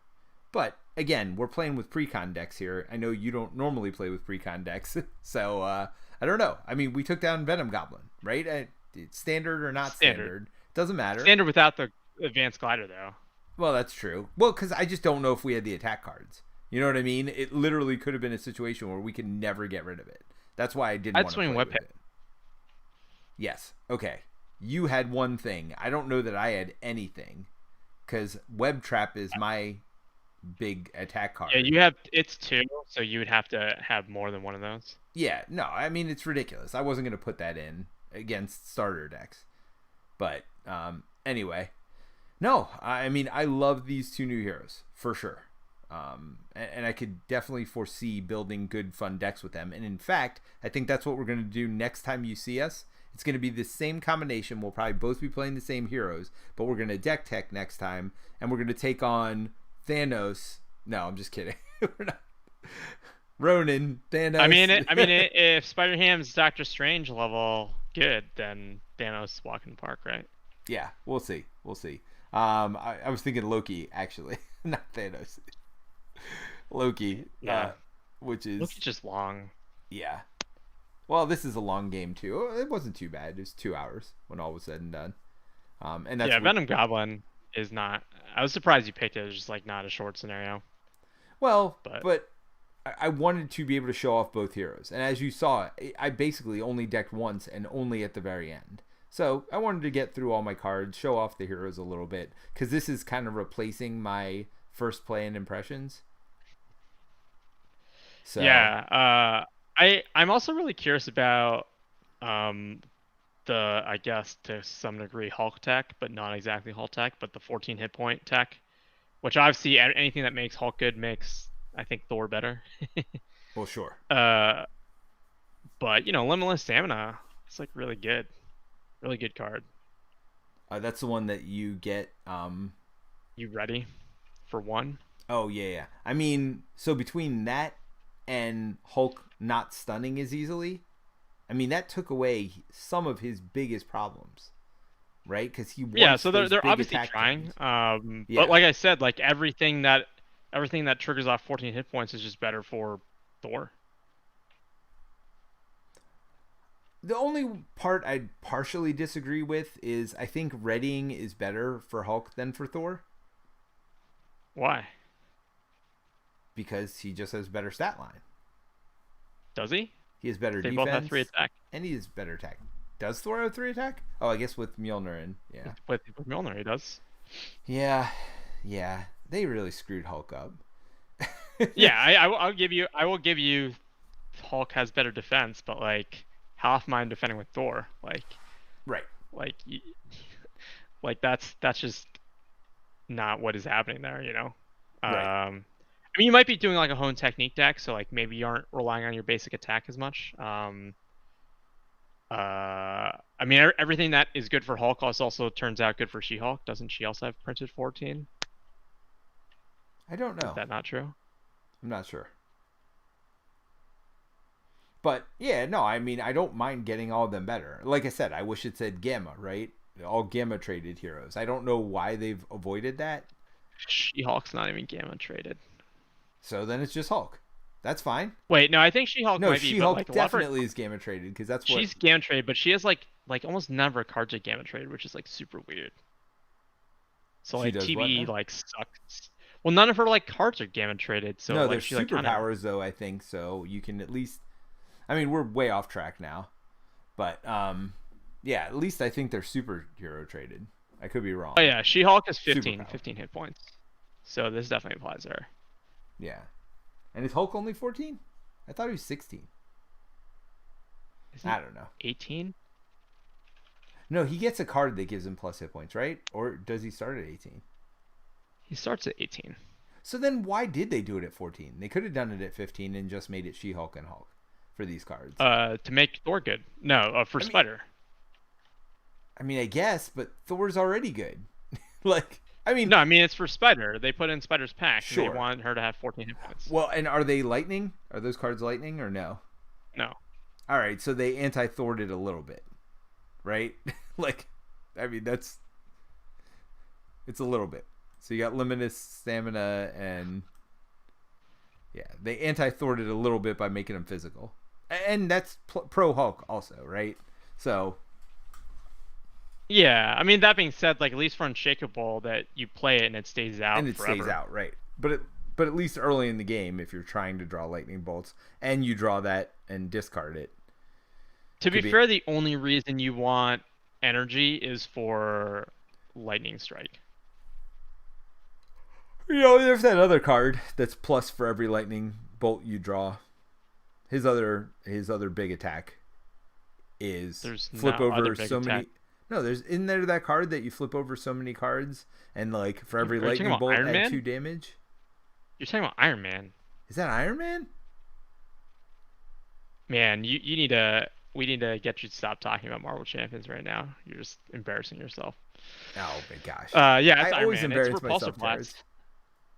A: But again, we're playing with precon decks here. I know you don't normally play with precon decks, so I don't know. I mean, we took down Venom Goblin, right? Standard or not standard, doesn't matter.
B: Standard without the advanced glider, though.
A: Well, that's true. Well, because I just don't know if we had the attack cards. You know what I mean? It literally could have been a situation where we could never get rid of it. That's why I didn't want to play with it. Yes. Okay. You had one thing. I don't know that I had anything, because Web Trap is my big attack card.
B: Yeah, you have, it's 2, so you would have to have more than one of those.
A: Yeah, no, I mean, it's ridiculous. I wasn't going to put that in against starter decks. But anyway, no, I mean, I love these 2 new heroes for sure. And I could definitely foresee building good, fun decks with them. And in fact, I think that's what we're going to do next time you see us. It's going to be the same combination. We'll probably both be playing the same heroes, but we're going to deck tech next time, and we're going to take on Thanos. No, I'm just kidding. We're not. Ronan, Thanos.
B: I mean, if Spider-Ham's Doctor Strange level good, then Thanos walk in the park, right?
A: Yeah, we'll see. We'll see. I was thinking Loki, actually, not Thanos. Loki.
B: Yeah.
A: Which is
B: Loki's just long.
A: Yeah. Well, this is a long game too. It wasn't too bad. It was 2 hours when all was said and done. And that's
B: Venom Goblin is not. I was surprised you picked it. It's just like not a short scenario.
A: Well, but I wanted to be able to show off both heroes, and as you saw, I basically only decked once and only at the very end. So I wanted to get through all my cards, show off the heroes a little bit, because this is kind of replacing my first play and impressions. So
B: yeah, I'm also really curious about the, I guess to some degree, Hulk tech, but not exactly Hulk tech, but the 14 hit point tech, which obviously anything that makes Hulk good makes, I think, Thor better.
A: Well, sure.
B: But Limitless Stamina, it's like really good card.
A: That's the one that you get.
B: You ready for 1?
A: Oh yeah. I mean, so between that and Hulk not stunning as easily, I mean, that took away some of his biggest problems, right? Because he wants
B: so they're obviously trying. But like I said, like everything that triggers off 14 hit points is just better for Thor.
A: The only part I'd partially disagree with is I think readying is better for Hulk than for Thor.
B: Why?
A: Because he just has better stat line.
B: Does he?
A: He has better defense.
B: They both have 3 attack.
A: And he has better attack. Does Thor have 3 attack? Oh, I guess with Mjolnir in. Yeah.
B: With Mjolnir, he does.
A: Yeah. They really screwed Hulk up.
B: Yeah, I will give you Hulk has better defense, but like how often am I defending with Thor? Like,
A: right.
B: Like that's just not what is happening there,
A: Right.
B: I mean, you might be doing like a hone technique deck, so like maybe you aren't relying on your basic attack as much. I mean, everything that is good for Hulk also turns out good for She-Hulk. Doesn't she also have printed 14?
A: I don't know.
B: Is that not true?
A: I'm not sure. But yeah, no, I mean, I don't mind getting all of them better. Like I said, I wish it said Gamma, right? All Gamma traded heroes. I don't know why they've avoided that.
B: She-Hulk's not even Gamma traded.
A: So then it's just Hulk. That's fine.
B: Wait, no, I think She-Hulk might be.
A: She-Hulk
B: like,
A: definitely is Gamma traded because that's what
B: she's Gamma traded, but she has like almost never cards are Gamma traded, which is like super weird. So like TV like sucks. Well, none of her like cards are Gamma traded. So
A: no,
B: like,
A: there's
B: she,
A: superpowers though. I think so. You can at least. I mean, we're way off track now, but yeah, at least I think they're superhero traded. I could be wrong.
B: Oh yeah, She-Hulk is 15 hit points, so this definitely applies to her.
A: Yeah, and is Hulk only 14? I thought he was 16. I don't know.
B: 18?
A: No, he gets a card that gives him plus hit points, right? Or does he start at 18?
B: He starts at 18.
A: So then why did they do it at 14? They could have done it at 15 and just made it She-Hulk and Hulk for these cards.
B: To make Thor good. No, for Spider.
A: I mean, I guess, but Thor's already good.
B: No, I mean it's for Spider. They put in Spider's pack.
A: Sure.
B: And they want her to have 14 hit points.
A: Well, and are they lightning? Are those cards lightning or no?
B: No.
A: All right, so they anti-Thored it a little bit, right? It's a little bit. So you got limitless stamina and they anti-Thored it a little bit by making them physical, and that's pro Hulk also, right? So.
B: Yeah, I mean, that being said, at least for Unshakable, that you play it and it stays out forever.
A: Stays out, right. But at least early in the game, if you're trying to draw lightning bolts and you draw that and discard it.
B: To be fair, the only reason you want energy is for lightning strike.
A: There's that other card that's plus for every lightning bolt you draw. His other big attack is flip over so many. No, isn't there that card that you flip over so many cards and for every lightning bolt add 2 damage?
B: You're talking about Iron Man.
A: Is that Iron Man?
B: Man, we need to get you to stop talking about Marvel Champions right now. You're just embarrassing yourself.
A: Oh my gosh.
B: Yeah, it's
A: I
B: Iron
A: always
B: Man.
A: embarrass
B: it's
A: myself.
B: Blast.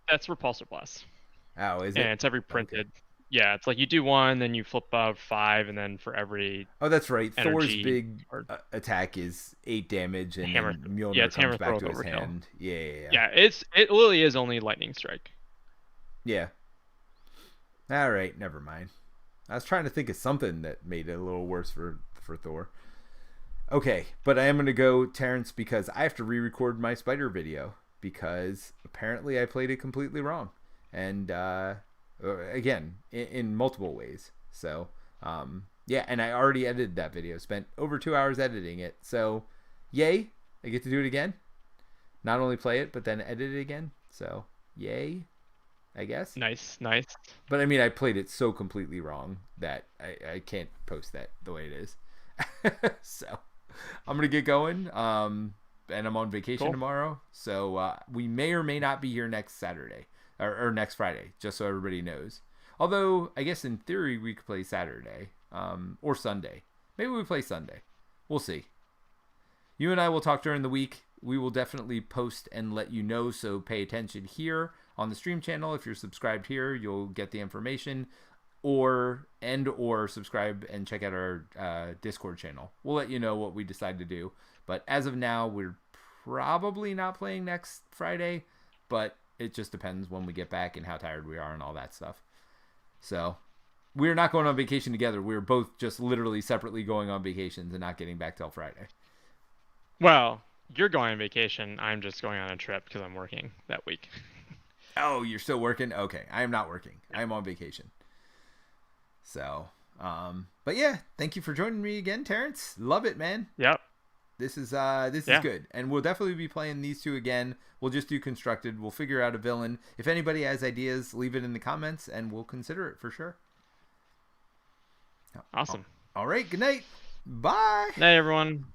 B: That's Repulsor Blast.
A: Oh, is it?
B: And it's every printed.
A: Okay.
B: Yeah, it's you do 1, then you flip out 5, and then for every.
A: Oh, that's right. Thor's big
B: or...
A: attack is 8 damage, and
B: hammer.
A: Then Mjolnir comes back to his hand.
B: Yeah. It literally is only lightning strike.
A: Yeah. All right, never mind. I was trying to think of something that made it a little worse for Thor. Okay, but I am going to go Terence because I have to re-record my Spider video because apparently I played it completely wrong. And again, in multiple ways. So, and I already edited that video. Spent over 2 hours editing it. So, yay, I get to do it again. Not only play it, but then edit it again. So, yay, I guess.
B: Nice.
A: But I mean, I played it so completely wrong that I can't post that the way it is. So, I'm going to get going. And I'm on vacation tomorrow. So, we may or may not be here next Saturday. Or next Friday, just so everybody knows. Although, I guess in theory, we could play Saturday. Or Sunday. Maybe we play Sunday. We'll see. You and I will talk during the week. We will definitely post and let you know, so pay attention here on the stream channel. If you're subscribed here, you'll get the information. Or subscribe and check out our Discord channel. We'll let you know what we decide to do. But as of now, we're probably not playing next Friday. But it just depends when we get back and how tired we are and all that stuff. So, we're not going on vacation together. We're both just literally separately going on vacations and not getting back till Friday.
B: Well, you're going on vacation. I'm just going on a trip because I'm working that week.
A: Oh, you're still working? Okay. I am not working. I am on vacation. So, but yeah, thank you for joining me again, Terence. Love it, man.
B: Yep.
A: This is good, and we'll definitely be playing these two again. We'll just do constructed. We'll figure out a villain. If anybody has ideas, leave it in the comments, and we'll consider it for sure.
B: Awesome.
A: All right. Good night. Bye.
B: Night, everyone.